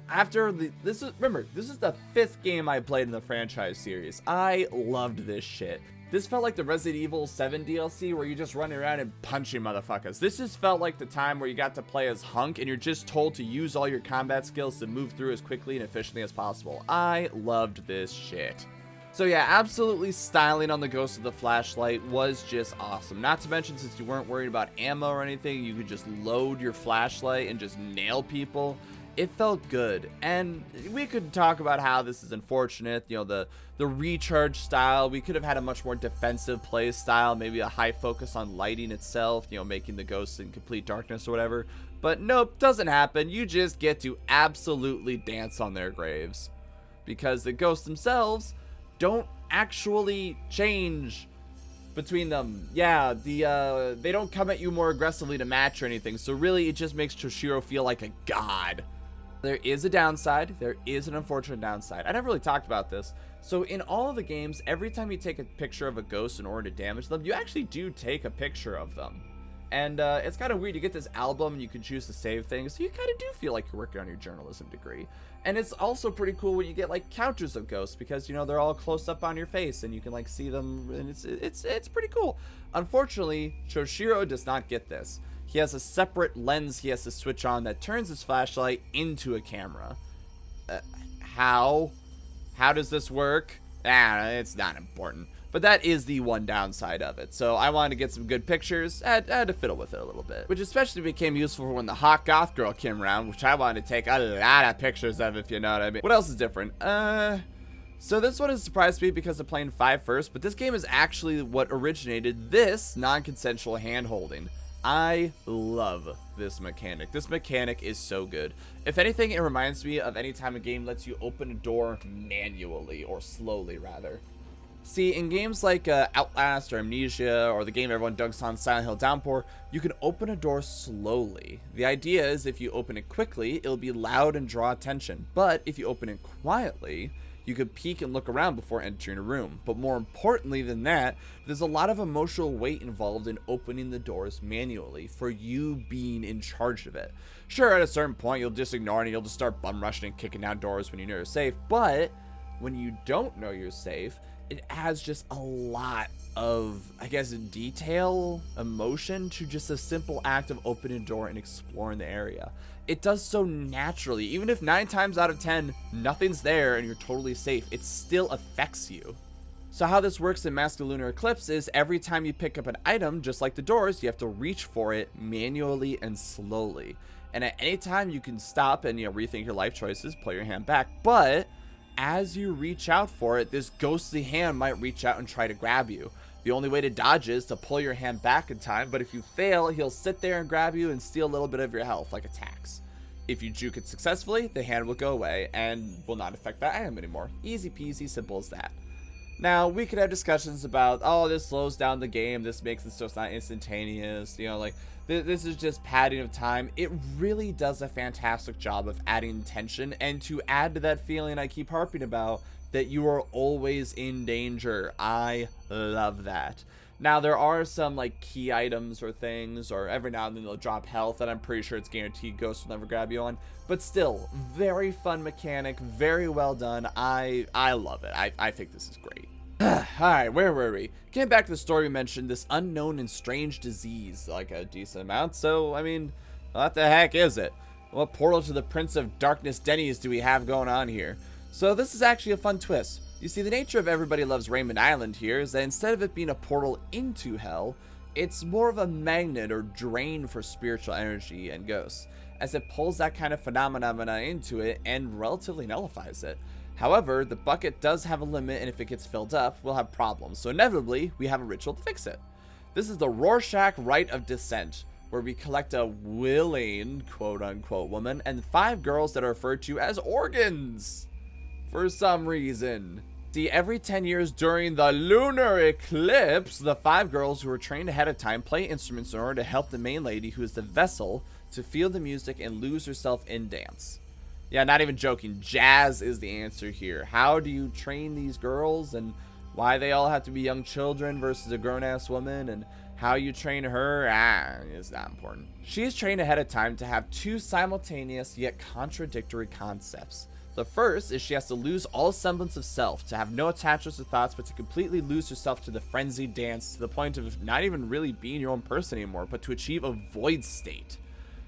this is the 5th game I played in the franchise series. I loved this shit. This felt like the Resident Evil 7 DLC where you just run around and punching motherfuckers. This just felt like the time where you got to play as Hunk and you're just told to use all your combat skills to move through as quickly and efficiently as possible. I loved this shit. So yeah, absolutely styling on the ghost of the flashlight was just awesome. Not to mention, since you weren't worried about ammo or anything, you could just load your flashlight and just nail people. It felt good. And we could talk about how this is unfortunate, you know, the recharge style. We could have had a much more defensive play style, maybe a high focus on lighting itself, you know, making the ghosts in complete darkness or whatever. But nope, doesn't happen. You just get to absolutely dance on their graves, because the ghosts themselves don't actually change between them. Yeah, they don't come at you more aggressively to match or anything, so really it just makes Toshiro feel like a god. There is a downside. There is an unfortunate downside. I never really talked about this. So in all of the games, every time you take a picture of a ghost in order to damage them, you actually do take a picture of them. And it's kind of weird. You get this album and you can choose to save things, so you kind of do feel like you're working on your journalism degree. And it's also pretty cool when you get like counters of ghosts, because you know they're all close up on your face and you can like see them, and it's pretty cool. Unfortunately, Toshiro does not get this. He has a separate lens he has to switch on that turns his flashlight into a camera. How does this work? It's not important. But that is the one downside of it. So I wanted to get some good pictures. I had to fiddle with it a little bit, which especially became useful for when the hot goth girl came around, which I wanted to take a lot of pictures of, if you know what I mean. What else is different? So this one has surprised me because of playing 5 first, but this game is actually what originated this non-consensual hand-holding. I love this mechanic. This mechanic is so good. If anything, it reminds me of any time a game lets you open a door manually, or slowly rather. See, in games like Outlast or Amnesia, or the game everyone dunks on, Silent Hill Downpour, you can open a door slowly. The idea is if you open it quickly, it'll be loud and draw attention. But if you open it quietly, you could peek and look around before entering a room. But more importantly than that, there's a lot of emotional weight involved in opening the doors manually, for you being in charge of it. Sure, at a certain point, you'll just ignore it and you'll just start bum rushing and kicking down doors when you know you're safe. But when you don't know you're safe, it adds just a lot of, I guess, detail, emotion to just a simple act of opening a door and exploring the area. It does so naturally. Even if 9 times out of 10 nothing's there and you're totally safe, it still affects you. So how this works in Mask of Lunar Eclipse is every time you pick up an item, just like the doors, you have to reach for it manually and slowly. And at any time you can stop and, you know, rethink your life choices, pull your hand back. But as you reach out for it, this ghostly hand might reach out and try to grab you. The only way to dodge is to pull your hand back in time, but if you fail, he'll sit there and grab you and steal a little bit of your health, like a tax. If you juke it successfully, the hand will go away and will not affect that item anymore. Easy peasy, simple as that. Now, we could have discussions about, oh, this slows down the game, this makes it so it's not instantaneous, you know, like, this is just padding of time. It really does a fantastic job of adding tension, and to add to that feeling I keep harping about, that you are always in danger. I love that. Now, there are some, like, key items or things, or every now and then they'll drop health, and I'm pretty sure it's guaranteed ghosts will never grab you on. But still, very fun mechanic, very well done. I love it. I think this is great. Alright, where were we? Getting back to the story, we mentioned this unknown and strange disease, like a decent amount. So, I mean, what the heck is it? What portal to the Prince of Darkness Denny's do we have going on here? So this is actually a fun twist. You see, the nature of Everybody Loves Raymond Island here is that instead of it being a portal into hell, it's more of a magnet or drain for spiritual energy and ghosts, as it pulls that kind of phenomena into it and relatively nullifies it. However, the bucket does have a limit, and if it gets filled up, we'll have problems. So inevitably, we have a ritual to fix it. This is the Rorschach Rite of Descent, where we collect a willing, quote-unquote, woman and 5 girls that are referred to as organs for some reason. See, every 10 years during the Lunar Eclipse, the 5 girls who are trained ahead of time play instruments in order to help the main lady, who is the vessel, to feel the music and lose herself in dance. Yeah, not even joking. Jazz is the answer here. How do you train these girls, and why they all have to be young children versus a grown-ass woman, and how you train her, is not important. She is trained ahead of time to have 2 simultaneous yet contradictory concepts. The first is she has to lose all semblance of self, to have no attachments or thoughts, but to completely lose herself to the frenzied dance, to the point of not even really being your own person anymore, but to achieve a void state.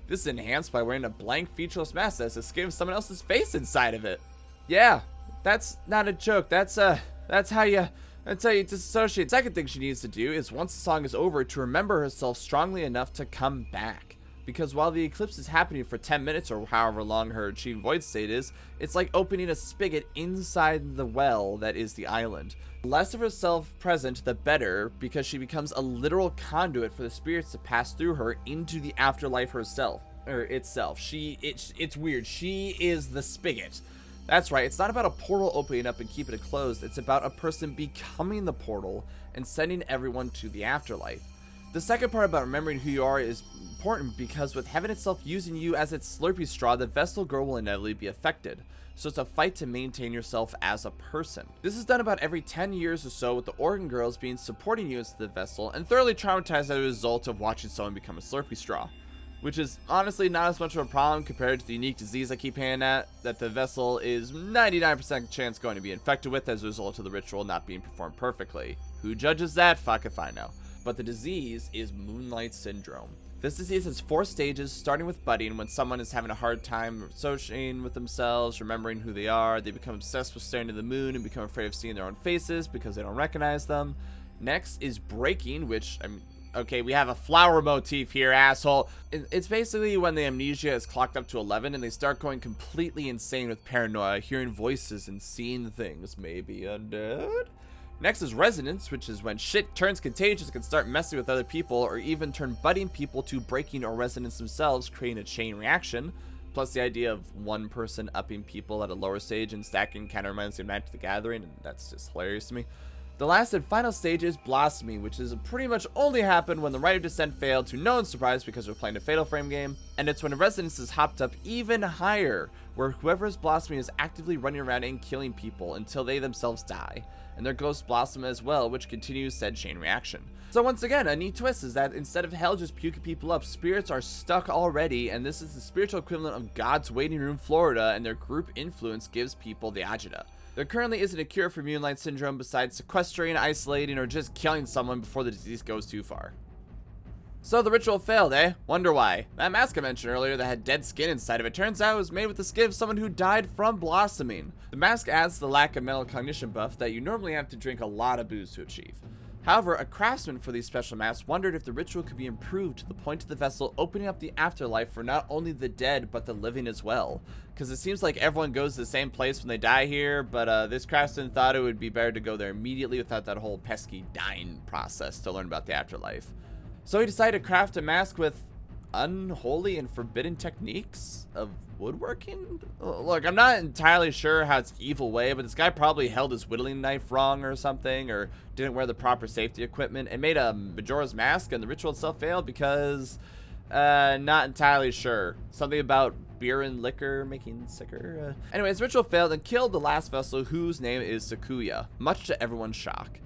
This is enhanced by wearing a blank featureless mask that's escaped someone else's face inside of it. Yeah, that's not a joke. That's That's how you disassociate. Second thing she needs to do is, once the song is over, to remember herself strongly enough to come back. Because while the eclipse is happening for 10 minutes or however long her achieved void state is, it's like opening a spigot inside the well that is the island. The less of herself present, the better, because she becomes a literal conduit for the spirits to pass through her into the afterlife herself. Or itself. It's weird. She is the spigot. That's right, it's not about a portal opening up and keeping it closed, it's about a person becoming the portal and sending everyone to the afterlife. The second part about remembering who you are is important because with heaven itself using you as its slurpy straw, the vessel girl will inevitably be affected. So it's a fight to maintain yourself as a person. This is done about every 10 years or so, with the organ girls being supporting you into the vessel and thoroughly traumatized as a result of watching someone become a slurpy straw. Which is honestly not as much of a problem compared to the unique disease I keep hinting at, that the vessel is 99% chance going to be infected with as a result of the ritual not being performed perfectly. Who judges that? Fuck if I know. But the disease is Moonlight Syndrome. This disease has 4 stages, starting with budding, when someone is having a hard time associating with themselves, remembering who they are. They become obsessed with staring at the moon and become afraid of seeing their own faces because they don't recognize them. Next is breaking, which, okay, we have a flower motif here, asshole. It's basically when the amnesia is clocked up to 11 and they start going completely insane with paranoia, hearing voices and seeing things, maybe undead. Next is resonance, which is when shit turns contagious and can start messing with other people, or even turn budding people to breaking or resonance themselves, creating a chain reaction. Plus the idea of one person upping people at a lower stage and stacking kind of reminds me of Magic the Gathering, and that's just hilarious to me. The last and final stage is Blossoming, which is pretty much only happened when the Rite of Descent failed, to no one's surprise because we're playing a Fatal Frame game, and it's when a resonance is hopped up even higher, where whoever is blossoming is actively running around and killing people until they themselves die, and their ghosts blossom as well, which continues said chain reaction. So once again, a neat twist is that instead of hell just puking people up, spirits are stuck already, and this is the spiritual equivalent of God's waiting room Florida, and their group influence gives people the agita. There currently isn't a cure for Moonlight Syndrome besides sequestering, isolating, or just killing someone before the disease goes too far. So the ritual failed, eh? Wonder why. That mask I mentioned earlier that had dead skin inside of it turns out it was made with the skin of someone who died from blossoming. The mask adds the lack of mental cognition buff that you normally have to drink a lot of booze to achieve. However, a craftsman for these special masks wondered if the ritual could be improved to the point of the vessel opening up the afterlife for not only the dead, but the living as well. Because it seems like everyone goes to the same place when they die here, but this craftsman thought it would be better to go there immediately without that whole pesky dying process to learn about the afterlife. So he decided to craft a mask with unholy and forbidden techniques of woodworking. Look, I'm not entirely sure how it's the evil way, but this guy probably held his whittling knife wrong or something, or didn't wear the proper safety equipment and made a Majora's Mask, and the ritual itself failed because not entirely sure. Something about beer and liquor making sicker. Anyways, ritual failed and killed the last vessel, whose name is Sakuya, much to everyone's shock.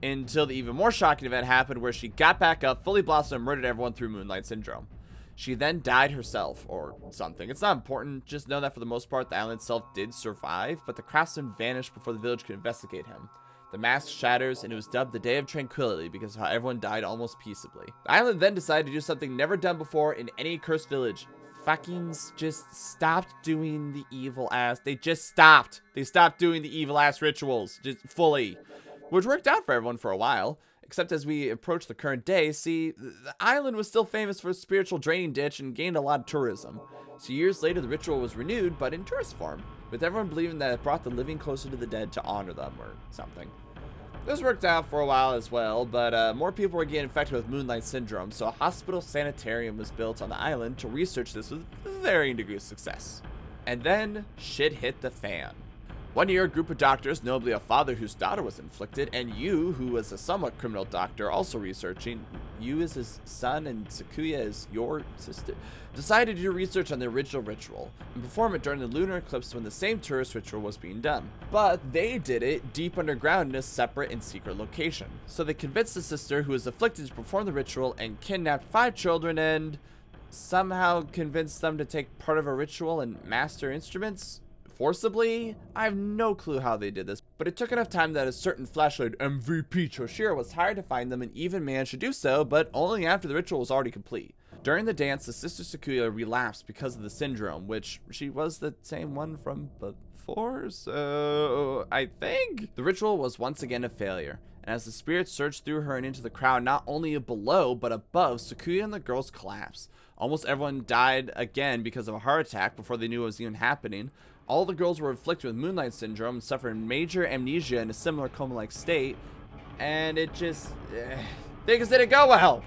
Until the even more shocking event happened where she got back up, fully blossomed, and murdered everyone through Moonlight Syndrome. She then died herself, or something. It's not important, just know that for the most part, the island itself did survive, but the craftsman vanished before the village could investigate him. The mask shatters, and it was dubbed the Day of Tranquility because of how everyone died almost peaceably. The island then decided to do something never done before in any cursed village. Fucking just stopped doing the evil ass. They just stopped. They stopped doing the evil ass rituals, just fully. Which worked out for everyone for a while. Except as we approach the current day, see, the island was still famous for its spiritual draining ditch and gained a lot of tourism. So years later, the ritual was renewed, but in tourist form, with everyone believing that it brought the living closer to the dead to honor them or something. This worked out for a while as well, but more people were getting infected with Moonlight Syndrome, so a hospital sanitarium was built on the island to research this with varying degrees of success. And then, shit hit the fan. One year, a group of doctors, notably a father whose daughter was inflicted, and Yu, who was a somewhat criminal doctor, also researching, Yu is his son and Sakuya is your sister, decided to do research on the original ritual and perform it during the Lunar Eclipse when the same tourist ritual was being done. But they did it deep underground in a separate and secret location. So they convinced the sister who was afflicted to perform the ritual and kidnapped 5 children and somehow convinced them to take part of a ritual and master instruments. Forcibly? I have no clue how they did this, but it took enough time that a certain flashlight MVP Choshira was hired to find them and even managed to do so, but only after the ritual was already complete. During the dance, the sister Sakuya relapsed because of the syndrome, which she was the same one from before, so I think the ritual was once again a failure. And as the spirit surged through her and into the crowd, not only below but above, Sakuya and the girls collapsed. Almost everyone died again because of a heart attack before they knew it was even happening. All the girls were afflicted with Moonlight Syndrome and suffered major amnesia in a similar coma-like state. And it just... things didn't go well.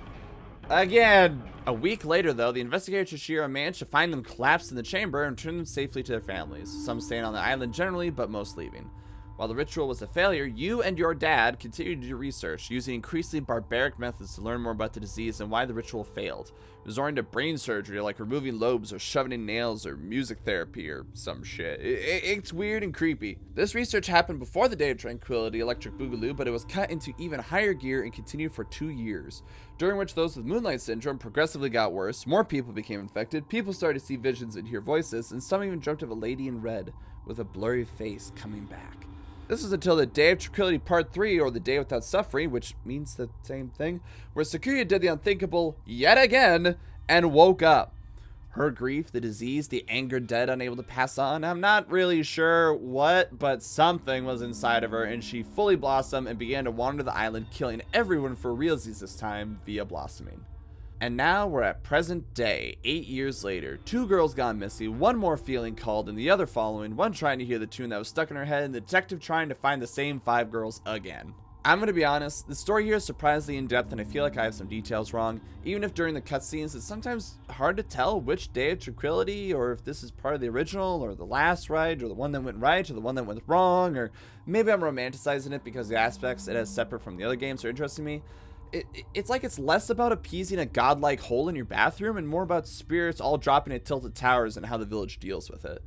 Again. A week later, though, the investigator Toshiro managed to find them collapsed in the chamber and return them safely to their families. Some staying on the island generally, but most leaving. While the ritual was a failure, you and your dad continued to do research, using increasingly barbaric methods to learn more about the disease and why the ritual failed, resorting to brain surgery like removing lobes or shoving in nails or music therapy or some shit. It's weird and creepy. This research happened before the Day of Tranquility Electric Boogaloo, but it was cut into even higher gear and continued for 2 years, during which those with Moonlight Syndrome progressively got worse, more people became infected, people started to see visions and hear voices, and some even dreamt of a lady in red with a blurry face coming back. This was until the Day of Tranquility Part 3, or the Day Without Suffering, which means the same thing, where Sakuya did the unthinkable yet again and woke up. Her grief, the disease, the angered dead unable to pass on, I'm not really sure what, but something was inside of her, and she fully blossomed and began to wander the island, killing everyone for realsies this time via blossoming. And now we're at present day, 8 years later. 2 girls gone missing, one more feeling called and the other following, one trying to hear the tune that was stuck in her head, and the detective trying to find the same 5 girls again. I'm gonna be honest, the story here is surprisingly in-depth and I feel like I have some details wrong. Even if during the cutscenes it's sometimes hard to tell which Day of Tranquility, or if this is part of the original, or the last right, or the one that went right, or the one that went wrong, or maybe I'm romanticizing it because the aspects it has separate from the other games are interesting me. It's like it's less about appeasing a godlike hole in your bathroom and more about spirits all dropping at tilted towers and how the village deals with it.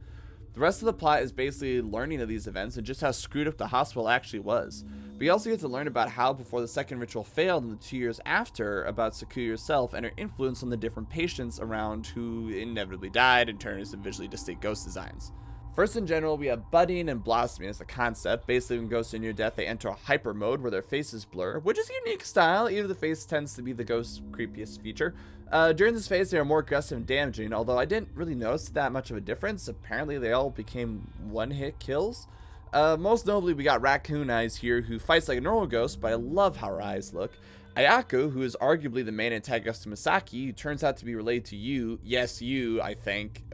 The rest of the plot is basically learning of these events and just how screwed up the hospital actually was. We also get to learn about how before the second ritual failed and the 2 years after, about Sakuya herself and her influence on the different patients around who inevitably died and turned into visually distinct ghost designs. First, in general, we have budding and blossoming as the concept. Basically, when ghosts are near death, they enter a hyper mode where their faces blur, which is a unique style. Either the face tends to be the ghost's creepiest feature. During this phase, they are more aggressive and damaging, although I didn't really notice that much of a difference. Apparently, they all became one-hit kills. Most notably, we got Raccoon Eyes here, who fights like a normal ghost, but I love how her eyes look. Ayako, who is arguably the main antagonist to Misaki, who turns out to be related to you. Yes, you, I think.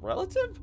Relative?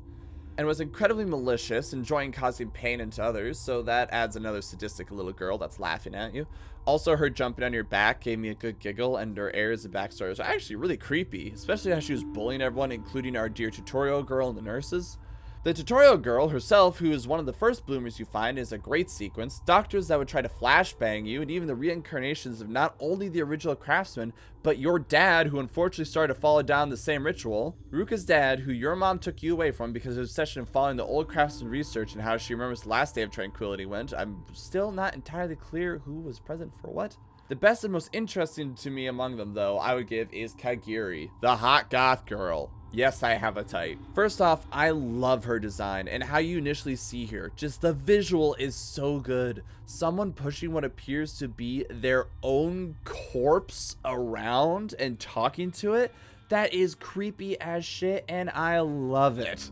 And was incredibly malicious, enjoying causing pain into others, so that adds another sadistic little girl that's laughing at you. Also, her jumping on your back gave me a good giggle, and her airs and backstories are actually really creepy, especially how she was bullying everyone, including our dear tutorial girl and the nurses. The tutorial girl herself, who is one of the first bloomers you find, is a great sequence. Doctors that would try to flashbang you, and even the reincarnations of not only the original craftsman, but your dad, who unfortunately started to follow down the same ritual. Ruka's dad, who your mom took you away from because of his obsession in following the old craftsman research and how she remembers the last Day of Tranquility went. I'm still not entirely clear who was present for what. The best and most interesting to me among them, though, I would give is Kagiri, the hot goth girl. Yes, I have a type. First off, I love her design and how you initially see her. Just the visual is so good. Someone pushing what appears to be their own corpse around and talking to it, that is creepy as shit and I love it.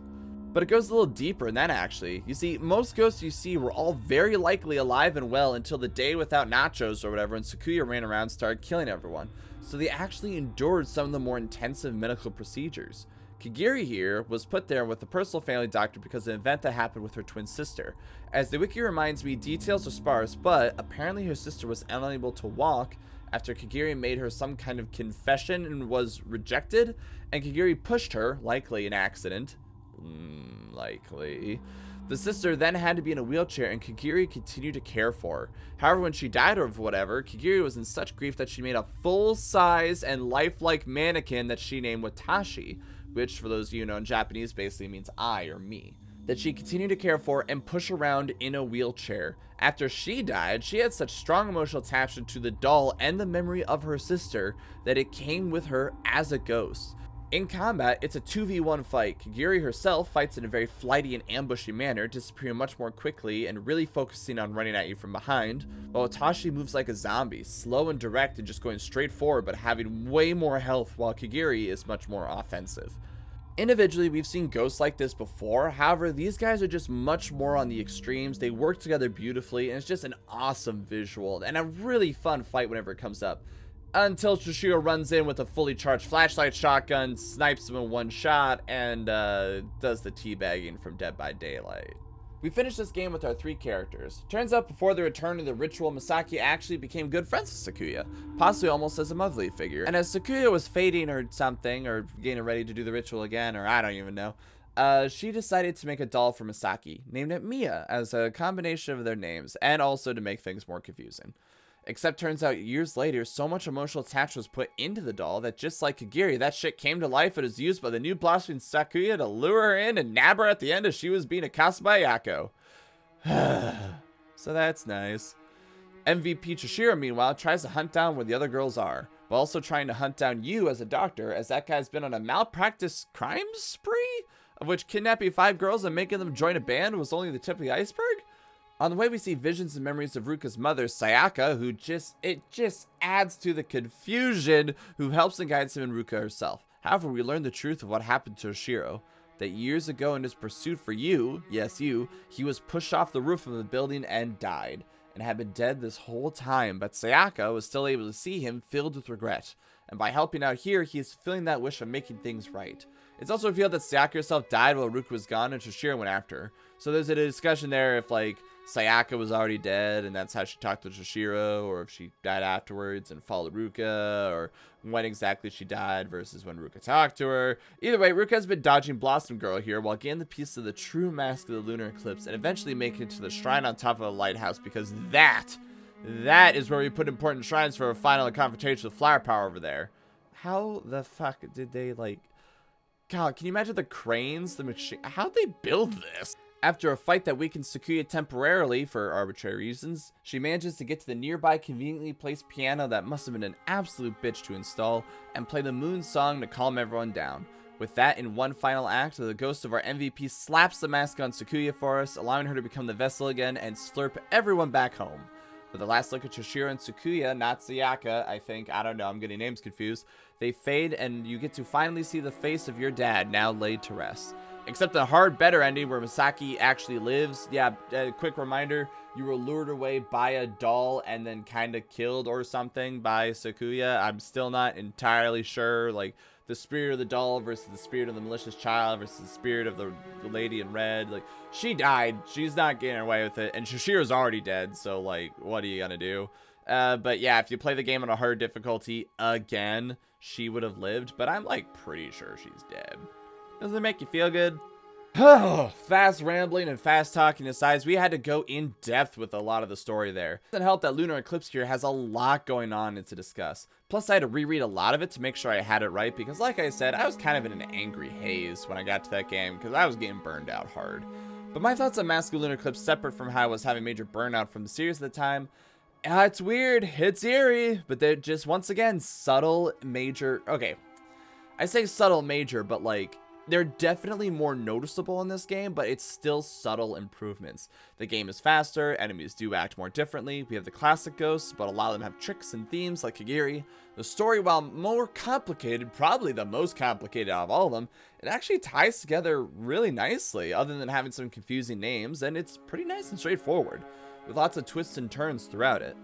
But it goes a little deeper than that, actually. You see, most ghosts you see were all very likely alive and well until the day without nachos or whatever, and Sakuya ran around and started killing everyone. So they actually endured some of the more intensive medical procedures. Kagiri here was put there with a personal family doctor because of an event that happened with her twin sister. As the wiki reminds me, details are sparse, but apparently her sister was unable to walk after Kagiri made her some kind of confession and was rejected, and Kagiri pushed her, likely an accident. Likely. The sister then had to be in a wheelchair and Kagiri continued to care for her. However, when she died or whatever, Kagiri was in such grief that she made a full-size and lifelike mannequin that she named Watashi, which for those of you who know in Japanese basically means I or me, that she continued to care for and push around in a wheelchair. After she died, she had such strong emotional attachment to the doll and the memory of her sister that it came with her as a ghost. In combat, it's a 2v1 fight. Kagiri herself fights in a very flighty and ambushy manner, disappearing much more quickly and really focusing on running at you from behind, while Watashi moves like a zombie, slow and direct and just going straight forward but having way more health, while Kagiri is much more offensive. Individually, we've seen ghosts like this before. However, these guys are just much more on the extremes. They work together beautifully, and it's just an awesome visual and a really fun fight whenever it comes up. Until Toshiro runs in with a fully charged flashlight shotgun, snipes him in one shot, and does the teabagging from Dead by Daylight. We finished this game with our 3 characters. Turns out before the return to the ritual, Misaki actually became good friends with Sakuya, possibly almost as a motherly figure. And as Sakuya was fading or something, or getting ready to do the ritual again, or I don't even know, she decided to make a doll for Misaki, named it Mia, as a combination of their names, and also to make things more confusing. Except turns out years later, so much emotional attachment was put into the doll that just like Kagiri, that shit came to life and was used by the new blossoming Sakuya to lure her in and nab her at the end as she was being accosted by Yako. So that's nice. MVP Toshiro, meanwhile, tries to hunt down where the other girls are, while also trying to hunt down you as a doctor, as that guy's been on a malpractice crime spree, of which kidnapping 5 girls and making them join a band was only the tip of the iceberg. On the way, we see visions and memories of Ruka's mother, Sayaka, who just adds to the confusion, who helps and guides him and Ruka herself. However, we learn the truth of what happened to Toshiro, that years ago in his pursuit for you, yes you, he was pushed off the roof of the building and died, and had been dead this whole time, but Sayaka was still able to see him filled with regret, and by helping out here, he is fulfilling that wish of making things right. It's also revealed that Sayaka herself died while Ruka was gone and Toshiro went after her. So there's a discussion there if, like, Sayaka was already dead and that's how she talked to Toshiro, or if she died afterwards and followed Ruka, or when exactly she died versus when Ruka talked to her. Either way, Ruka has been dodging Blossom Girl here while getting the piece of the true mask of the Lunar Eclipse and eventually making it to the shrine on top of a lighthouse, because that is where we put important shrines for a final confrontation with Flower Power over there. How the fuck did they, like... God, can you imagine the cranes, the machine? How'd they build this? After a fight that weakens Sakuya temporarily for arbitrary reasons, she manages to get to the nearby conveniently placed piano that must have been an absolute bitch to install, and play the Moon Song to calm everyone down. With that, in one final act, the ghost of our MVP slaps the mask on Sakuya for us, allowing her to become the vessel again and slurp everyone back home. With the last look at Toshiro and Sakuya, not Sayaka, I think, I don't know, I'm getting names confused, they fade and you get to finally see the face of your dad, now laid to rest. Except a hard better ending where Misaki actually lives. Yeah, quick reminder, you were lured away by a doll and then kind of killed or something by Sakuya. I'm still not entirely sure, like, the spirit of the doll versus the spirit of the malicious child versus the spirit of the lady in red. Like, she died. She's not getting away with it. And Shoshiro's already dead, so, like, what are you gonna do? But yeah, if you play the game on a hard difficulty again, she would have lived. But I'm, like, pretty sure she's dead. Doesn't it make you feel good? Fast rambling and fast talking aside, we had to go in depth with a lot of the story there. It helped that Lunar Eclipse here has a lot going on to discuss. Plus, I had to reread a lot of it to make sure I had it right, because like I said, I was kind of in an angry haze when I got to that game, because I was getting burned out hard. But my thoughts on Mask of Lunar Eclipse, separate from how I was having major burnout from the series at the time, it's weird, it's eerie, but they're just, once again, subtle, major, okay, I say subtle, major, but like, they're definitely more noticeable in this game, but it's still subtle improvements. The game is faster, enemies do act more differently, we have the classic ghosts, but a lot of them have tricks and themes like Kagiri. The story, while more complicated, probably the most complicated out of all of them, it actually ties together really nicely, other than having some confusing names, and it's pretty nice and straightforward, with lots of twists and turns throughout it.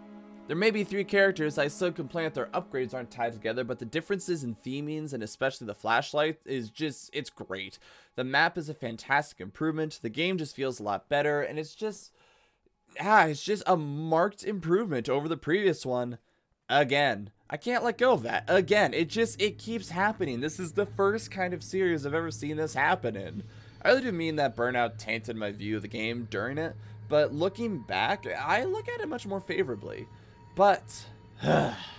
There may be 3 characters I still complain that their upgrades aren't tied together, but the differences in themings and especially the flashlight is just, it's great. The map is a fantastic improvement, the game just feels a lot better, and it's just a marked improvement over the previous one. Again, I can't let go of that. Again, it keeps happening. This is the first kind of series I've ever seen this happen in. I really do mean that burnout tainted my view of the game during it, but looking back, I look at it much more favorably. But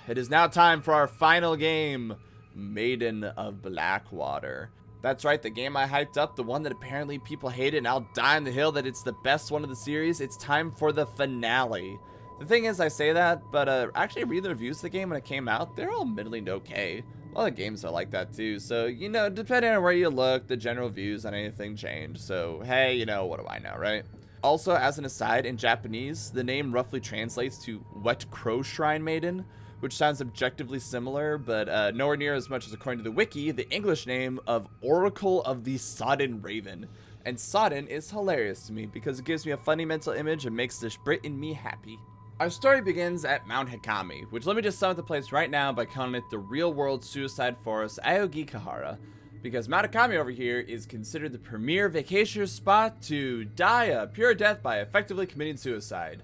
it is now time for our final game, Maiden of Blackwater. That's right, the game I hyped up, the one that apparently people hated, and I'll die on the hill that it's the best one of the series. It's time for the finale. The thing is, I say that, but actually reading the reviews of the game when it came out, they're all middling to okay. A lot of games are like that too, so, you know, depending on where you look, the general views on anything change. So, hey, you know, what do I know, right? Also, as an aside, in Japanese, the name roughly translates to Wet Crow Shrine Maiden, which sounds objectively similar, but nowhere near as much as, according to the wiki, the English name of Oracle of the Sodden Raven. And Sodden is hilarious to me because it gives me a funny mental image and makes this Brit in me happy. Our story begins at Mount Hikami, which let me just sum up the place right now by calling it the real-world suicide forest Aokigahara, because Mount Hikami over here is considered the premier vacation spot to die a pure death by effectively committing suicide.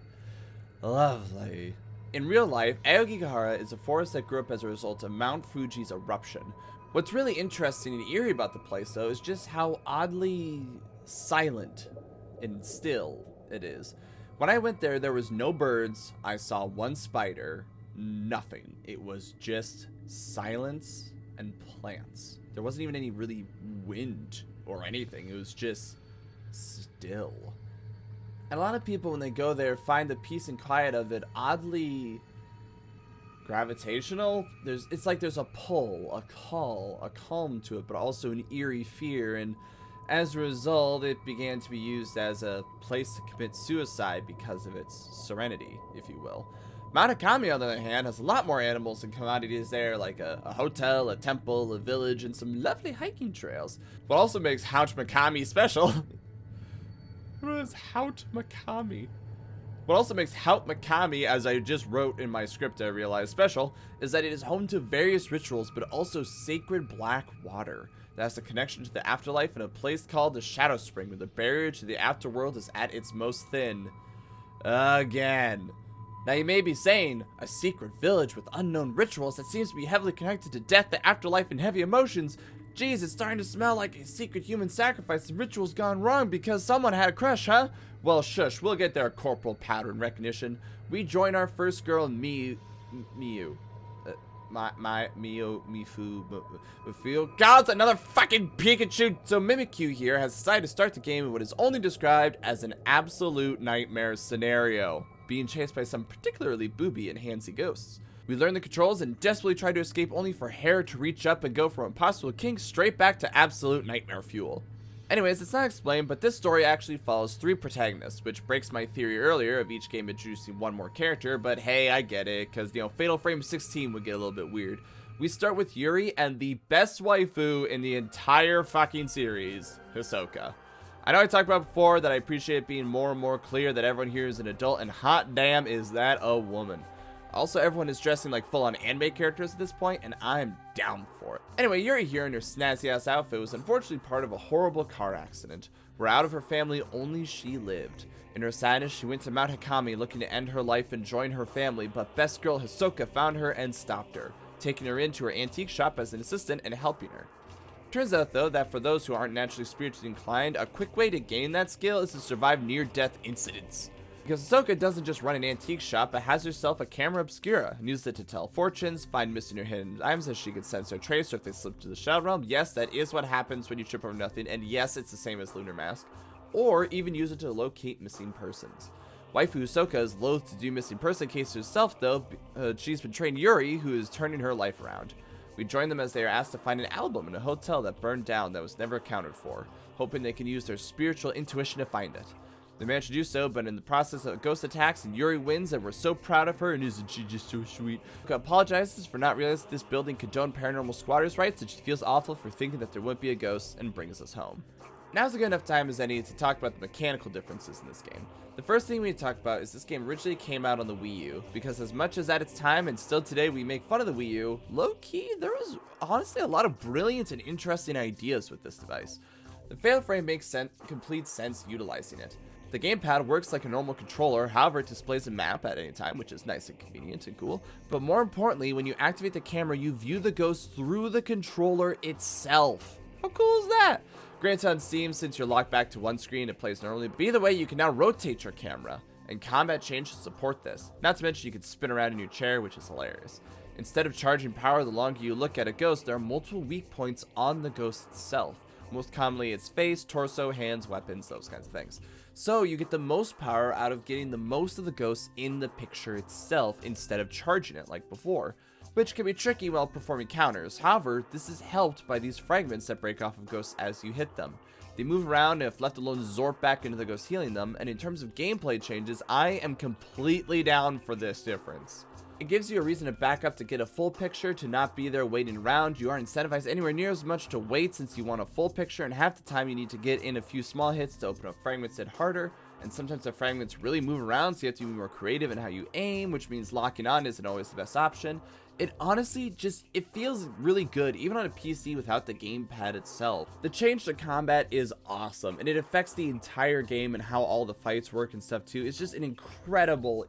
Lovely. In real life, Aokigahara is a forest that grew up as a result of Mount Fuji's eruption. What's really interesting and eerie about the place, though, is just how oddly silent and still it is. When I went there, there was no birds. I saw one spider. Nothing. It was just silence and plants. There wasn't even any really wind or anything. It was just still. And a lot of people, when they go there, find the peace and quiet of it oddly gravitational. It's like there's a pull, a call, a calm to it, but also an eerie fear. And as a result, it began to be used as a place to commit suicide because of its serenity, if you will. Mount Hikami, on the other hand, has a lot more animals and commodities there, like a hotel, a temple, a village, and some lovely hiking trails. What also makes Mount Hikami special... What is Mount Hikami? What also makes Mount Hikami, as I just wrote in my script, I realized special, is that it is home to various rituals, but also sacred Blackwater that has a connection to the afterlife in a place called the Shadow Spring, where the barrier to the afterworld is at its most thin. Again. Now you may be saying, a secret village with unknown rituals that seems to be heavily connected to death, the afterlife, and heavy emotions. Geez, it's starting to smell like a secret human sacrifice and rituals gone wrong because someone had a crush, huh? Well, shush, we'll get there, Corporal Pattern Recognition. We join our first girl, Miyu. Mifu. God, another fucking Pikachu! So Mimikyu here has decided to start the game in what is only described as an absolute nightmare scenario, being chased by some particularly booby and handsy ghosts. We learn the controls and desperately try to escape, only for Hair to reach up and go from impossible king straight back to absolute nightmare fuel. Anyways, it's not explained, but this story actually follows 3 protagonists, which breaks my theory earlier of each game introducing one more character, but hey, I get it, because, Fatal Frame 16 would get a little bit weird. We start with Yuri and the best waifu in the entire fucking series, Hisoka. I know I talked about before that I appreciate it being more and more clear that everyone here is an adult, and hot damn is that a woman. Also, everyone is dressing like full-on anime characters at this point, and I'm down for it. Anyway, Yuri here in her snazzy-ass outfit was unfortunately part of a horrible car accident, where out of her family, only she lived. In her sadness, she went to Mount Hikami looking to end her life and join her family, but best girl Hisoka found her and stopped her, taking her into her antique shop as an assistant and helping her. Turns out, though, that for those who aren't naturally spiritually inclined, a quick way to gain that skill is to survive near-death incidents. Because Hisoka doesn't just run an antique shop, but has herself a camera obscura and uses it to tell fortunes, find missing or hidden items that she can sense or trace, or if they slip to the shadow realm. Yes, that is what happens when you trip over nothing, and yes, it's the same as Lunar Mask. Or even use it to locate missing persons. Waifu Hisoka is loath to do missing person cases herself, though. She's betrayed Yuri, who is turning her life around. We join them as they are asked to find an album in a hotel that burned down that was never accounted for, hoping they can use their spiritual intuition to find it. They managed to do so, but in the process of ghost attacks, and Yuri wins, and we're so proud of her, and isn't she just so sweet? She apologizes for not realizing this building condoned paranormal squatters' rights, and she feels awful for thinking that there wouldn't be a ghost, and brings us home. Now's a good enough time as any to talk about the mechanical differences in this game. The first thing we need to talk about is this game originally came out on the Wii U, because as much as at its time, and still today, we make fun of the Wii U, low-key, there was honestly a lot of brilliant and interesting ideas with this device. The Fatal Frame makes complete sense utilizing it. The gamepad works like a normal controller, however it displays a map at any time, which is nice and convenient and cool. But more importantly, when you activate the camera, you view the ghost through the controller itself. How cool is that? Granted, on Steam, since you're locked back to one screen, it plays normally, but either way, you can now rotate your camera, and combat change to support this. Not to mention you can spin around in your chair, which is hilarious. Instead of charging power the longer you look at a ghost, there are multiple weak points on the ghost itself. Most commonly, it's face, torso, hands, weapons, those kinds of things. So you get the most power out of getting the most of the ghosts in the picture itself instead of charging it like before, which can be tricky while performing counters. However, this is helped by these fragments that break off of ghosts as you hit them. They move around and if left alone zorp back into the ghost healing them, and in terms of gameplay changes, I am completely down for this difference. It gives you a reason to back up to get a full picture, to not be there waiting around. You aren't incentivized anywhere near as much to wait since you want a full picture, and half the time you need to get in a few small hits to open up fragments hit harder, and sometimes the fragments really move around, so you have to be more creative in how you aim, which means locking on isn't always the best option. It honestly it feels really good, even on a PC without the gamepad itself. The change to combat is awesome, and it affects the entire game and how all the fights work and stuff too. It's just an incredible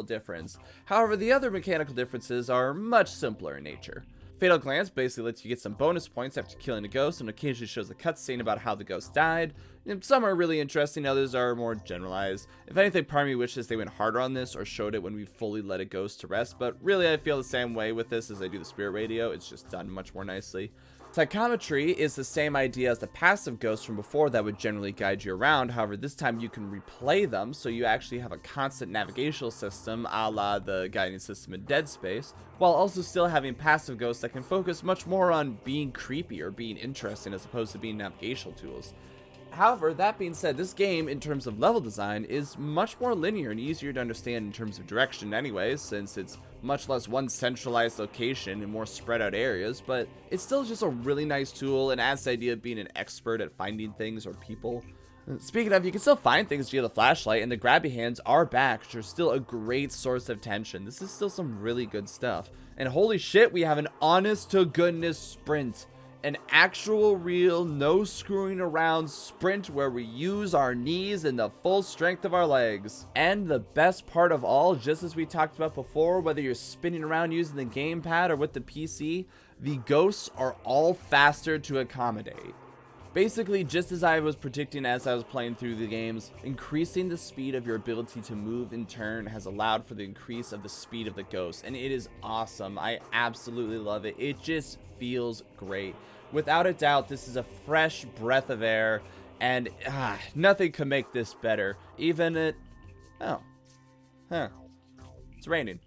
difference. However, the other mechanical differences are much simpler in nature. Fatal Glance basically lets you get some bonus points after killing a ghost, and occasionally shows a cutscene about how the ghost died. And some are really interesting, others are more generalized. If anything, part of me wishes they went harder on this or showed it when we fully let a ghost to rest, but really I feel the same way with this as I do the Spirit Radio. It's just done much more nicely. Psychometry is the same idea as the passive ghosts from before that would generally guide you around. However, this time you can replay them, so you actually have a constant navigational system a la the guiding system in Dead Space, while also still having passive ghosts that can focus much more on being creepy or being interesting as opposed to being navigational tools. However, that being said, this game, in terms of level design, is much more linear and easier to understand in terms of direction anyways, since it's much less one centralized location and more spread out areas, but it's still just a really nice tool and adds the idea of being an expert at finding things or people. Speaking of, you can still find things via the flashlight, and the grabby hands are back, which are still a great source of tension. This is still some really good stuff. And holy shit, we have an honest to goodness sprint. An actual real no screwing around sprint where we use our knees and the full strength of our legs. And the best part of all, just as we talked about before, whether you're spinning around using the gamepad or with the PC, the ghosts are all faster to accommodate. Basically, just as I was predicting as I was playing through the games, increasing the speed of your ability to move in turn has allowed for the increase of the speed of the ghost, and it is awesome. I absolutely love it. It just feels great. Without a doubt, this is a fresh breath of air, and nothing could make this better. Even it... It's raining.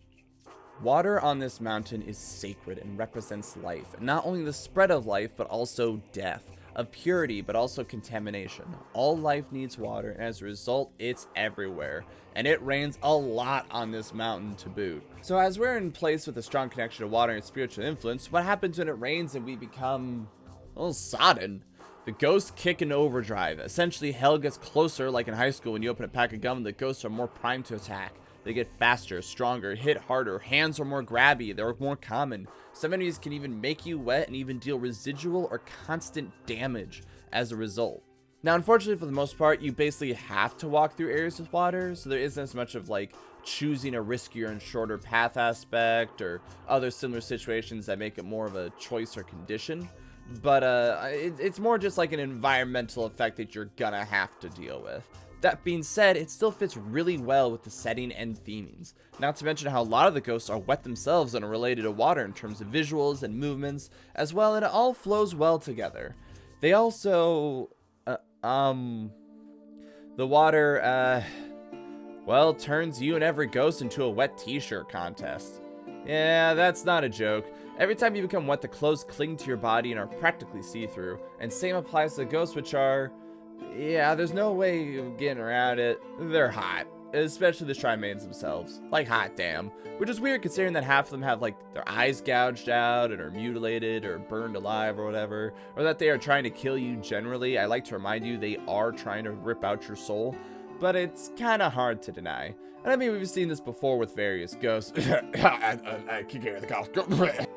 Water on this mountain is sacred and represents life, not only the spread of life, but also death. Of purity, but also contamination. All life needs water, and as a result, it's everywhere. And it rains a lot on this mountain to boot. So as we're in place with a strong connection to water and spiritual influence, what happens when it rains and we become, well, sodden? The ghosts kick into overdrive. Essentially, hell gets closer, like in high school when you open a pack of gum, the ghosts are more primed to attack. They get faster, stronger, hit harder, hands are more grabby, they're more common. Some enemies can even make you wet and even deal residual or constant damage as a result. Now, unfortunately, for the most part, you basically have to walk through areas with water, so there isn't as much of like choosing a riskier and shorter path aspect or other similar situations that make it more of a choice or condition. But it's more just like an environmental effect that you're gonna have to deal with. That being said, it still fits really well with the setting and themings. Not to mention how a lot of the ghosts are wet themselves and are related to water in terms of visuals and movements as well, and it all flows well together. They also, the water, well, turns you and every ghost into a wet t-shirt contest. Yeah, that's not a joke. Every time you become wet, the clothes cling to your body and are practically see-through, and same applies to the ghosts, which are... yeah, there's no way of getting around it. They're hot. Especially the Shrine Maidens themselves. Like, hot damn. Which is weird considering that half of them have, like, their eyes gouged out and are mutilated or burned alive or whatever. Or that they are trying to kill you generally. I like to remind you they are trying to rip out your soul. But it's kind of hard to deny. And I mean, we've seen this before with various ghosts. I can hear the ghost.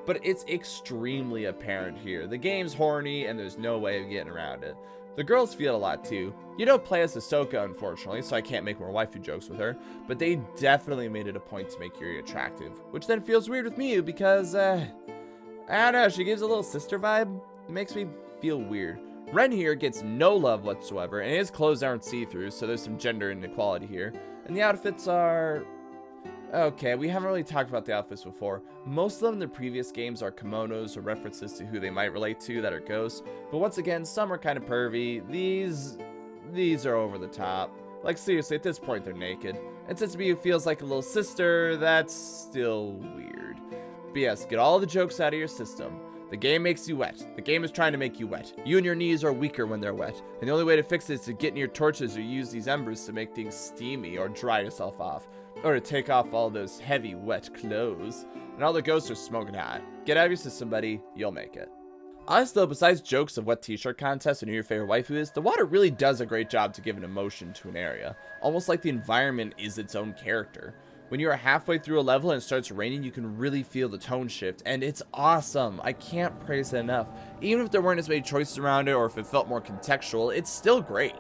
But it's extremely apparent here. The game's horny and there's no way of getting around it. The girls feel it a lot too. You don't play as Ahsoka, unfortunately, so I can't make more waifu jokes with her, but they definitely made it a point to make Yuri attractive, which then feels weird with Miyu because, I don't know, she gives a little sister vibe. It makes me feel weird. Ren here gets no love whatsoever, and his clothes aren't see-through, so there's some gender inequality here. And the outfits are... okay, we haven't really talked about the outfits before. Most of them in the previous games are kimonos or references to who they might relate to that are ghosts. But once again, some are kind of pervy. These are over the top. Like, seriously, at this point, they're naked. And since Miyu feels like a little sister, that's still weird. But yes, get all the jokes out of your system. The game makes you wet. The game is trying to make you wet. You and your knees are weaker when they're wet. And the only way to fix it is to get near torches or use these embers to make things steamy or dry yourself off. Or to take off all those heavy, wet clothes. And all the ghosts are smoking hot. Get out of your system, buddy. You'll make it. Honestly, though, besides jokes of what t-shirt contests and who your favorite waifu is, the water really does a great job to give an emotion to an area. Almost like the environment is its own character. When you are halfway through a level and it starts raining, you can really feel the tone shift, and it's awesome. I can't praise it enough. Even if there weren't as many choices around it, or if it felt more contextual, it's still great.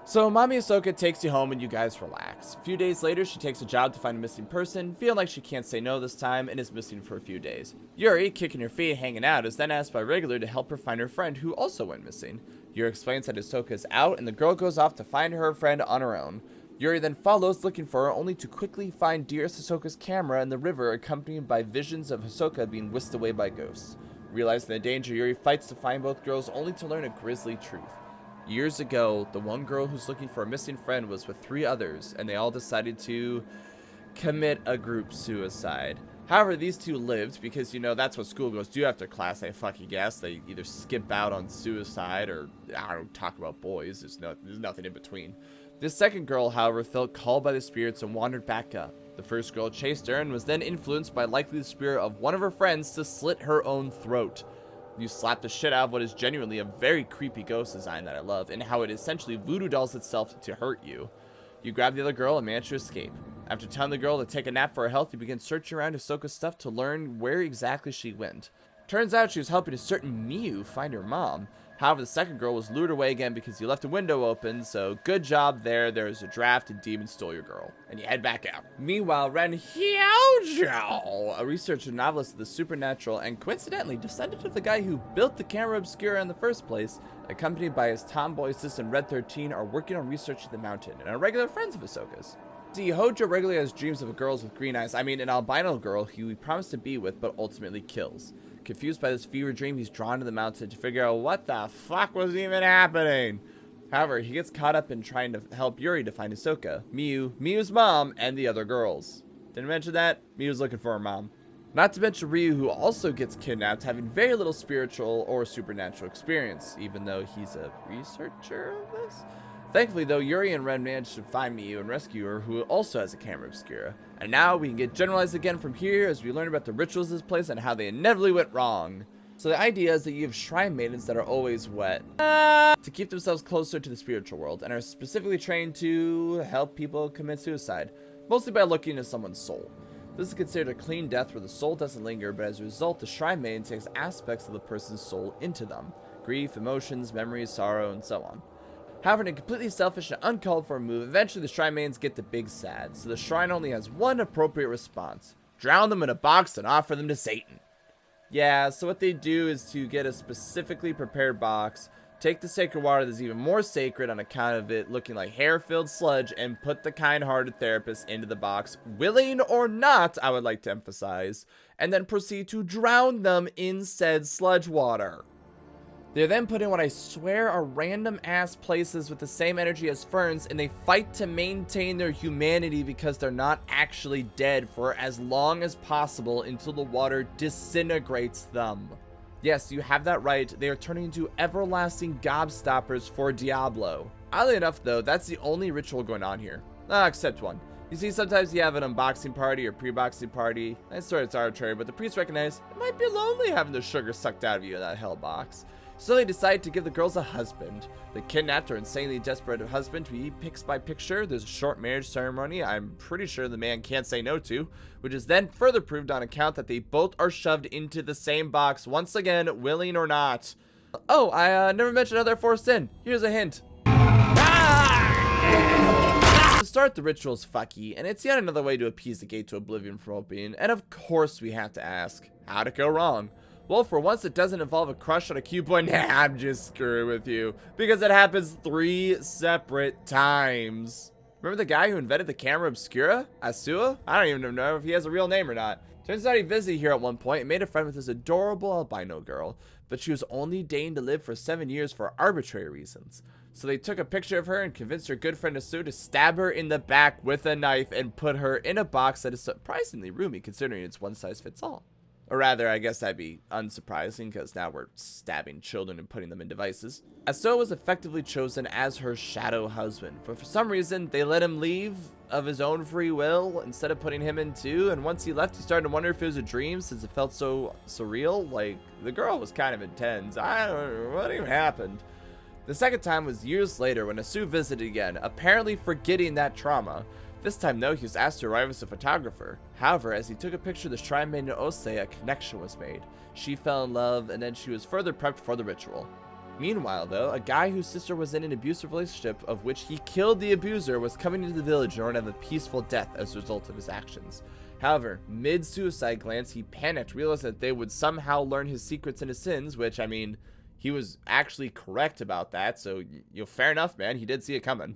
So Mommy Ahsoka takes you home and you guys relax. A few days later, she takes a job to find a missing person, feeling like she can't say no this time, and is missing for a few days. Yuri, kicking her feet, hanging out, is then asked by Regular to help her find her friend who also went missing. Yuri explains that Ahsoka is out, and the girl goes off to find her friend on her own. Yuri then follows looking for her, only to quickly find dearest Ahsoka's camera in the river, accompanied by visions of Ahsoka being whisked away by ghosts. Realizing the danger, Yuri fights to find both girls, only to learn a grisly truth. Years ago, the one girl who's looking for a missing friend was with 3 others, and they all decided to commit a group suicide. However, these 2 lived because, you know, that's what schoolgirls do after class, they fucking guess. They either skip out on suicide or, I don't talk about boys. There's nothing in between. This second girl, however, felt called by the spirits and wandered back up. The first girl chased her and was then influenced by likely the spirit of one of her friends to slit her own throat. You slap the shit out of what is genuinely a very creepy ghost design that I love, and how it essentially voodoo dolls itself to hurt you. You grab the other girl and manage to escape. After telling the girl to take a nap for her health, you begin searching around Ahsoka's stuff to learn where exactly she went. Turns out she was helping a certain Miu find her mom. However, the second girl was lured away again because you left a window open, so good job there. There's a draft and demon stole your girl. And you head back out. Meanwhile, Ren Xiaozhou, a researcher novelist of the supernatural and coincidentally descendant of the guy who built the camera obscura in the first place, accompanied by his tomboy assistant Red 13, are working on researching the mountain and are regular friends of Ahsoka's. See, Hojo regularly has dreams of girls with green eyes, an albino girl who he promised to be with but ultimately kills. Confused by this fever dream, he's drawn to the mountain to figure out what the fuck was even happening. However, he gets caught up in trying to help Yuri to find Ahsoka, Miu's mom, and the other girls. Didn't mention that? Miu's looking for her mom. Not to mention Ryu, who also gets kidnapped, having very little spiritual or supernatural experience, even though he's a researcher of this. Thankfully, though, Yuri and Ren managed to find Miu and rescue her, who also has a camera obscura. And now we can get generalized again from here as we learn about the rituals of this place and how they inevitably went wrong. So the idea is that you have shrine maidens that are always wet to keep themselves closer to the spiritual world and are specifically trained to help people commit suicide, mostly by looking into someone's soul. This is considered a clean death where the soul doesn't linger, but as a result, the shrine maiden takes aspects of the person's soul into them: grief, emotions, memories, sorrow, and so on. However, in a completely selfish and uncalled for move, eventually the shrine maidens get the big sad, so the shrine only has one appropriate response: drown them in a box and offer them to Satan. Yeah, so what they do is to get a specifically prepared box, take the sacred water that's even more sacred on account of it looking like hair-filled sludge, and put the kind-hearted therapist into the box, willing or not, I would like to emphasize, and then proceed to drown them in said sludge water. They're then put in what I swear are random ass places with the same energy as ferns, and they fight to maintain their humanity because they're not actually dead for as long as possible until the water disintegrates them. Yes, you have that right, they are turning into everlasting gobstoppers for Diablo. Oddly enough though, that's the only ritual going on here. Except one. You see, sometimes you have an unboxing party or pre-boxing party. I swear it's arbitrary, but the priests recognize it might be lonely having the sugar sucked out of you in that hell box. So they decide to give the girls a husband. They kidnapped her insanely desperate husband to be pics by picture. There's a short marriage ceremony I'm pretty sure the man can't say no to, which is then further proved on account that they both are shoved into the same box, once again, willing or not. Oh, I never mentioned how they're forced in. Here's a hint. To start, the ritual's fucky, and it's yet another way to appease the gate to oblivion from opening, and of course we have to ask, how'd it go wrong? Well, for once, it doesn't involve a crush on a cute boy. Nah, I'm just screwing with you. Because it happens 3 separate times. Remember the guy who invented the camera obscura? Asua? I don't even know if he has a real name or not. Turns out he visited here at one point and made a friend with this adorable albino girl. But she was only deigned to live for 7 years for arbitrary reasons. So they took a picture of her and convinced her good friend Asua to stab her in the back with a knife and put her in a box that is surprisingly roomy considering it's one size fits all. Or rather, I guess that'd be unsurprising, because now we're stabbing children and putting them in devices. Aso was effectively chosen as her shadow husband, but for some reason, they let him leave of his own free will instead of putting him in too, and once he left, he started to wonder if it was a dream since it felt so surreal. Like, the girl was kind of intense. I don't know what even happened. The second time was years later when Asu visited again, apparently forgetting that trauma. This time, though, he was asked to arrive as a photographer. However, as he took a picture of the shrine maiden Ose, a connection was made. She fell in love, and then she was further prepped for the ritual. Meanwhile, though, a guy whose sister was in an abusive relationship, of which he killed the abuser, was coming into the village in order to have a peaceful death as a result of his actions. However, mid-suicide glance, he panicked, realized that they would somehow learn his secrets and his sins, which, I mean, he was actually correct about that, so, fair enough, man, he did see it coming.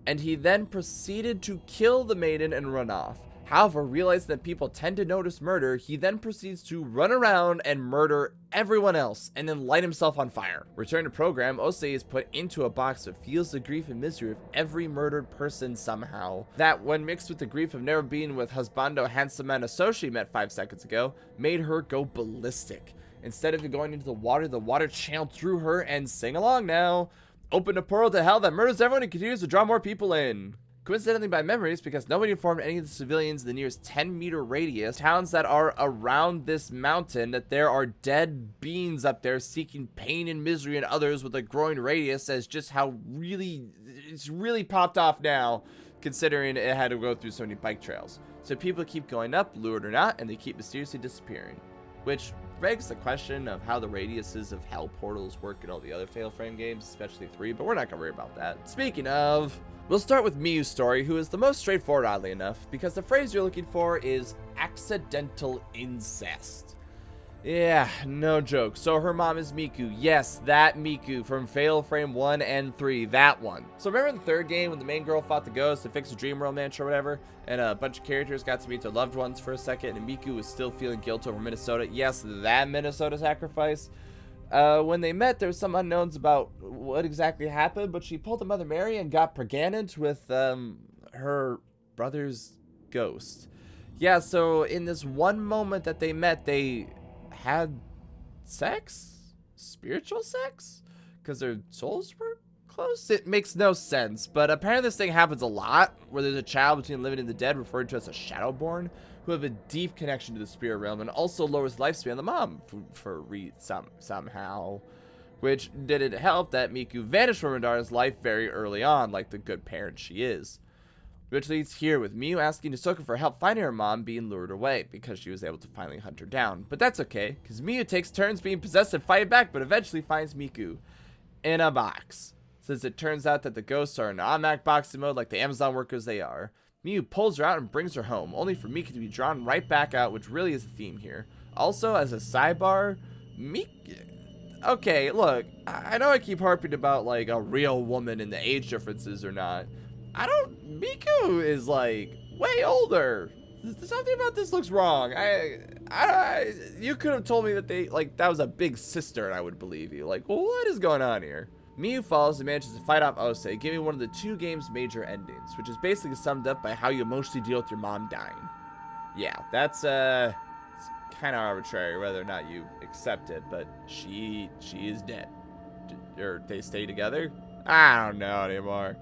And he then proceeded to kill the maiden and run off. However, realizing that people tend to notice murder, he then proceeds to run around and murder everyone else, and then light himself on fire. Return to program, Ose is put into a box that feels the grief and misery of every murdered person somehow. That, when mixed with the grief of never being with husbando handsome man Aso she met 5 seconds ago, made her go ballistic. Instead of going into the water channeled through her and sing along now. Open a portal to hell that murders everyone and continues to draw more people in. Coincidentally by memories, because nobody informed any of the civilians in the nearest 10-meter radius, towns that are around this mountain, that there are dead beings up there seeking pain and misery, and others with a growing radius, as just how it's really popped off now, considering it had to go through so many bike trails. So people keep going up, lured or not, and they keep mysteriously disappearing. Which begs the question of how the radiuses of hell portals work in all the other Fatal Frame games, especially 3, but we're not going to worry about that. Speaking of, we'll start with Miyu's story, who is the most straightforward, oddly enough, because the phrase you're looking for is accidental incest. Yeah, no joke. So her mom is Miku. Yes, that Miku from Fatal Frame 1 and 3, that one. So remember in the third game when the main girl fought the ghost to fix the Dream World mansion or whatever, and a bunch of characters got to meet their loved ones for a second, and Miku was still feeling guilt over Minnesota? Yes, that Minnesota sacrifice. When they met, there was some unknowns about what exactly happened, but she pulled a Mother Mary and got pregnant with her brother's ghost. Yeah, so in this one moment that they met, they had sex? Spiritual sex? Because their souls were close? It makes no sense, but apparently this thing happens a lot, where there's a child between the living and the dead, referred to as a Shadowborn, who have a deep connection to the spirit realm, and also lowers lifespan of the mom somehow. Which didn't help that Miku vanished from her daughter's life very early on, like the good parent she is. Which leads here with Miyu asking Hisoka for help finding her mom being lured away, because she was able to finally hunt her down. But that's okay, because Miyu takes turns being possessed and fighting back, but eventually finds Miku in a box. Since it turns out that the ghosts are in automatic boxing mode like the Amazon workers they are, Miyu pulls her out and brings her home, only for Miku to be drawn right back out, which really is the theme here. Also, as a sidebar, Miku... Okay, look, I know I keep harping about, like, a real woman and the age differences or not. Miku is, like, way older. Something about this looks wrong. You could have told me that that was a big sister and I would believe you. Like, what is going on here? Miyu falls and manages to fight off Ose, giving one of the 2 game's major endings, which is basically summed up by how you emotionally deal with your mom dying. Yeah, that's, it's kind of arbitrary whether or not you accept it, but she is dead. Or they stay together? I don't know anymore.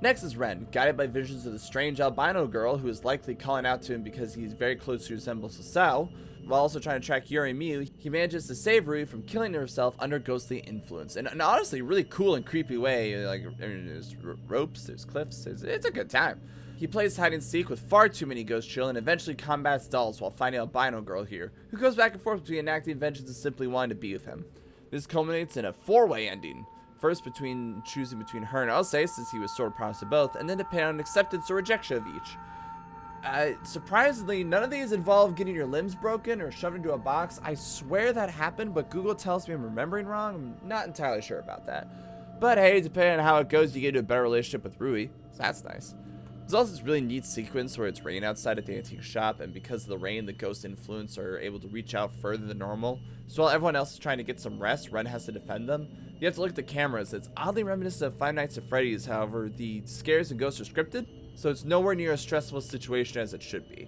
Next is Ren, guided by visions of the strange albino girl who is likely calling out to him because he's very closely resembles Sasao. While also trying to track Yuri and Miyu, he manages to save Rui from killing herself under ghostly influence. In an honestly really cool and creepy way. Like, I mean, there's ropes, there's cliffs, it's a good time. He plays hide and seek with far too many ghost chill and eventually combats dolls while finding albino girl here, who goes back and forth between enacting vengeance and simply wanting to be with him. This culminates in a 4-way ending. First, choosing between her and Ose, since he was sort of promised to both, and then depending on acceptance or rejection of each. Surprisingly, none of these involve getting your limbs broken or shoved into a box. I swear that happened, but Google tells me I'm remembering wrong. I'm not entirely sure about that. But hey, depending on how it goes, you get into a better relationship with Rui, so that's nice. There's also this really neat sequence where it's raining outside at the antique shop, and because of the rain, the ghost influence are able to reach out further than normal. So while everyone else is trying to get some rest, Ren has to defend them. You have to look at the cameras. It's oddly reminiscent of Five Nights at Freddy's, however, the scares and ghosts are scripted, so it's nowhere near as stressful a situation as it should be.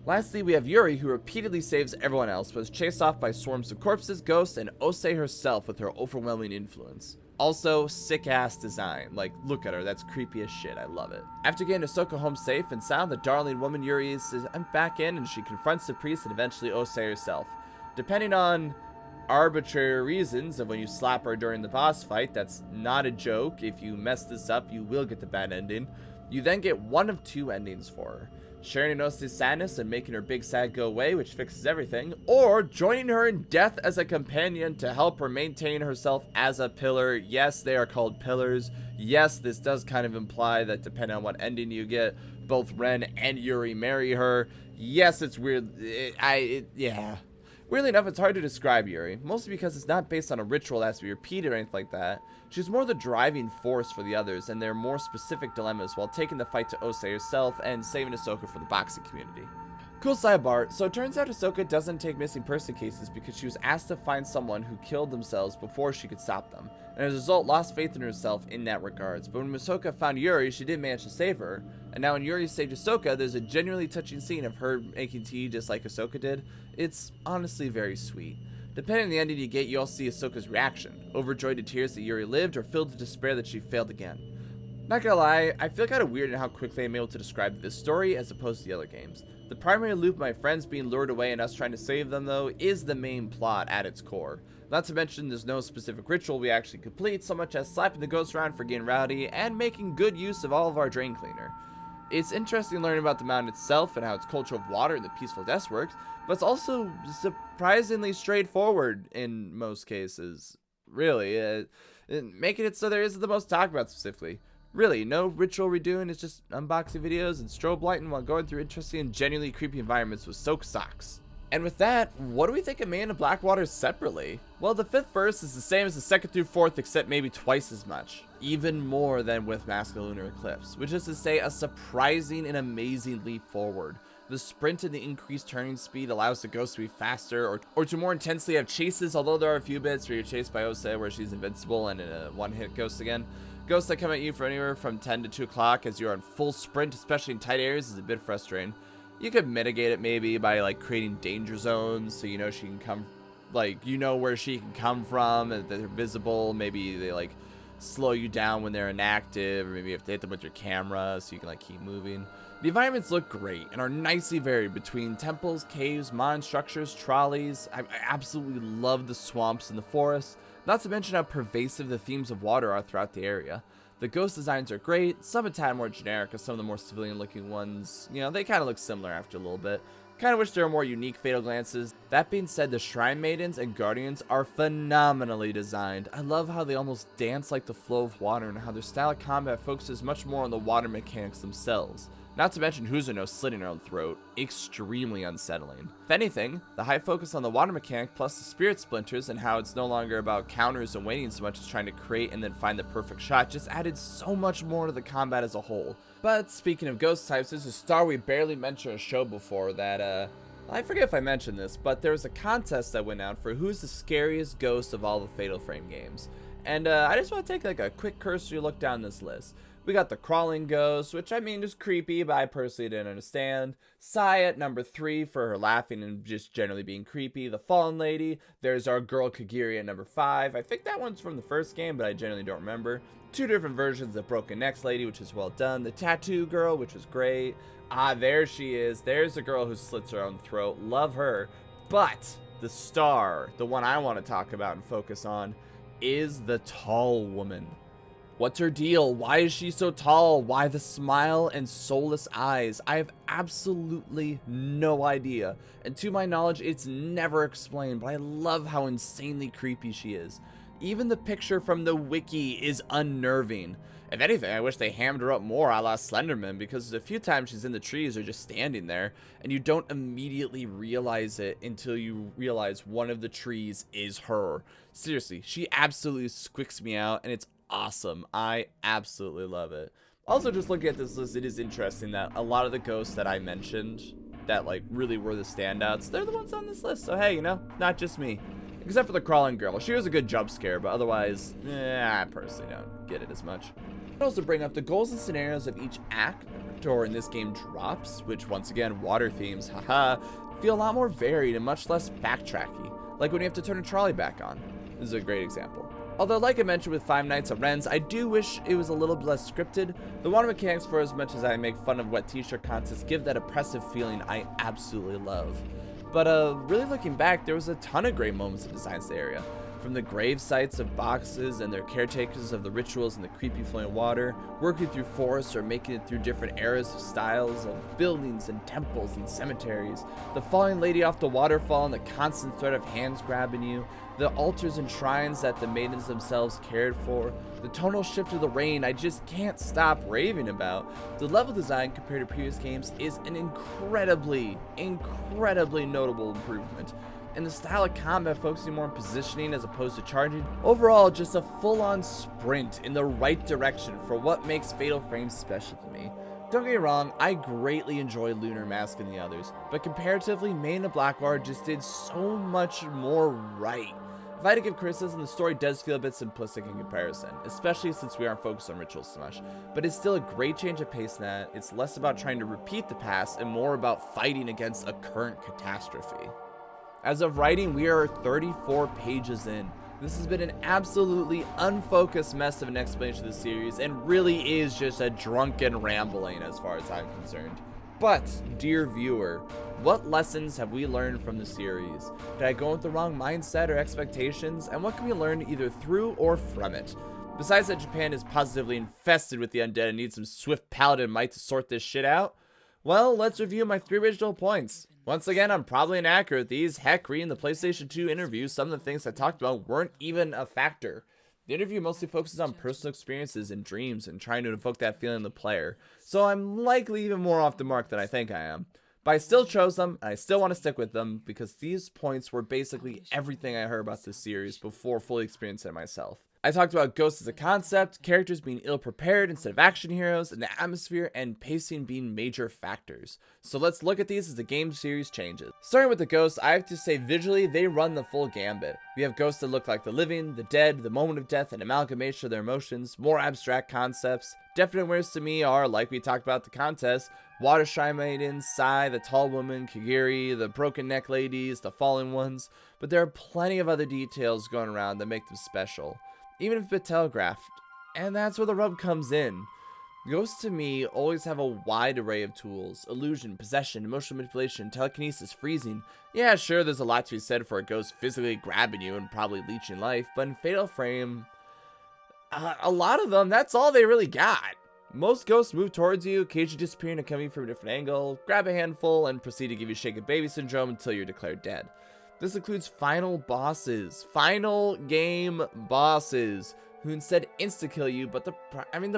Lastly, we have Yuri, who repeatedly saves everyone else, but is chased off by swarms of corpses, ghosts, and Ose herself with her overwhelming influence. Also, sick-ass design. Like, look at her, that's creepy as shit, I love it. After getting Ahsoka home safe and sound, the darling woman Yuri is back in, and she confronts the priest and eventually Ose herself. Depending on arbitrary reasons of when you slap her during the boss fight, that's not a joke. If you mess this up, you will get the bad ending. You then get one of two endings for her. Sharing Ose's sadness and making her big sad go away, which fixes everything, or joining her in death as a companion to help her maintain herself as a pillar. Yes, they are called pillars. Yes, this does kind of imply that depending on what ending you get, both Ren and Yuri marry her. Yes, it's weird. Yeah. Weirdly enough, it's hard to describe Yuri, mostly because it's not based on a ritual that has to be repeated or anything like that. She's more the driving force for the others and their more specific dilemmas while taking the fight to Ose herself and saving Ahsoka for the boxing community. Cool sidebar, so it turns out Ahsoka doesn't take missing person cases because she was asked to find someone who killed themselves before she could stop them, and as a result lost faith in herself in that regards. But when Ahsoka found Yuri, she did manage to save her, and now when Yuri saved Ahsoka, there's a genuinely touching scene of her making tea just like Ahsoka did. It's honestly very sweet. Depending on the ending you get, you also see Ahsoka's reaction, overjoyed to tears that Yuri lived or filled with despair that she failed again. Not gonna lie, I feel kind of weird in how quickly I'm able to describe this story as opposed to the other games. The primary loop, my friends being lured away and us trying to save them though, is the main plot at its core. Not to mention there's no specific ritual we actually complete, so much as slapping the ghosts around for getting rowdy and making good use of all of our drain cleaner. It's interesting learning about the mountain itself and how its culture of water and the peaceful deaths works, but it's also surprisingly straightforward in most cases. Really, making it so there isn't the most talked about specifically. Really, no ritual redoing, it's just unboxing videos and strobe lighting while going through interesting and genuinely creepy environments with soaked socks. And with that, what do we think of Maiden and Blackwater separately? Well, the 5th verse is the same as the 2nd through 4th, except maybe twice as much. Even more than with Mask of the Lunar Eclipse, which is to say a surprising and amazing leap forward. The sprint and the increased turning speed allows the ghost to be faster or to more intensely have chases, although there are a few bits where you're chased by Ose where she's invincible and in a one-hit ghost again. Ghosts that come at you for anywhere from 10 to 2 o'clock as you're on full sprint, especially in tight areas, is a bit frustrating. You could mitigate it maybe by like creating danger zones so you know she can come, like you know where she can come from and they're visible. Maybe they like slow you down when they're inactive, or maybe you have to hit them with your camera so you can like keep moving. The environments look great and are nicely varied between temples, caves, mine structures, trolleys. I absolutely love the swamps and the forests, not to mention how pervasive the themes of water are throughout the area. The ghost designs are great, some a tad more generic as some of the more civilian looking ones, you know, they kind of look similar after a little bit. Kind of wish there were more unique fatal glances. That being said, the Shrine Maidens and Guardians are phenomenally designed. I love how they almost dance like the flow of water and how their style of combat focuses much more on the water mechanics themselves. Not to mention Huzano slitting her own throat, extremely unsettling. If anything, the high focus on the water mechanic plus the spirit splinters and how it's no longer about counters and waiting so much as trying to create and then find the perfect shot just added so much more to the combat as a whole. But speaking of ghost types, there's a star we barely mentioned on a show before that, I forget if I mentioned this, but there was a contest that went out for who's the scariest ghost of all the Fatal Frame games. And I just want to take like a quick cursory look down this list. We got the Crawling Ghost, which I mean is creepy, but I personally didn't understand. Sai at number 3 for her laughing and just generally being creepy. The Fallen Lady. There's our girl Kagiri at number 5. I think that one's from the first game, but I generally don't remember. 2 different versions of Broken Necks Lady, which is well done. The Tattoo Girl, which was great. Ah, there she is. There's a girl who slits her own throat. Love her. But the star, the one I want to talk about and focus on, is the Tall Woman. What's her deal? Why is she so tall? Why the smile and soulless eyes? I have absolutely no idea. And to my knowledge, it's never explained, but I love how insanely creepy she is. Even the picture from the wiki is unnerving. If anything, I wish they hammed her up more a la Slenderman, because a few times she's in the trees or just standing there, and you don't immediately realize it until you realize one of the trees is her. Seriously, she absolutely squicks me out, and it's awesome. I absolutely love it. Also, just looking at this list, it is interesting that a lot of the ghosts that I mentioned that like really were the standouts, they're the ones on this list. So hey, you know, not just me. Except for the Crawling Girl. She was a good jump scare, but otherwise, I personally don't get it as much. I also bring up the goals and scenarios of each act. effect, or in this game drops, which once again, water themes, haha, feel a lot more varied and much less backtracky, like when you have to turn a trolley back on. This is a great example. Although, like I mentioned with Five Nights at Ren's, I do wish it was a little less scripted. The water mechanics, for as much as I make fun of wet t-shirt contests, give that oppressive feeling I absolutely love. But really looking back, there was a ton of great moments in Designs the area. From the grave sites of boxes and their caretakers of the rituals in the creepy flowing water, working through forests or making it through different eras of styles of buildings and temples and cemeteries, the falling lady off the waterfall and the constant threat of hands grabbing you, the altars and shrines that the maidens themselves cared for, the tonal shift of the rain I just can't stop raving about. The level design compared to previous games is an incredibly notable improvement. And the style of combat focusing more on positioning as opposed to charging. Overall, just a full-on sprint in the right direction for what makes Fatal Frame special to me. Don't get me wrong, I greatly enjoy Lunar Mask and the others, but comparatively, Maiden and Blackwater just did so much more right. If I had to give criticism, the story does feel a bit simplistic in comparison, especially since we aren't focused on rituals so much, but it's still a great change of pace in that it's less about trying to repeat the past and more about fighting against a current catastrophe. As of writing, we are 34 pages in. This has been an absolutely unfocused mess of an explanation of the series and really is just a drunken rambling as far as I'm concerned. But, dear viewer, what lessons have we learned from the series? Did I go with the wrong mindset or expectations? And what can we learn either through or from it? Besides that Japan is positively infested with the undead and needs some swift paladin might to sort this shit out, well, let's review my 3 original points. Once again, I'm probably inaccurate with these. Heck, reading the PlayStation 2 interview, some of the things I talked about weren't even a factor. The interview mostly focuses on personal experiences and dreams and trying to evoke that feeling in the player, so I'm likely even more off the mark than I think I am. But I still chose them, and I still want to stick with them, because these points were basically everything I heard about this series before fully experiencing it myself. I talked about ghosts as a concept, characters being ill-prepared instead of action heroes, and the atmosphere and pacing being major factors. So let's look at these as the game series changes. Starting with the ghosts, I have to say visually they run the full gambit. We have ghosts that look like the living, the dead, the moment of death, an amalgamation of their emotions, more abstract concepts. Definite winners to me are, like we talked about at the contest, Water Shrine Maiden, Sai, the Tall Woman, Kagiri, the Broken Neck Ladies, the Fallen Ones, but there are plenty of other details going around that make them special, even if a bit telegraphed, and that's where the rub comes in. Ghosts to me always have a wide array of tools: illusion, possession, emotional manipulation, telekinesis, freezing. Yeah, sure, there's a lot to be said for a ghost physically grabbing you and probably leeching life, but in Fatal Frame, a lot of them, that's all they really got. Most ghosts move towards you, occasionally disappearing and coming from a different angle, grab a handful, and proceed to give you shake and baby syndrome until you're declared dead. This includes final bosses, final game bosses, who instead insta-kill you, but the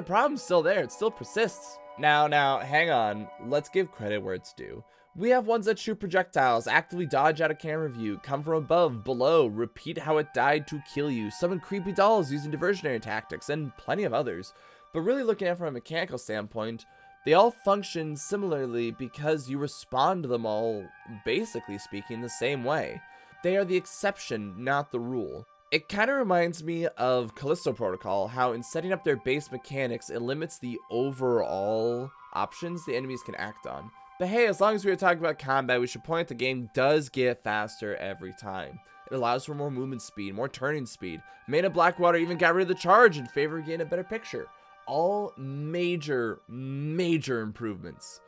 problem's still there, it still persists. Now, hang on, let's give credit where it's due. We have ones that shoot projectiles, actively dodge out of camera view, come from above, below, repeat how it died to kill you, summon creepy dolls using diversionary tactics, and plenty of others. But really looking at it from a mechanical standpoint, they all function similarly because you respond to them all, basically speaking, the same way. They are the exception, not the rule. It kind of reminds me of Callisto Protocol, how in setting up their base mechanics, it limits the overall options the enemies can act on. But hey, as long as we were talking about combat, we should point out the game does get faster every time. It allows for more movement speed, more turning speed. Maiden and Blackwater even got rid of the charge in favor of getting a better picture. All major improvements.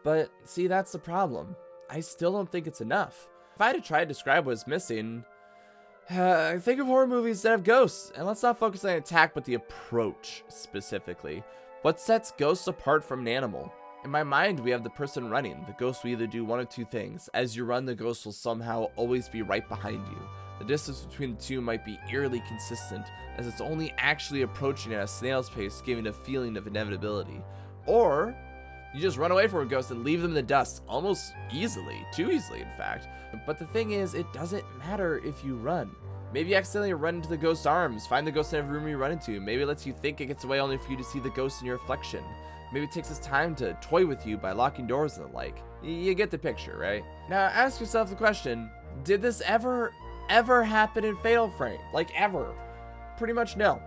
But see, that's the problem. I still don't think it's enough. If I had to try to describe what's missing, think of horror movies that have ghosts, and let's not focus on the attack but the approach specifically. What sets ghosts apart from an animal? In my mind, we have the person running. The ghost will either do one of two things. As you run, the ghost will somehow always be right behind you. The distance between the two might be eerily consistent, as it's only actually approaching at a snail's pace, giving a feeling of inevitability. Or you just run away from a ghost and leave them in the dust, almost easily, too easily in fact. But the thing is, it doesn't matter if you run. Maybe you accidentally run into the ghost's arms, find the ghost in every room you run into. Maybe it lets you think it gets away only for you to see the ghost in your reflection. Maybe it takes its time to toy with you by locking doors and the like. You get the picture, right? Now ask yourself the question, did this ever happen in Fatal Frame? Like ever? Pretty much no.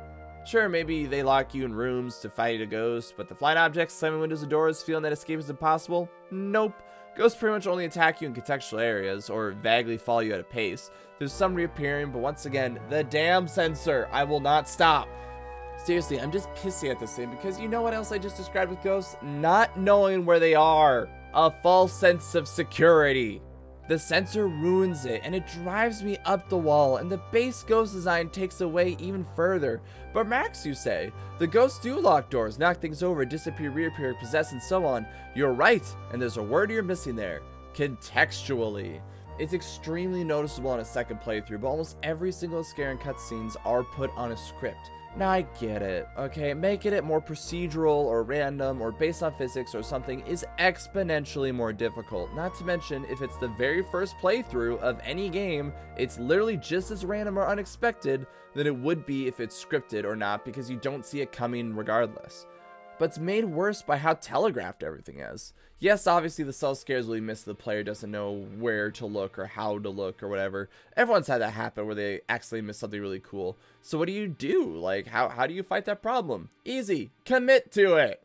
Sure, maybe they lock you in rooms to fight a ghost, but the flying objects, slamming windows and doors, feeling that escape is impossible? Nope. Ghosts pretty much only attack you in contextual areas, or vaguely follow you at a pace. There's some reappearing, but once again, the damn sensor. I will not stop. Seriously, I'm just pissy at this thing, because you know what else I just described with ghosts? Not knowing where they are. A false sense of security. The sensor ruins it, and it drives me up the wall, and the base ghost design takes away even further. But Max, you say, the ghosts do lock doors, knock things over, disappear, reappear, possess, and so on. You're right, and there's a word you're missing there. Contextually. It's extremely noticeable on a second playthrough, but almost every single scare and cutscenes are put on a script. Now I get it, okay, making it more procedural or random or based on physics or something is exponentially more difficult. Not to mention, if it's the very first playthrough of any game, it's literally just as random or unexpected than it would be if it's scripted or not, because you don't see it coming regardless. But it's made worse by how telegraphed everything is. Yes, obviously the subtle scares will be missed. The player doesn't know where to look or how to look or whatever. Everyone's had that happen where they accidentally miss something really cool. So what do you do? Like, how do you fight that problem? Easy. Commit to it.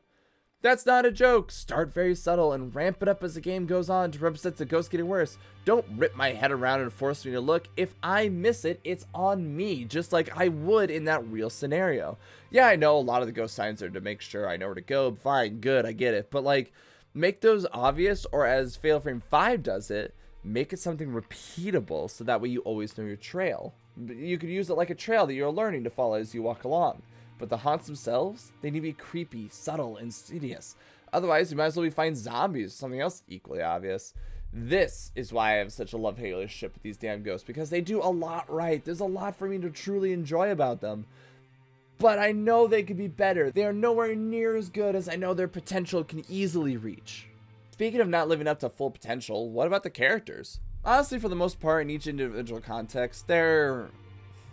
That's not a joke. Start very subtle and ramp it up as the game goes on to represent the ghost getting worse. Don't rip my head around and force me to look. If I miss it, it's on me, just like I would in that real scenario. Yeah, I know a lot of the ghost signs are to make sure I know where to go. Fine, good, I get it. But like, make those obvious, or as Fatal Frame 5 does it, make it something repeatable so that way you always know your trail. You could use it like a trail that you're learning to follow as you walk along. But the haunts themselves, they need to be creepy, subtle, insidious. Otherwise, you might as well be fighting zombies, something else equally obvious. This is why I have such a love-hate relationship with these damn ghosts, because they do a lot right. There's a lot for me to truly enjoy about them. But I know they could be better. They are nowhere near as good as I know their potential can easily reach. Speaking of not living up to full potential, what about the characters? Honestly, for the most part, in each individual context, they're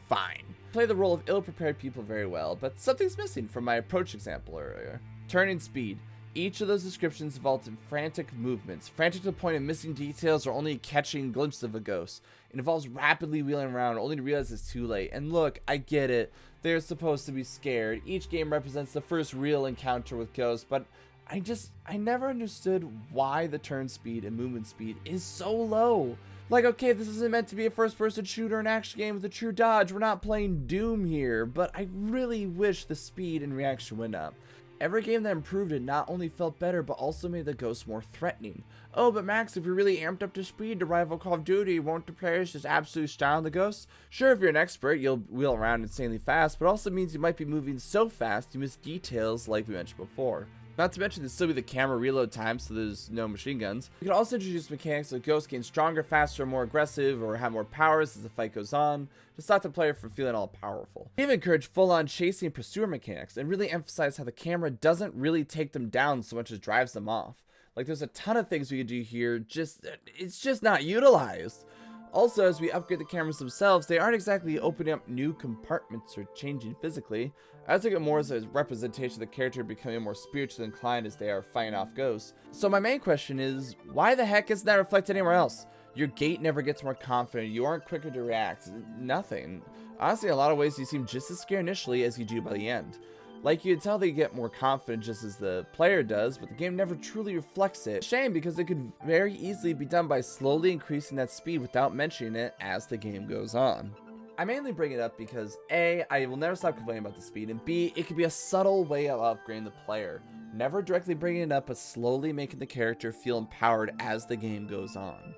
fine. Play the role of ill-prepared people very well, but something's missing from my approach example earlier. Turning speed. Each of those descriptions involves in frantic movements, frantic to the point of missing details or only catching glimpses of a ghost. It involves rapidly wheeling around only to realize it's too late. And look, I get it. They're supposed to be scared. Each game represents the first real encounter with ghosts, but I never understood why the turn speed and movement speed is so low. Like, okay, this isn't meant to be a first-person shooter and action game with a true dodge. We're not playing Doom here, but I really wish the speed and reaction went up. Every game that improved it not only felt better, but also made the ghosts more threatening. Oh, but Max, if you're really amped up to speed to rival Call of Duty, won't the players just absolutely style the ghosts? Sure, if you're an expert, you'll wheel around insanely fast, but also means you might be moving so fast you miss details like we mentioned before. Not to mention, there'd still be the camera reload time, so there's no machine guns. You can also introduce mechanics so ghosts gain stronger, faster, more aggressive, or have more powers as the fight goes on, to stop the player from feeling all powerful. You even encourage full-on chasing and pursuer mechanics, and really emphasize how the camera doesn't really take them down so much as drives them off. Like, there's a ton of things we could do here, it's just not utilized. Also, as we upgrade the cameras themselves, they aren't exactly opening up new compartments or changing physically. I take it more as a representation of the character becoming more spiritually inclined as they are fighting off ghosts. So my main question is, why the heck isn't that reflected anywhere else? Your gait never gets more confident, you aren't quicker to react, nothing. Honestly, in a lot of ways, you seem just as scared initially as you do by the end. Like, you can tell they get more confident just as the player does, but the game never truly reflects it. Shame, because it could very easily be done by slowly increasing that speed without mentioning it as the game goes on. I mainly bring it up because A, I will never stop complaining about the speed, and B, it could be a subtle way of upgrading the player. Never directly bringing it up, but slowly making the character feel empowered as the game goes on.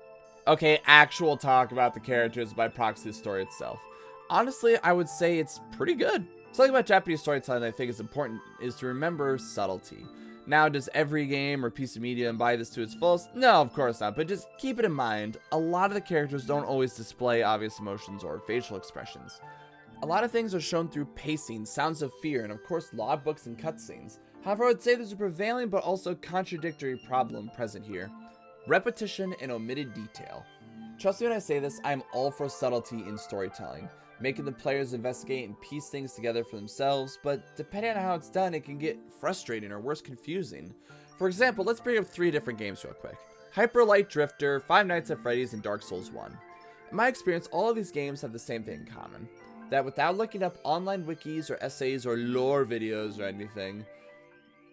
Okay, actual talk about the characters by proxy the story itself. Honestly, I would say it's pretty good. Something about Japanese storytelling that I think is important is to remember subtlety. Now, does every game or piece of media embody this to its fullest? No, of course not, but just keep it in mind, a lot of the characters don't always display obvious emotions or facial expressions. A lot of things are shown through pacing, sounds of fear, and of course logbooks and cutscenes. However, I would say there's a prevailing but also contradictory problem present here. Repetition and omitted detail. Trust me when I say this, I'm all for subtlety in storytelling, making the players investigate and piece things together for themselves, but depending on how it's done, it can get frustrating or worse, confusing. For example, let's bring up 3 different games real quick. Hyper Light Drifter, Five Nights at Freddy's, and Dark Souls 1. In my experience, all of these games have the same thing in common. that without looking up online wikis or essays or lore videos or anything,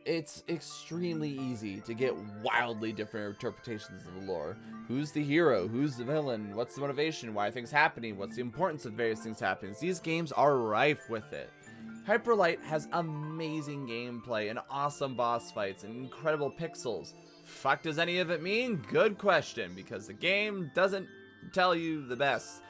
it's extremely easy to get wildly different interpretations of the lore. Who's the hero? Who's the villain? What's the motivation? Why are things happening? What's the importance of various things happening? These games are rife with it. Hyperlight has amazing gameplay and awesome boss fights and incredible pixels. Fuck does any of it mean? Good question, because the game doesn't tell you the best.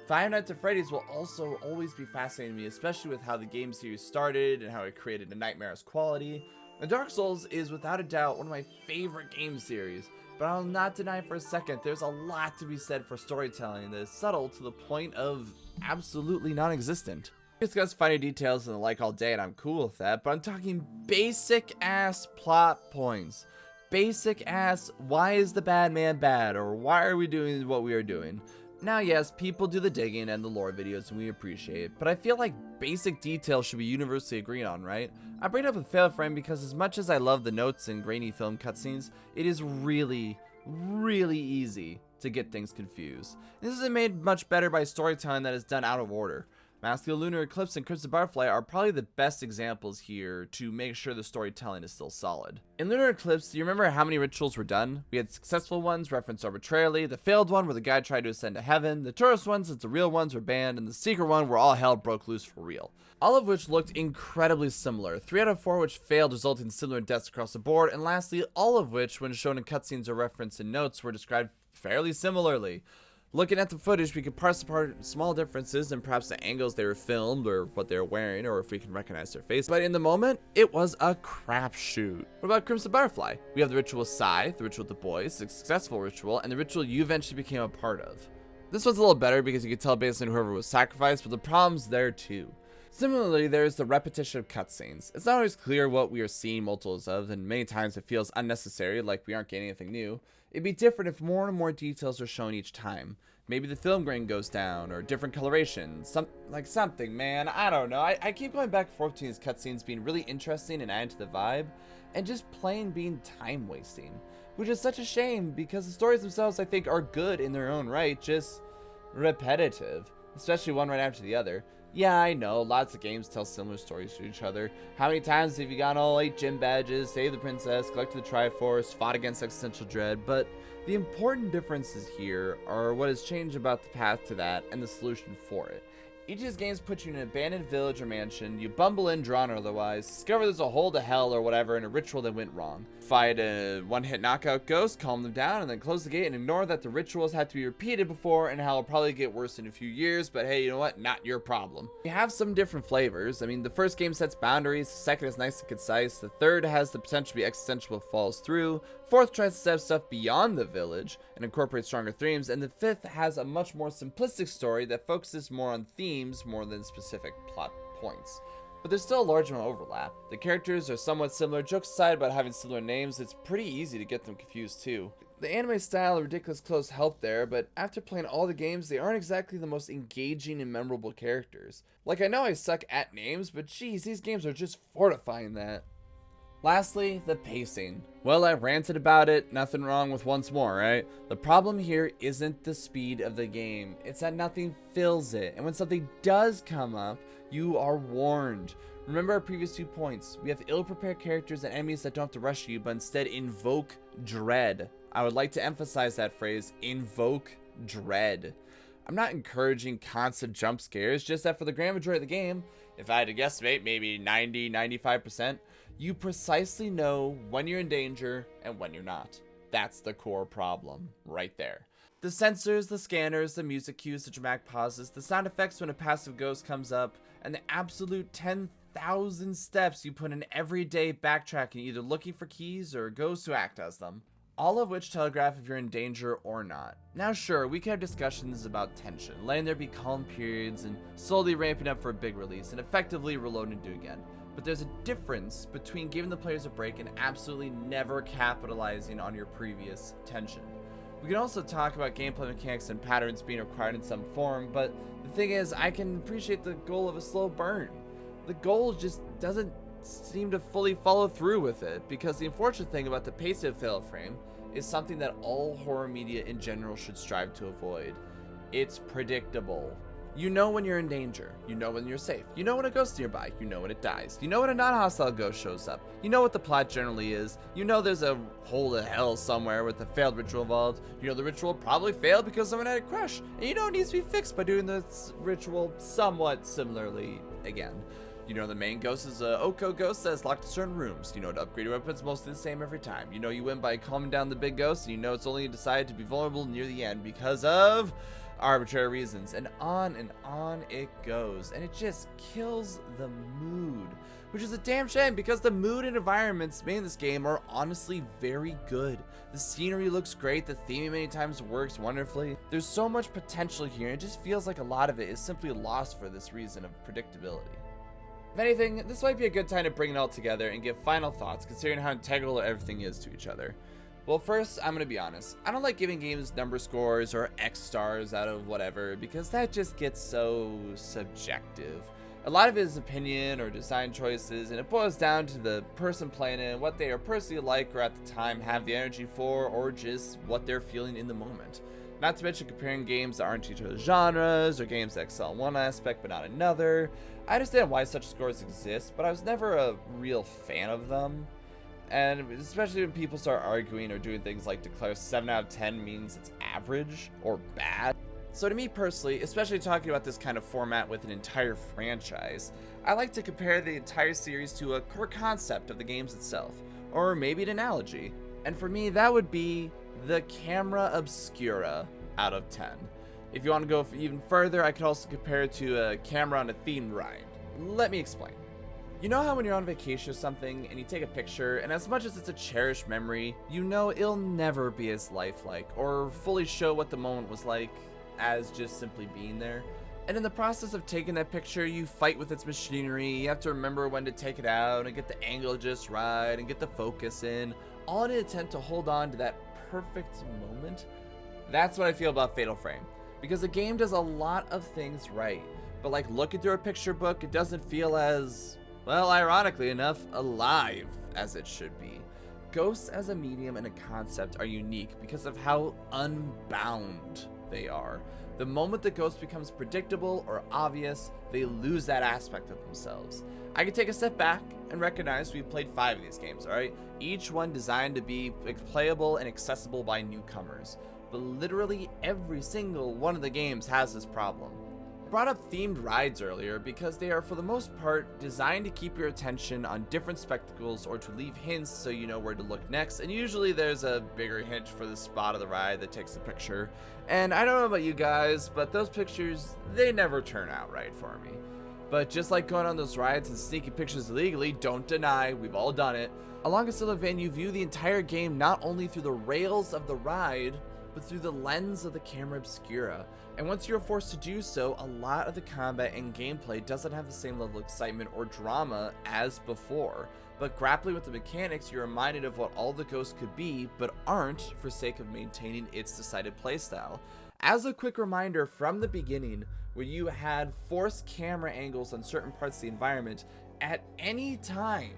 Five Nights at Freddy's will also always be fascinating to me, especially with how the game series started and how it created a nightmare's quality. And Dark Souls is without a doubt one of my favorite game series, but I'll not deny for a second there's a lot to be said for storytelling that is subtle to the point of absolutely non-existent. We discuss finer details and the like all day, and I'm cool with that, but I'm talking basic ass plot points. Basic ass, why is the bad man bad, or why are we doing what we are doing? Now yes, people do the digging and the lore videos and we appreciate it, but I feel like basic details should be universally agreed on, right? I bring it up with Fail Frame because as much as I love the notes and grainy film cutscenes, it is really easy to get things confused. This isn't made much better by storytelling that is done out of order. Mask of the Lunar, Eclipse, and Crimson Butterfly are probably the best examples here to make sure the storytelling is still solid. In Lunar Eclipse, do you remember how many rituals were done? We had successful ones referenced arbitrarily, the failed one where the guy tried to ascend to heaven, the tourist ones since the real ones were banned, and the secret one where all hell broke loose for real. All of which looked incredibly similar, 3 out of 4 which failed resulting in similar deaths across the board, and lastly, all of which, when shown in cutscenes or referenced in notes, were described fairly similarly. Looking at the footage, we could parse apart small differences and perhaps the angles they were filmed or what they were wearing or if we can recognize their face. But in the moment, it was a crapshoot. What about Crimson Butterfly? We have the ritual Scythe, the ritual with the boys, the successful ritual, and the ritual you eventually became a part of. This one's a little better because you could tell based on whoever was sacrificed, but the problem's there too. Similarly, there's the repetition of cutscenes. It's not always clear what we are seeing multiples of, and many times it feels unnecessary, like we aren't getting anything new. It'd be different if more and more details are shown each time. Maybe the film grain goes down, or different coloration, something, man, I don't know. I keep going back and forth between these cutscenes being really interesting and adding to the vibe, and just plain being time wasting. Which is such a shame, because the stories themselves I think are good in their own right, just repetitive. Especially one right after the other. Yeah, I know, lots of games tell similar stories to each other. How many times have you gotten all 8 gym badges, saved the princess, collected the Triforce, fought against existential dread? But the important differences here are what has changed about the path to that and the solution for it. Each of these games puts you in an abandoned village or mansion, you bumble in, drawn or otherwise, discover there's a hole to hell or whatever and a ritual that went wrong. Fight a one-hit knockout ghost, calm them down, and then close the gate and ignore that the rituals had to be repeated before and how it'll probably get worse in a few years, but hey, you know what? Not your problem. You have some different flavors. I mean, the first game sets boundaries, the second is nice and concise, the third has the potential to be existential but falls through, fourth tries to step stuff beyond the village and incorporate stronger themes, and the fifth has a much more simplistic story that focuses more on themes more than specific plot points. But there's still a large amount of overlap. The characters are somewhat similar. Jokes aside about having similar names, it's pretty easy to get them confused too. The anime style and ridiculous clothes help there, but after playing all the games, they aren't exactly the most engaging and memorable characters. Like, I know I suck at names, but geez, these games are just fortifying that. Lastly, the pacing. Well, I ranted about it, nothing wrong with once more, right? The problem here isn't the speed of the game, it's that nothing fills it, and when something does come up, you are warned. Remember our previous 2 points. We have ill-prepared characters and enemies that don't have to rush you, but instead invoke dread. I would like to emphasize that phrase, invoke dread. I'm not encouraging constant jump scares, just that for the grand majority of the game, if I had to guesstimate, maybe 90-95%, you precisely know when you're in danger and when you're not. That's the core problem, right there. The sensors, the scanners, the music cues, the dramatic pauses, the sound effects when a passive ghost comes up, and the absolute 10,000 steps you put in every day backtracking, either looking for keys or ghosts who act as them. All of which telegraph if you're in danger or not. Now sure, we can have discussions about tension, letting there be calm periods and slowly ramping up for a big release and effectively reloading and do again. But there's a difference between giving the players a break and absolutely never capitalizing on your previous tension. We can also talk about gameplay mechanics and patterns being required in some form, but the thing is, I can appreciate the goal of a slow burn. The goal just doesn't seem to fully follow through with it, because the unfortunate thing about the pace of Fail Frame is something that all horror media in general should strive to avoid. It's predictable. You know when you're in danger. You know when you're safe. You know when a ghost's nearby. You know when it dies. You know when a non-hostile ghost shows up. You know what the plot generally is. You know there's a hole to hell somewhere with a failed ritual involved. You know the ritual probably failed because someone had a crush. And you know it needs to be fixed by doing this ritual somewhat similarly again. You know the main ghost is a Oko ghost that's locked in certain rooms. You know to upgrade your weapons mostly the same every time. You know you win by calming down the big ghost, and you know it's only decided to be vulnerable near the end because of arbitrary reasons, and on it goes, and it just kills the mood, which is a damn shame because the mood and environments made in this game are honestly very good. The scenery looks great, the theming many times works wonderfully. There's so much potential here, and it just feels like a lot of it is simply lost for this reason of predictability. If anything, this might be a good time to bring it all together and give final thoughts considering how integral everything is to each other. Well, first, I'm gonna be honest. I don't like giving games number scores or X stars out of whatever because that just gets so subjective. A lot of it is opinion or design choices, and it boils down to the person playing it and what they are personally like or at the time have the energy for, or just what they're feeling in the moment. Not to mention comparing games that aren't each other's genres or games that excel in one aspect but not another. I understand why such scores exist, but I was never a real fan of them. And especially when people start arguing or doing things like declare 7 out of 10 means it's average or bad. So to me personally, especially talking about this kind of format with an entire franchise, I like to compare the entire series to a core concept of the games itself, or maybe an analogy. And for me, that would be the camera obscura out of 10. If you want to go even further, I could also compare it to a camera on a themed ride. Let me explain. You know how when you're on vacation or something and you take a picture, and as much as it's a cherished memory, you know it'll never be as lifelike or fully show what the moment was like as just simply being there. And in the process of taking that picture, you fight with its machinery, you have to remember when to take it out and get the angle just right and get the focus in, all in an attempt to hold on to that perfect moment. That's what I feel about Fatal Frame, because the game does a lot of things right, but like looking through a picture book, it doesn't feel as, well, ironically enough, alive as it should be. Ghosts as a medium and a concept are unique because of how unbound they are. The moment the ghost becomes predictable or obvious, they lose that aspect of themselves. I can take a step back and recognize we've played 5 of these games, alright? Each one designed to be playable and accessible by newcomers. But literally every single one of the games has this problem. I brought up themed rides earlier because they are for the most part designed to keep your attention on different spectacles or to leave hints so you know where to look next, and usually there's a bigger hint for the spot of the ride that takes the picture. And I don't know about you guys, but those pictures, they never turn out right for me. But just like going on those rides and sneaking pictures illegally, don't deny, we've all done it. Along a similar vein, you view the entire game not only through the rails of the ride, but through the lens of the camera obscura. And once you're forced to do so, a lot of the combat and gameplay doesn't have the same level of excitement or drama as before. But grappling with the mechanics, you're reminded of what all the ghosts could be, but aren't for sake of maintaining its decided playstyle. As a quick reminder from the beginning, where you had forced camera angles on certain parts of the environment, at any time,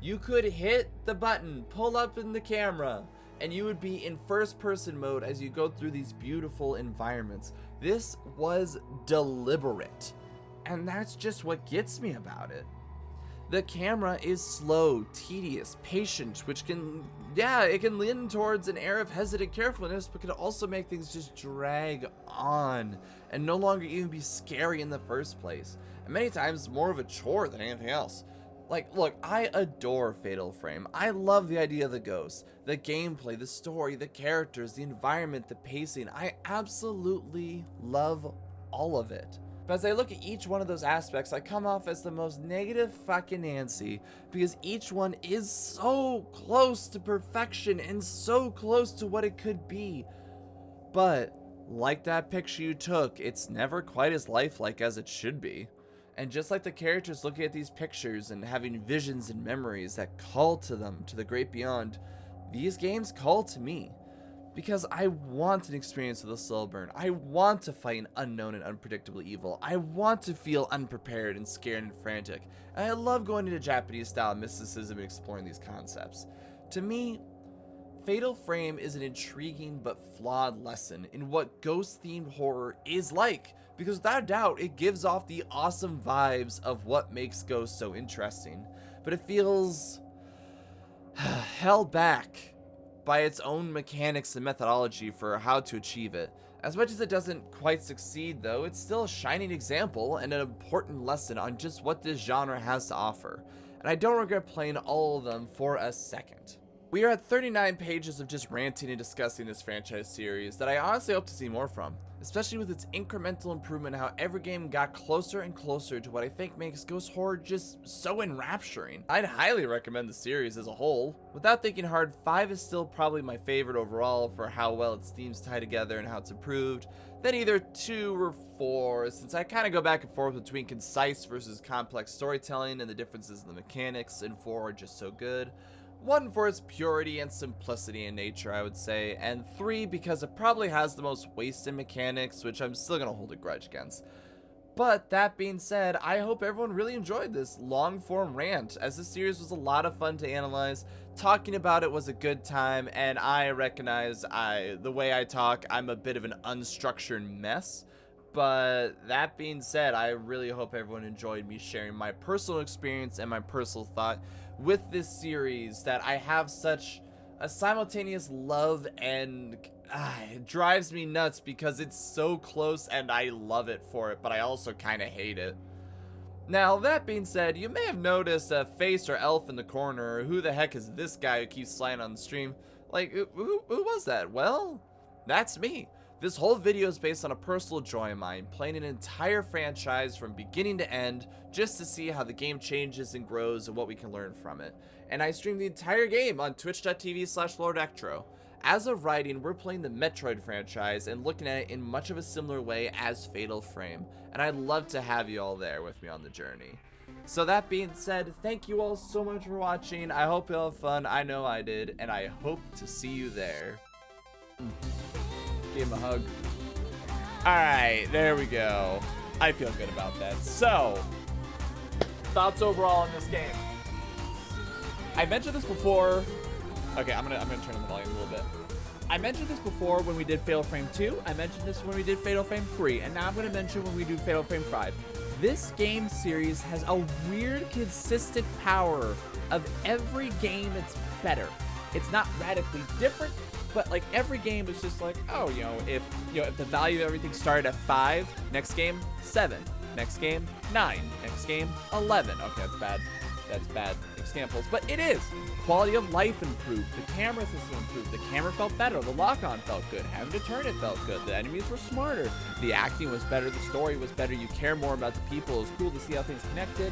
you could hit the button, pull up in the camera, and you would be in first person mode as you go through these beautiful environments. This was deliberate, and that's just what gets me about it. The camera is slow, tedious, patient, which can, it can lean towards an air of hesitant carefulness, but can also make things just drag on and no longer even be scary in the first place. And many times more of a chore than anything else. Like, look, I adore Fatal Frame. I love the idea of the ghosts, the gameplay, the story, the characters, the environment, the pacing. I absolutely love all of it. But as I look at each one of those aspects, I come off as the most negative fucking Nancy, because each one is so close to perfection and so close to what it could be. But, like that picture you took, it's never quite as lifelike as it should be. And just like the characters looking at these pictures and having visions and memories that call to them to the great beyond, these games call to me. Because I want an experience with a slow burn. I want to fight an unknown and unpredictable evil. I want to feel unprepared and scared and frantic. And I love going into Japanese style mysticism and exploring these concepts. To me, Fatal Frame is an intriguing but flawed lesson in what ghost-themed horror is like, because without a doubt, it gives off the awesome vibes of what makes Ghost so interesting. But it feels held back by its own mechanics and methodology for how to achieve it. As much as it doesn't quite succeed though, it's still a shining example and an important lesson on just what this genre has to offer. And I don't regret playing all of them for a second. We are at 39 pages of just ranting and discussing this franchise series that I honestly hope to see more from, especially with its incremental improvement, how every game got closer and closer to what I think makes Ghost Horror just so enrapturing. I'd highly recommend the series as a whole. Without thinking hard, 5 is still probably my favorite overall for how well its themes tie together and how it's improved. Then either 2 or 4, since I kind of go back and forth between concise versus complex storytelling and the differences in the mechanics, and 4 are just so good. 1 for its purity and simplicity in nature, I would say, and 3 because it probably has the most wasted mechanics, which I'm still gonna hold a grudge against. But that being said, I hope everyone really enjoyed this long-form rant, as this series was a lot of fun to analyze. Talking about it was a good time, and I recognize the way I talk, I'm a bit of an unstructured mess. But that being said, I really hope everyone enjoyed me sharing my personal experience and my personal thought with this series that I have such a simultaneous love, and it drives me nuts because it's so close and I love it for it, but I also kind of hate it. Now, that being said, you may have noticed a face or elf in the corner. Who the heck is this guy who keeps sliding on the stream? Like, who was that? Well, that's me. This whole video is based on a personal joy of mine, playing an entire franchise from beginning to end, just to see how the game changes and grows and what we can learn from it. And I stream the entire game on twitch.tv/LordEctro. As of writing, we're playing the Metroid franchise and looking at it in much of a similar way as Fatal Frame, and I'd love to have you all there with me on the journey. So that being said, thank you all so much for watching. I hope you all have fun. I know I did, and I hope to see you there. Give him a hug. Alright, there we go. I feel good about that. So, thoughts overall on this game. I mentioned this before. Okay, I'm gonna turn the volume a little bit. I mentioned this before when we did Fatal Frame 2. I mentioned this when we did Fatal Frame 3. And now I'm gonna mention when we do Fatal Frame 5. This game series has a weird, consistent power of every game it's better. It's not radically different, but like every game is just like, oh, if the value of everything started at 5, next game 7, next game 9, next game 11. Okay, that's bad examples, but it is. Quality of life improved, the camera system improved, the camera felt better, the lock-on felt good, having to turn it felt good, the enemies were smarter, the acting was better, the story was better, you care more about the people, it was cool to see how things connected.